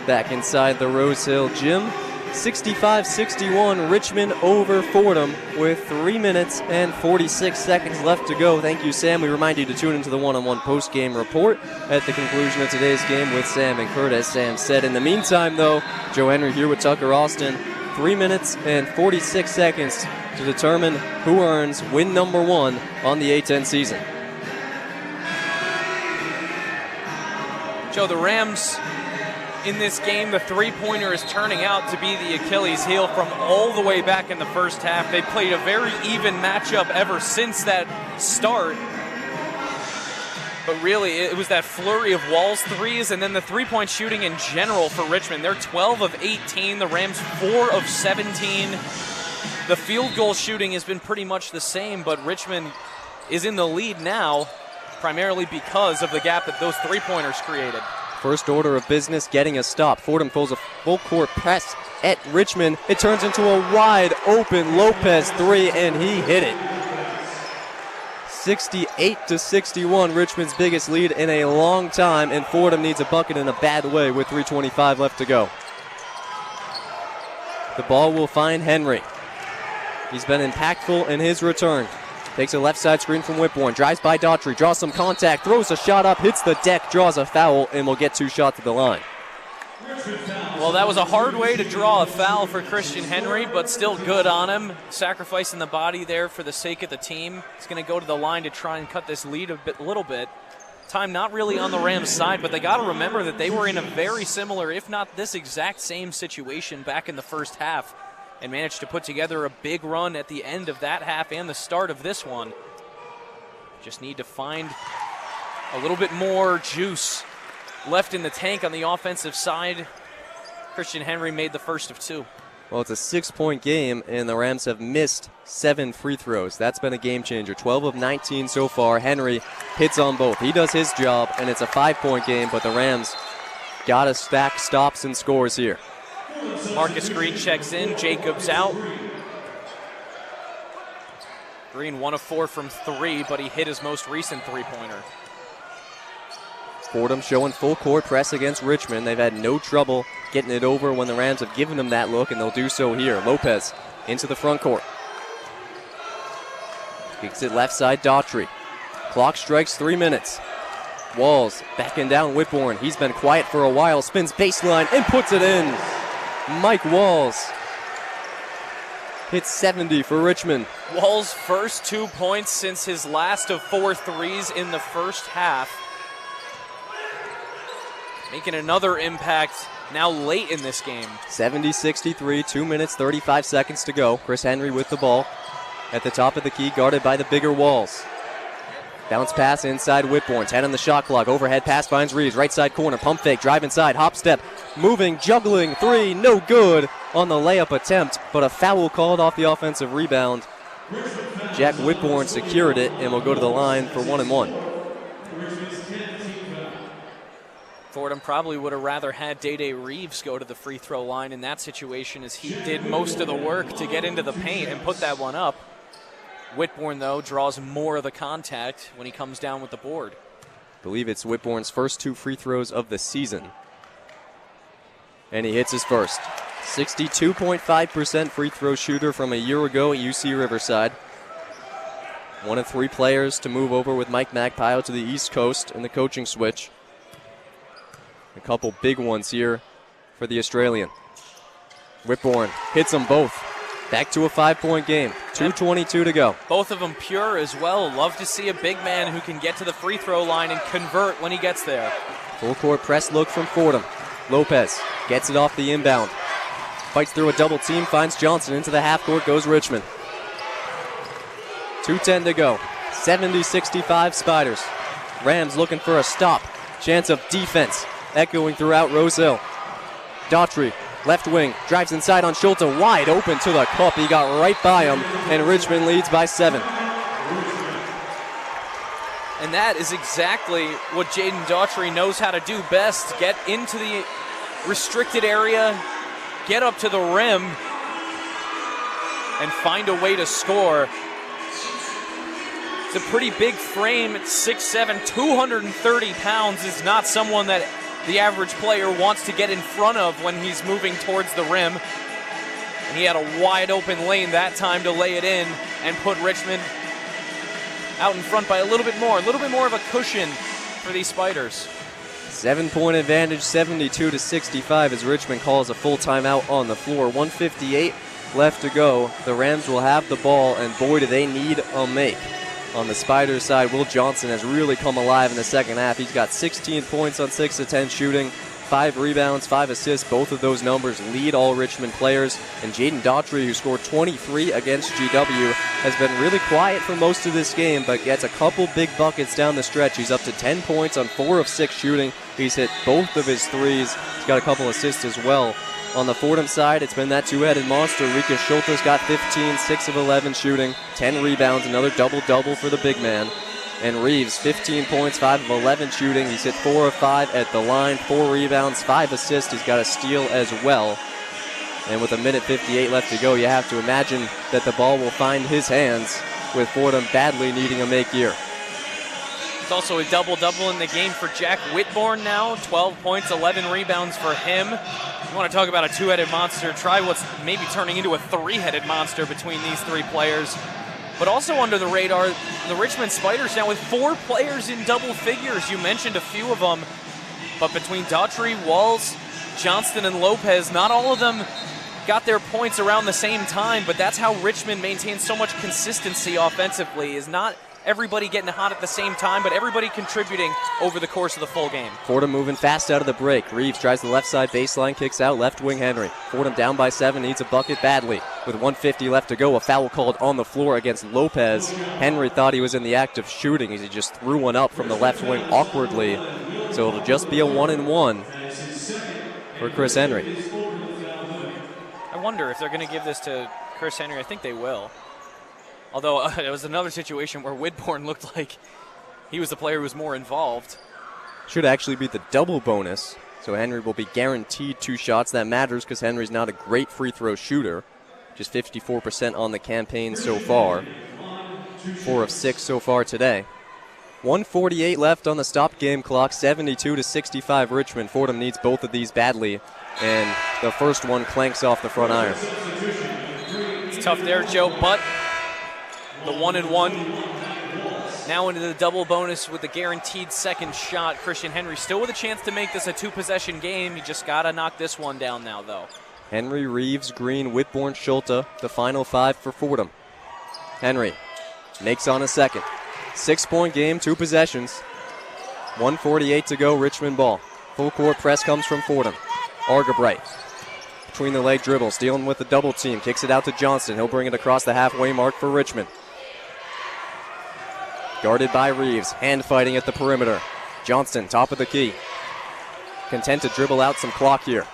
Back inside the Rose Hill Gym, 65-61, Richmond over Fordham with 3 minutes and 46 seconds left to go. Thank you, Sam. We remind you to tune into the one-on-one post-game report at the conclusion of today's game with Sam and Kurt, as Sam said. In the meantime, though, Joe Henry here with Tucker Austin. 3 minutes and 46 seconds to determine who earns win number 1 on the A10 season. Joe, the Rams in this game, the three-pointer is turning out to be the Achilles heel from all the way back in the first half. They played a very even matchup ever since that start. But really, it was that flurry of Wall's threes and then the three-point shooting in general for Richmond. They're 12 of 18, the Rams 4 of 17. The field goal shooting has been pretty much the same, but Richmond is in the lead now, primarily because of the gap that those three-pointers created. First order of business, getting a stop. Fordham pulls a full-court press at Richmond. It turns into a wide-open Lopez three, and he hit it. 68-61, Richmond's biggest lead in a long time, and Fordham needs a bucket in a bad way with 3:25 left to go. The ball will find Henry. He's been impactful in his return. Takes a left side screen from Whitbourne, drives by Daughtry, draws some contact, throws a shot up, hits the deck, draws a foul, and will get 2 shots at the line. Well, that was a hard way to draw a foul for Christian Henry, but still good on him. Sacrificing the body there for the sake of the team. He's going to go to the line to try and cut this lead a little bit. Time not really on the Rams' side, but they got to remember that they were in a very similar, if not this exact same situation back in the first half, and managed to put together a big run at the end of that half and the start of this one. Just need to find a little bit more juice left in the tank on the offensive side. Christian Henry made the first of 2. Well, it's a 6-point game, and the Rams have missed 7 free throws. That's been a game changer. 12 of 19 so far. Henry hits on both. He does his job, and it's a 5-point game, but the Rams got to stack stops and scores here. Marcus Green checks in, Jacobs out. Green 1 of 4 from 3, but he hit his most recent three-pointer. Fordham showing full court press against Richmond. They've had no trouble getting it over when the Rams have given them that look, and they'll do so here. Lopez into the front court. Kicks it left side, Daughtry. Clock strikes 3 minutes. Walls backing down Whitbourne. He's been quiet for a while. Spins baseline and puts it in. Mike Walls hits 70 for Richmond. Walls' first 2 points since his last of 4 threes in the first half. Making another impact now late in this game. 70-63, 2 minutes, 35 seconds to go. Chris Henry with the ball at the top of the key, guarded by the bigger Walls. Bounce pass inside Whitbourne, 10 on the shot clock. Overhead pass finds Reeves, right side corner, pump fake, drive inside, hop step, moving, juggling, three, no good on the layup attempt, but a foul called off the offensive rebound. Jack Whitbourne secured it and will go to the line for 1 and 1. Fordham probably would have rather had Day-Day Reeves go to the free throw line in that situation, as he did most of the work to get into the paint and put that one up. Whitbourne, though, draws more of the contact when he comes down with the board. I believe it's Whitbourne's first 2 free throws of the season. And he hits his first. 62.5% free throw shooter from a year ago at UC Riverside. One of 3 players to move over with Mike Magpie to the East Coast in the coaching switch. A couple big ones here for the Australian. Whitbourne hits them both. Back to a 5-point game. 2:22 to go. Both of them pure as well. Love to see a big man who can get to the free throw line and convert when he gets there. Full court press look from Fordham. Lopez gets it off the inbound. Fights through a double team, finds Johnson. Into the half court goes Richmond. 2:10 to go. 70-65 Spiders. Rams looking for a stop. Chance of defense echoing throughout Rose Hill. Daughtry, left wing, drives inside on Schulte, wide open to the cup. He got right by him, and Richmond leads by 7. And that is exactly what Jaden Daughtry knows how to do best. Get into the restricted area, get up to the rim, and find a way to score. It's a pretty big frame. It's 6'7", 230 pounds. Is not someone that the average player wants to get in front of when he's moving towards the rim. And he had a wide open lane that time to lay it in and put Richmond out in front by a little bit more of a cushion for these Spiders. 7-point advantage, 72-65 as Richmond calls a full timeout on the floor. 1:58 left to go. The Rams will have the ball, and boy, do they need a make. On the Spiders side, Will Johnson has really come alive in the second half. He's got 16 points on 6 of 10 shooting, 5 rebounds, 5 assists. Both of those numbers lead all Richmond players. And Jaden Daughtry, who scored 23 against GW, has been really quiet for most of this game, but gets a couple big buckets down the stretch. He's up to 10 points on 4 of 6 shooting. He's hit both of his threes. He's got a couple assists as well. On the Fordham side, it's been that two-headed monster. Rika Schulte's got 15, 6 of 11 shooting, 10 rebounds, another double-double for the big man. And Reeves, 15 points, 5 of 11 shooting. He's hit 4 of 5 at the line, 4 rebounds, 5 assists. He's got a steal as well. And with 1:58 left to go, you have to imagine that the ball will find his hands, with Fordham badly needing a make here. It's also a double-double in the game for Jack Whitbourne now. 12 points, 11 rebounds for him. You want to talk about a two-headed monster, try what's maybe turning into a three-headed monster between these 3 players. But also under the radar, the Richmond Spiders now with 4 players in double figures. You mentioned a few of them, but between Daughtry, Walls, Johnston, and Lopez, not all of them got their points around the same time, but that's how Richmond maintains so much consistency offensively, is not everybody getting hot at the same time, but everybody contributing over the course of the full game. Fordham moving fast out of the break. Reeves tries the left side baseline, kicks out, left wing Henry. Fordham down by 7, needs a bucket badly. With 1:50 left to go, a foul called on the floor against Lopez. Henry thought he was in the act of shooting as he just threw one up from the left wing awkwardly. So it'll just be a 1-and-1 for Chris Henry. I wonder if they're going to give this to Chris Henry. I think they will. Although it was another situation where Whitbourne looked like he was the player who was more involved. Should actually be the double bonus. So Henry will be guaranteed 2 shots. That matters because Henry's not a great free throw shooter. Just 54% on the campaign so far. 4 of 6 so far today. 1:48 left on the stop game clock. 72-65 Richmond. Fordham needs both of these badly. And the first one clanks off the front iron. It's tough there, Joe, but the 1-and-1 Now into the double bonus with the guaranteed second shot. Christian Henry still with a chance to make this a two-possession game. You just got to knock this one down now, though. Henry, Reeves, Green, Whitbourne, Schulte, the final 5 for Fordham. Henry makes on a second. 6-point game, 2 possessions. 1:48 to go, Richmond ball. Full court press comes from Fordham. Argabright between the leg dribbles, dealing with the double team. Kicks it out to Johnston. He'll bring it across the halfway mark for Richmond. Guarded by Reeves. Hand fighting at the perimeter. Johnston, top of the key. Content to dribble out some clock here.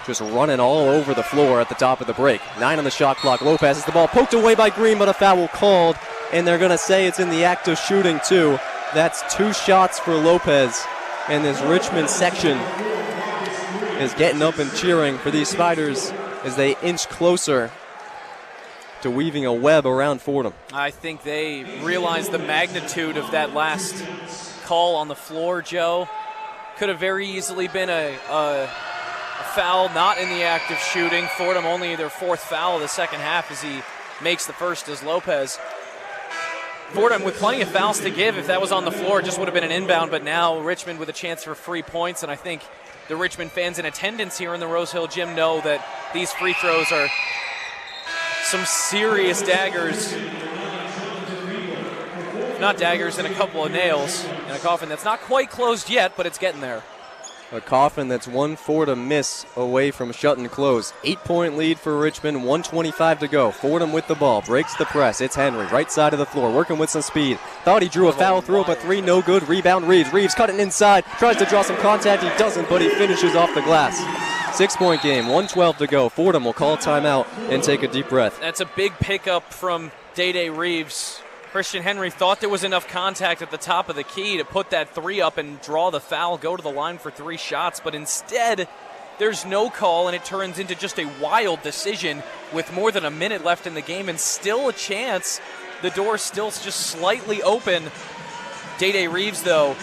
Just running all over the floor at the top of the break. 9 on the shot clock. Lopez has the ball poked away by Green, but a foul called. And they're going to say it's in the act of shooting, too. That's 2 shots for Lopez. And this Richmond section is getting up and cheering for these Spiders as they inch closer to weaving a web around Fordham. I think they realized the magnitude of that last call on the floor, Joe. Could have very easily been a foul not in the act of shooting. Fordham only their 4th foul of the second half as he makes the first as Lopez. Fordham with plenty of fouls to give. If that was on the floor, it just would have been an inbound, but now Richmond with a chance for free points, and I think the Richmond fans in attendance here in the Rose Hill Gym know that these free throws are some serious daggers. Not daggers, and a couple of nails in a coffin that's not quite closed yet, but it's getting there. A coffin that's 1 Fordham miss away from shutting close. 8-point lead for Richmond, 1:25 to go. Fordham with the ball, breaks the press. It's Henry, right side of the floor, working with some speed. Thought he drew a foul through it, but 3 no good. Rebound Reeves. Reeves cutting inside, tries to draw some contact. He doesn't, but he finishes off the glass. 6-point game, 1:12 to go. Fordham will call timeout and take a deep breath. That's a big pickup from Day Reeves. Christian Henry thought there was enough contact at the top of the key to put that 3 up and draw the foul, go to the line for 3 shots, but instead there's no call and it turns into just a wild decision with more than a minute left in the game and still a chance. The door still just slightly open. Day Reeves, though,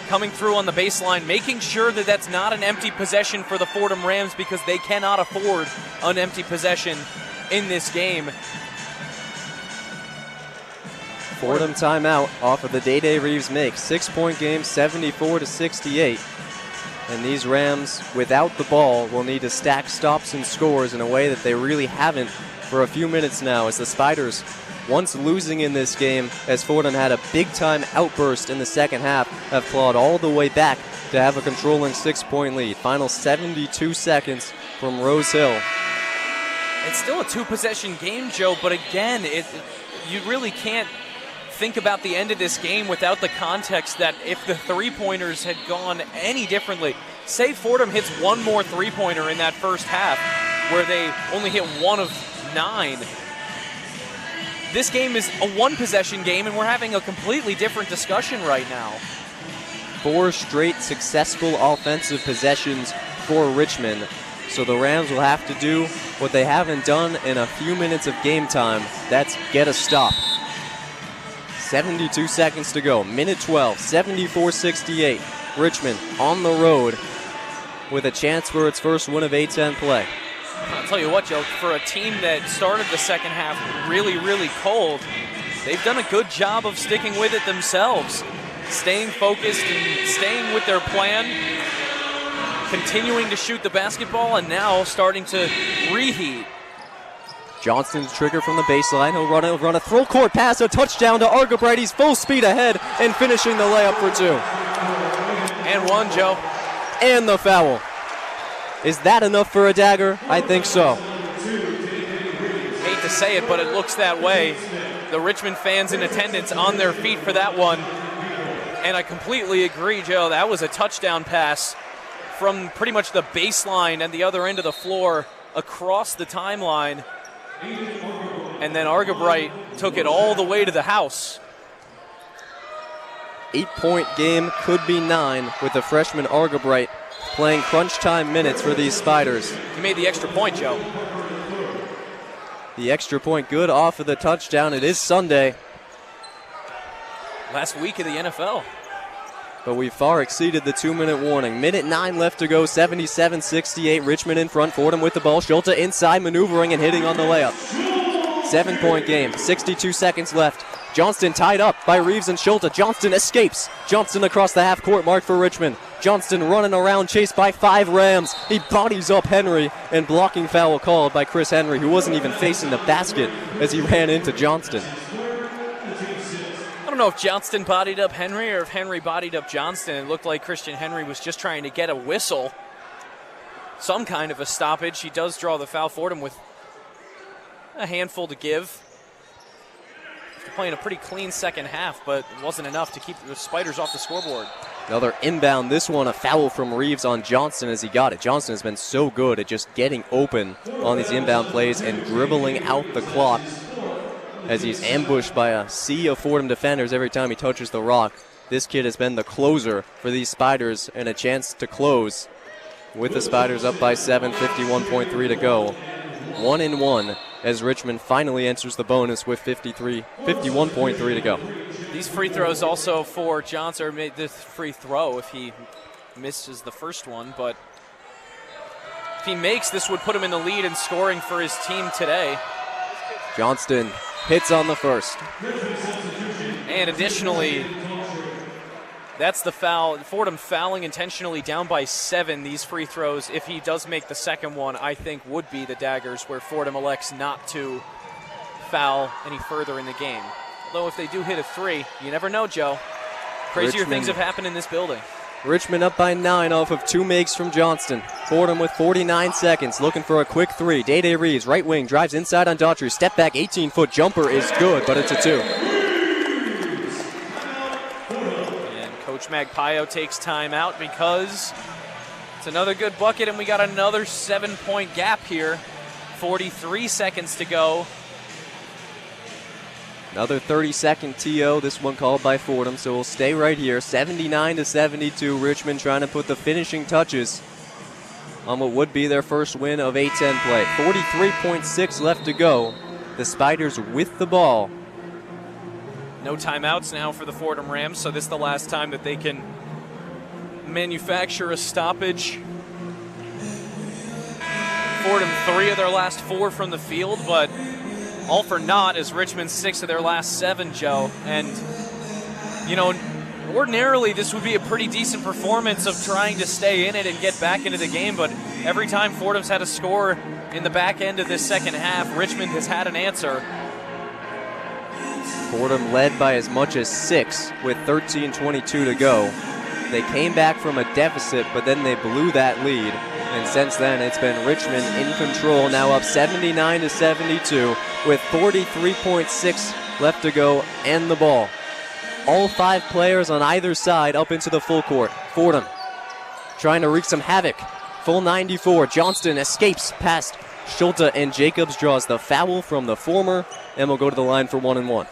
coming through on the baseline, making sure that that's not an empty possession for the Fordham Rams because they cannot afford an empty possession in this game. Fordham timeout off of the Day Reeves make. 6-point game, 74-68. And these Rams, without the ball, will need to stack stops and scores in a way that they really haven't for a few minutes now, as the Spiders, once losing in this game, as Fordham had a big-time outburst in the second half, have clawed all the way back to have a controlling 6-point lead. Final 72 seconds from Rose Hill. It's still a 2-possession game, Joe, but again, you really can't think about the end of this game without the context that if the three-pointers had gone any differently, say Fordham hits 1 more three-pointer in that first half where they only hit 1 of 9. This game is a 1-possession game, and we're having a completely different discussion right now. 4 straight successful offensive possessions for Richmond. So the Rams will have to do what they haven't done in a few minutes of game time. That's get a stop. 72 seconds to go. Minute 12, 74-68. Richmond on the road with a chance for its first win of A10 play. I'll tell you what, Joe, for a team that started the second half really, really cold, they've done a good job of sticking with it themselves, staying focused and staying with their plan, continuing to shoot the basketball, and now starting to reheat. Johnston's trigger from the baseline. He'll run a full court pass, a touchdown to Argabright. He's full speed ahead and finishing the layup for 2. And 1, Joe. And the foul. Is that enough for a dagger? I think so. Hate to say it, but it looks that way. The Richmond fans in attendance on their feet for that one. And I completely agree, Joe. That was a touchdown pass from pretty much the baseline and the other end of the floor across the timeline. And then Argabright took it all the way to the house. 8-point game, could be 9 with the freshman Argabright playing crunch time minutes for these Spiders. He made the extra point, Joe. The extra point good off of the touchdown. It is Sunday. Last week of the NFL. But we far exceeded the 2-minute warning. Minute 9 left to go, 77-68. Richmond in front, Fordham with the ball. Schulte inside, maneuvering and hitting on the layup. 7-point game, 62 seconds left. Johnston tied up by Reeves and Schulte. Johnston escapes. Johnston across the half-court mark for Richmond. Johnston running around, chased by 5 Rams. He bodies up Henry, and blocking foul called by Chris Henry, who wasn't even facing the basket as he ran into Johnston. I don't know if Johnston bodied up Henry or if Henry bodied up Johnston. It looked like Christian Henry was just trying to get a whistle, some kind of a stoppage. He does draw the foul for him with a handful to give. After playing a pretty clean second half, but it wasn't enough to keep the Spiders off the scoreboard. Another inbound, this one a foul from Reeves on Johnston as he got it. Johnston has been so good at just getting open on these inbound plays and dribbling out the clock as he's ambushed by a sea of Fordham defenders every time he touches the rock. This kid has been the closer for these Spiders and a chance to close with the Spiders up by 7, 51.3 to go. 1-1 as Richmond finally enters the bonus with 51.3 to go. These free throws also for Johnson, or made this free throw if he misses the first one, but if he makes, this would put him in the lead in scoring for his team today. Johnston hits on the first. And additionally, that's the foul. Fordham fouling intentionally down by 7. These free throws, if he does make the second one, I think would be the daggers where Fordham elects not to foul any further in the game. Although if they do hit a 3, you never know, Joe. Crazier things have happened in this building. Richmond up by 9 off of 2 makes from Johnston. Fordham with 49 seconds, looking for a quick 3. Day-Day Reeves, right wing, drives inside on Daughtry. Step back, 18-foot jumper is good, but it's a 2. And Coach Magpio takes time out because it's another good bucket, and we got another 7-point gap here. 43 seconds to go. Another 30-second TO, this one called by Fordham, so we'll stay right here. 79-72, Richmond trying to put the finishing touches on what would be their first win of A-10 play. 43.6 left to go. The Spiders with the ball. No timeouts now for the Fordham Rams, so this is the last time that they can manufacture a stoppage. Fordham 3 of their last 4 from the field, but all for naught as Richmond 6 of their last 7, Joe. And, you know, ordinarily this would be a pretty decent performance of trying to stay in it and get back into the game, but every time Fordham's had a score in the back end of this second half, Richmond has had an answer. Fordham led by as much as 6 with 13:22 to go. They came back from a deficit, but then they blew that lead. And since then, it's been Richmond in control, now up 79-72 with 43.6 left to go and the ball. All 5 players on either side up into the full court. Fordham trying to wreak some havoc. Full 94. Johnston escapes past Schulte, and Jacobs draws the foul from the former, and will go to the line for 1-1.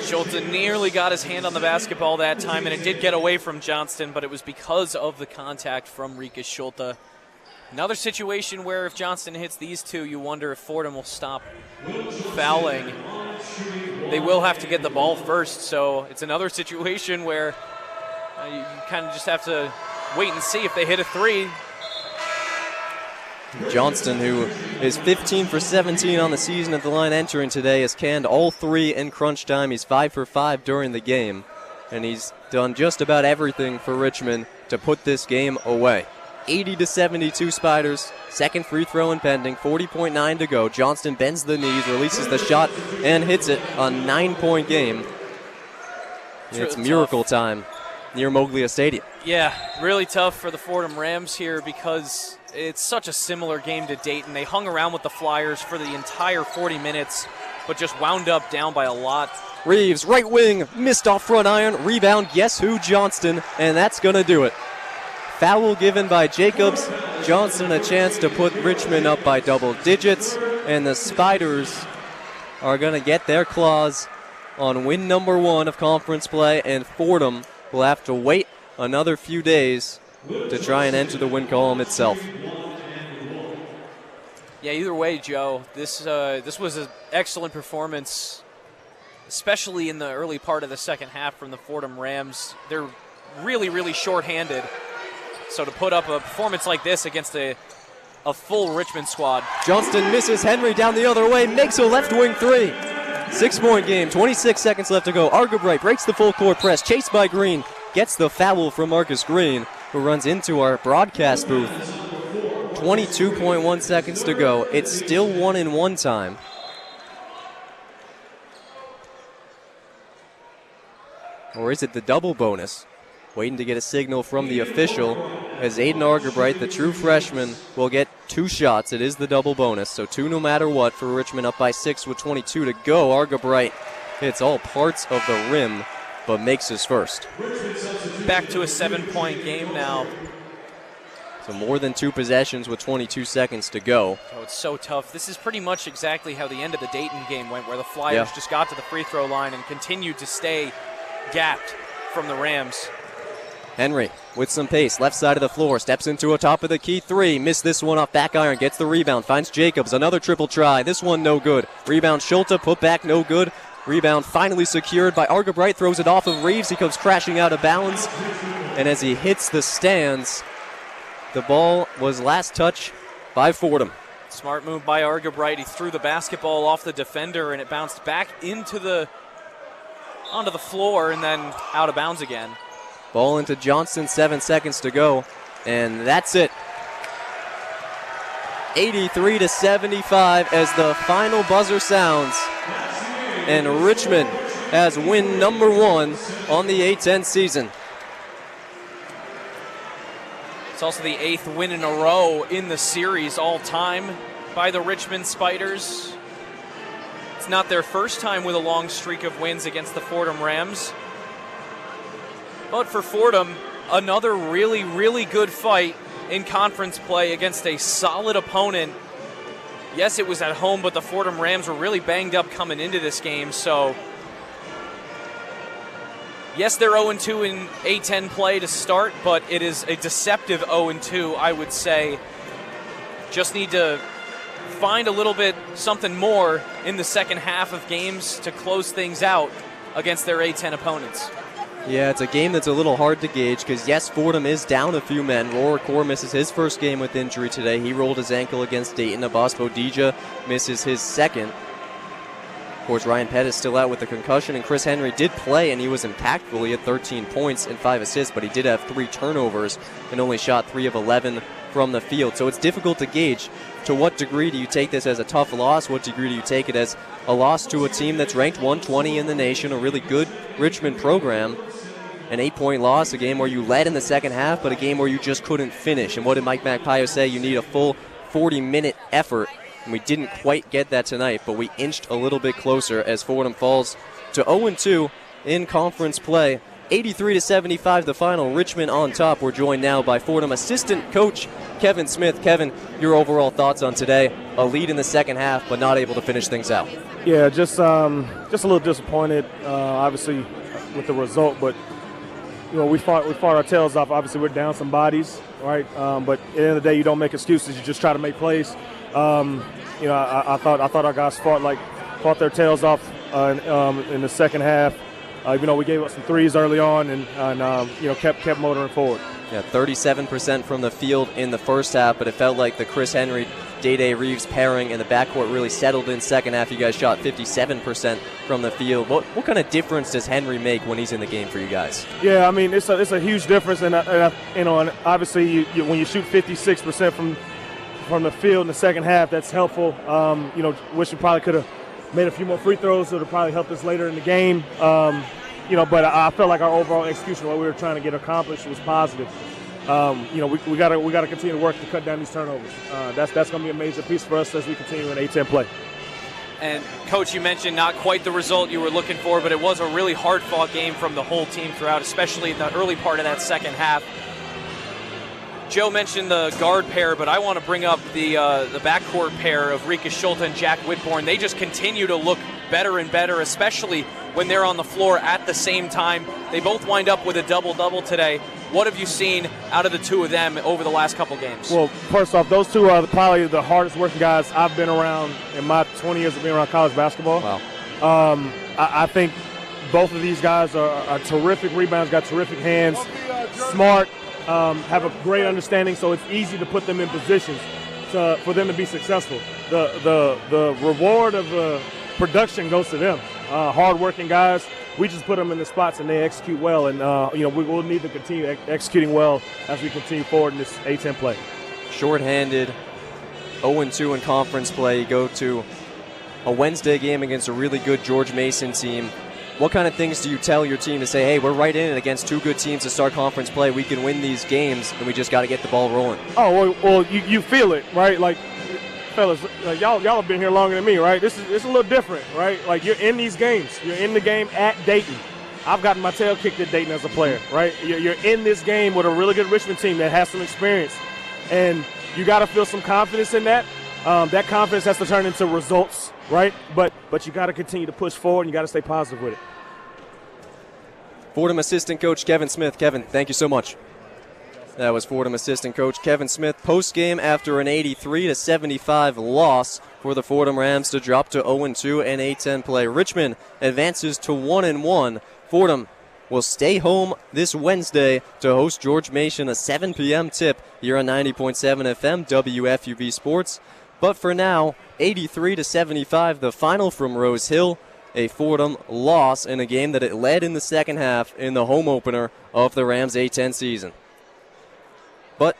Schulte nearly got his hand on the basketball that time, and it did get away from Johnston, but it was because of the contact from Rikus Schulte. Another situation where if Johnston hits these 2, you wonder if Fordham will stop fouling. They will have to get the ball first, so it's another situation where you kind of just have to wait and see if they hit a 3. Johnston, who is 15 for 17 on the season at the line entering today, has canned all 3 in crunch time. He's 5 for 5 during the game, and he's done just about everything for Richmond to put this game away. 80-72 Spiders, second free throw impending, 40.9 to go. Johnston bends the knees, releases the shot, and hits it. A 9-point game. It's miracle time near Moglia Stadium. Yeah, really tough for the Fordham Rams here because it's such a similar game to Dayton. They hung around with the Flyers for the entire 40 minutes, but just wound up down by a lot. Reeves, right wing, missed off front iron, rebound, guess who? Johnston, and that's going to do it. Foul given by Jacobs. Johnston a chance to put Richmond up by double digits, and the Spiders are going to get their claws on win number 1 of conference play, and Fordham will have to wait another few days to try and enter the win column itself. Yeah, either way, Joe, this was an excellent performance, especially in the early part of the second half from the Fordham Rams. They're really, really short-handed. So to put up a performance like this against a full Richmond squad. Johnston misses Henry down the other way, makes a left wing 3. 6-point game, 26 seconds left to go. Argabright breaks the full court press, chased by Green. Gets the foul from Marcus Green, who runs into our broadcast booth. 22.1 seconds to go. It's still 1-and-1 time. Or is it the double bonus? Waiting to get a signal from the official as Aiden Argabright, the true freshman, will get 2 shots. It is the double bonus, so 2 no matter what for Richmond, up by 6 with 22 to go. Argabright hits all parts of the rim, but makes his first. Back to a 7-point game now. So more than 2 possessions with 22 seconds to go. Oh, it's so tough. This is pretty much exactly how the end of the Dayton game went, where the Flyers just got to the free throw line and continued to stay gapped from the Rams. Henry with some pace, left side of the floor, steps into a top of the key 3. Missed this one off back iron, gets the rebound, finds Jacobs, another triple try. This one no good. Rebound Schulte, put back no good. Rebound finally secured by Argabright, throws it off of Reeves. He comes crashing out of bounds. And as he hits the stands, the ball was last touch by Fordham. Smart move by Argabright. He threw the basketball off the defender, and it bounced back onto the floor and then out of bounds again. Ball into Johnston, 7 seconds to go, and that's it. 83-75 as the final buzzer sounds. And Richmond has win number 1 on the A10 season. It's also the 8th win in a row in the series all time by the Richmond Spiders. It's not their first time with a long streak of wins against the Fordham Rams. But for Fordham, another really, really good fight in conference play against a solid opponent. Yes, it was at home, but the Fordham Rams were really banged up coming into this game. So, yes, they're 0-2 in A10 play to start, but it is a deceptive 0-2, I would say. Just need to find a little bit something more in the second half of games to close things out against their A10 opponents. Yeah, it's a game that's a little hard to gauge because, yes, Fordham is down a few men. Roar Core misses his first game with injury today. He rolled his ankle against Dayton. Abbas Bodija misses his second. Of course, Ryan Pett is still out with the concussion, and Chris Henry did play, and he was impactful. He had 13 points and 5 assists, but he did have 3 turnovers and only shot 3 of 11 from the field. So it's difficult to gauge to what degree do you take this as a tough loss, what degree do you take it as a loss to a team that's ranked 120 in the nation, a really good Richmond program. An 8-point loss, a game where you led in the second half, but a game where you just couldn't finish. And what did Mike Magpio say? You need a full 40-minute effort. And we didn't quite get that tonight, but we inched a little bit closer as Fordham falls to 0-2 in conference play. 83-75 the final. Richmond on top. We're joined now by Fordham assistant coach Kevin Smith. Kevin, your overall thoughts on today? A lead in the second half, but not able to finish things out. Yeah, just a little disappointed, obviously, with the result, but you know, we fought our tails off. Obviously, we're down some bodies, right? But at the end of the day, you don't make excuses. You just try to make plays. You know, I thought our guys fought their tails off in the second half. Even though we gave up some threes early on, and you know, kept motoring forward. Yeah, 37% from the field in the first half, but it felt like the Chris Henry, Day-Day Reeves pairing in the backcourt really settled in second half. You guys shot 57% from the field. What kind of difference does Henry make when he's in the game for you guys? Yeah, I mean, it's a huge difference, and you know, and obviously when you shoot 56% from the field in the second half, that's helpful. You know, wish we probably could have made a few more free throws, so it would probably helped us later in the game. You know, but I felt like our overall execution, what we were trying to get accomplished, was positive. You know, we got to continue to work to cut down these turnovers. That's going to be a major piece for us as we continue in A10 play. And, Coach, you mentioned not quite the result you were looking for, but it was a really hard-fought game from the whole team throughout, especially in the early part of that second half. Joe mentioned the guard pair, but I want to bring up the backcourt pair of Rika Schulte and Jack Whitbourne. They just continue to look better and better, especially when they're on the floor at the same time. They both wind up with a double-double today. What have you seen out of the two of them over the last couple games? Well, first off, those two are probably the hardest working guys I've been around in my 20 years of being around college basketball. Wow. I think both of these guys are terrific rebounds, got terrific hands, smart, have a great understanding, so it's easy to put them in positions for them to be successful. The reward of production goes to them. Hard-working guys. We just put them in the spots and they execute well. And, we will need to continue executing well as we continue forward in this A-10 play. Short-handed, 0-2 in conference play. You go to a Wednesday game against a really good George Mason team. What kind of things do you tell your team to say, hey, we're right in it against two good teams to start conference play. We can win these games, and we just got to get the ball rolling? Oh, well you feel it, right? Like, fellas, y'all have been here longer than me, right? It's a little different, right? Like, you're in these games. You're in the game at Dayton. I've gotten my tail kicked at Dayton as a player, right? You're in this game with a really good Richmond team that has some experience. And you got to feel some confidence in that. That confidence has to turn into results, right? But you got to continue to push forward, and you got to stay positive with it. Fordham assistant coach Kevin Smith. Kevin, thank you so much. That was Fordham assistant coach Kevin Smith post-game after an 83-75 loss for the Fordham Rams to drop to 0-2 in A-10 play. Richmond advances to 1-1. Fordham will stay home this Wednesday to host George Mason, a 7 p.m. tip here on 90.7 FM WFUV Sports. But for now, 83-75, the final from Rose Hill, a Fordham loss in a game that it led in the second half in the home opener of the Rams A-10 season. But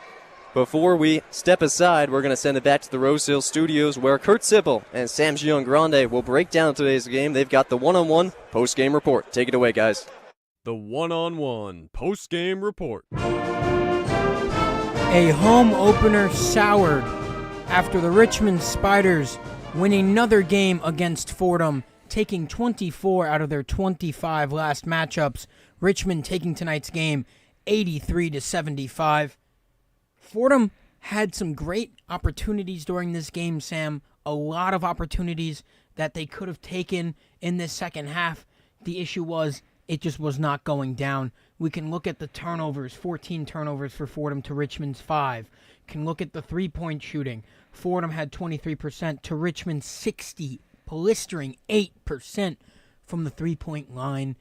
before we step aside, we're going to send it back to the Rose Hill studios where Kurt Sippel and Sam Giangrande will break down today's game. They've got the one-on-one post-game report. Take it away, guys. The one-on-one post-game report. A home opener soured after the Richmond Spiders win another game against Fordham, taking 24 out of their 25 last matchups. Richmond taking tonight's game 83-75. Fordham had some great opportunities during this game, Sam. A lot of opportunities that they could have taken in this second half. The issue was it just was not going down. We can look at the turnovers, 14 turnovers for Fordham to Richmond's 5. Can look at the three-point shooting. Fordham had 23% to Richmond's 60, blistering 8% from the three-point line.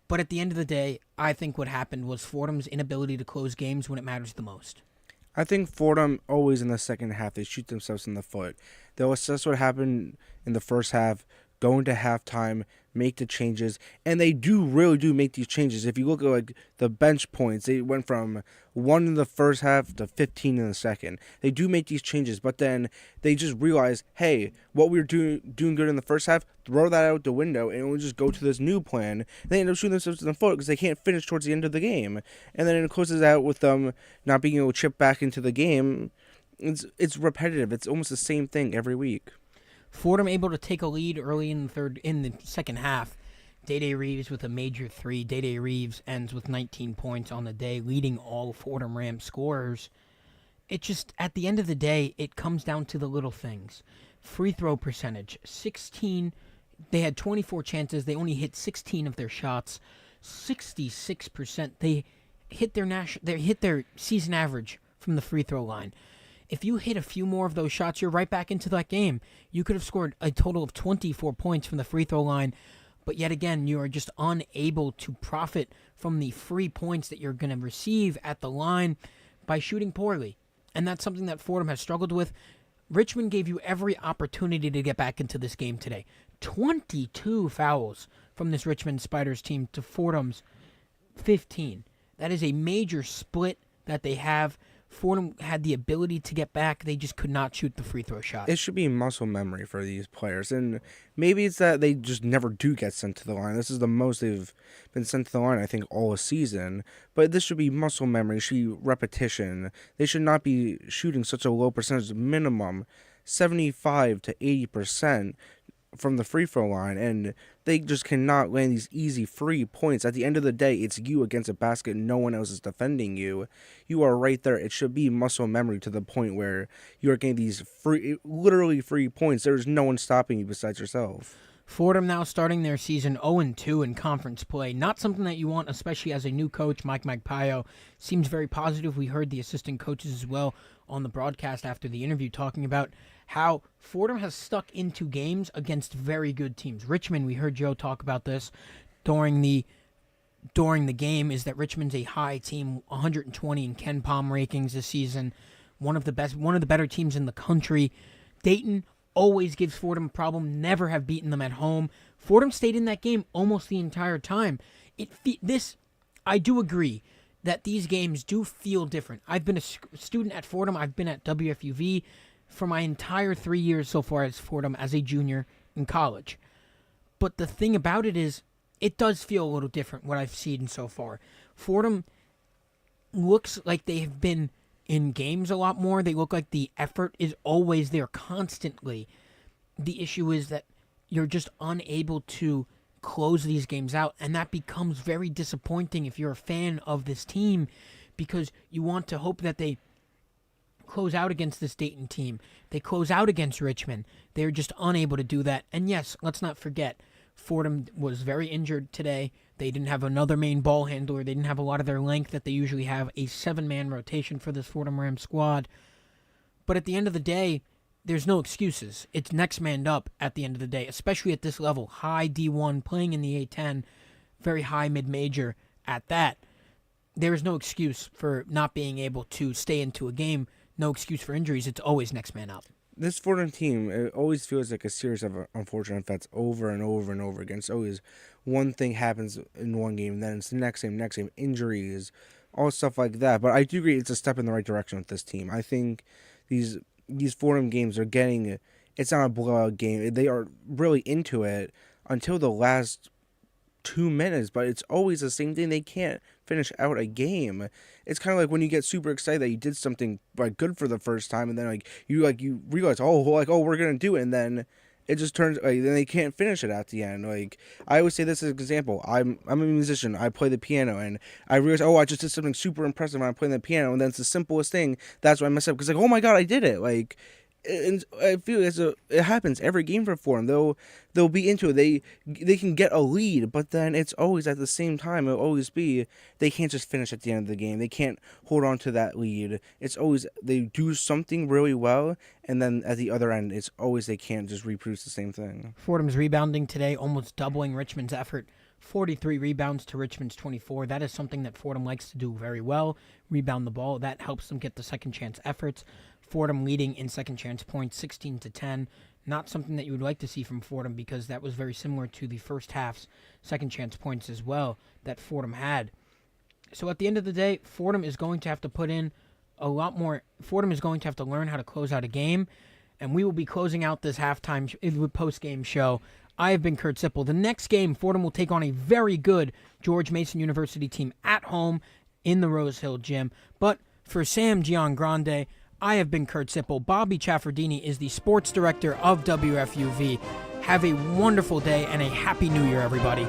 But at the end of the day, I think what happened was Fordham's inability to close games when it matters the most. I think Fordham always in the second half, they shoot themselves in the foot. They'll assess what happened in the first half, go into halftime, make the changes, and they really do make these changes. If you look at the bench points, they went from 1 in the first half to 15 in the second. They do make these changes, but then they just realize, hey, what we were doing good in the first half, throw that out the window, and we'll just go to this new plan. And they end up shooting themselves in the foot because they can't finish towards the end of the game. And then it closes out with them not being able to chip back into the game. It's repetitive. It's almost the same thing every week. Fordham able to take a lead early in the second half. Day Reeves with a major 3. Day Reeves ends with 19 points on the day, leading all Fordham Rams scorers. It just, at the end of the day, it comes down to the little things. Free throw percentage, 16. They had 24 chances. They only hit 16 of their shots. 66%. They hit their season average from the free throw line. If you hit a few more of those shots, you're right back into that game. You could have scored a total of 24 points from the free throw line, but yet again, you are just unable to profit from the free points that you're going to receive at the line by shooting poorly. And that's something that Fordham has struggled with. Richmond gave you every opportunity to get back into this game today. 22 fouls from this Richmond Spiders team to Fordham's 15. That is a major split that they have. Fordham had the ability to get back. They just could not shoot the free throw shot. It should be muscle memory for these players. And maybe it's that they just never do get sent to the line. This is the most they've been sent to the line, I think, all season. But this should be muscle memory. It should be repetition. They should not be shooting such a low percentage, minimum 75 to 80% from the free throw line, and they just cannot land these easy free points. At the end of the day, it's you against a basket. No one else is defending you. You are right there. It should be muscle memory to the point where you are getting these literally free points. There's no one stopping you besides yourself. Fordham now starting their season 0-2 in conference play. Not something that you want, especially as a new coach. Mike Magpayo seems very positive. We heard the assistant coaches as well on the broadcast after the interview talking about how Fordham has stuck into games against very good teams. Richmond, we heard Joe talk about this during the game, is that Richmond's a high team, 120 in Ken Palm rankings this season, one of the better teams in the country. Dayton always gives Fordham a problem, never have beaten them at home. Fordham stayed in that game almost the entire time. I do agree that these games do feel different. I've been a student at Fordham. I've been at WFUV for my entire 3 years so far as Fordham as a junior in college. But the thing about it is, it does feel a little different what I've seen so far. Fordham looks like they have been in games a lot more. They look like the effort is always there constantly. The issue is that you're just unable to close these games out, and that becomes very disappointing if you're a fan of this team, because you want to hope that they close out against this Dayton team. They close out against Richmond. They're just unable to do that. And yes, let's not forget, Fordham was very injured today. They didn't have another main ball handler. They didn't have a lot of their length that they usually have. A 7-man rotation for this Fordham Rams squad. But at the end of the day, there's no excuses. It's next man up at the end of the day, especially at this level. High D1, playing in the A10, very high mid-major at that. There is no excuse for not being able to stay into a game. No excuse for injuries. It's always next man up. This Fordham team, it always feels like a series of unfortunate events over and over and over again. It's always one thing happens in one game, and then it's the next game, injuries, all stuff like that. But I do agree it's a step in the right direction with this team. I think these Fordham games are getting, it's not a blowout game. They are really into it until the last 2 minutes, but it's always the same thing. They can't finish out a game. It's kind of like when you get super excited that you did something good for the first time, and then you realize we're gonna do it, and then it just turns then they can't finish it at the end. I always say this as an example. I'm a musician. I play the piano, and I realize I just did something super impressive when I'm playing the piano, and then it's the simplest thing. That's why I mess up, because oh my god, I did it. And I feel it happens every game for Fordham. They'll be into it. They can get a lead, but then it's always at the same time. It'll always be they can't just finish at the end of the game. They can't hold on to that lead. It's always they do something really well, and then at the other end, it's always they can't just reproduce the same thing. Fordham's rebounding today, almost doubling Richmond's effort. 43 rebounds to Richmond's 24. That is something that Fordham likes to do very well. Rebound the ball. That helps them get the second chance efforts. Fordham leading in second chance points 16-10. Not something that you would like to see from Fordham, because that was very similar to the first half's second chance points as well that Fordham had. So at the end of the day, Fordham is going to have to put in a lot more. Fordham is going to have to learn how to close out a game, and we will be closing out this post-game show. I have been Kurt Sipple. The next game, Fordham will take on a very good George Mason University team at home in the Rose Hill Gym. But for Sam Giangrande, I have been Kurt Sipple. Bobby Chaffardini is the sports director of WFUV. Have a wonderful day and a happy new year, everybody.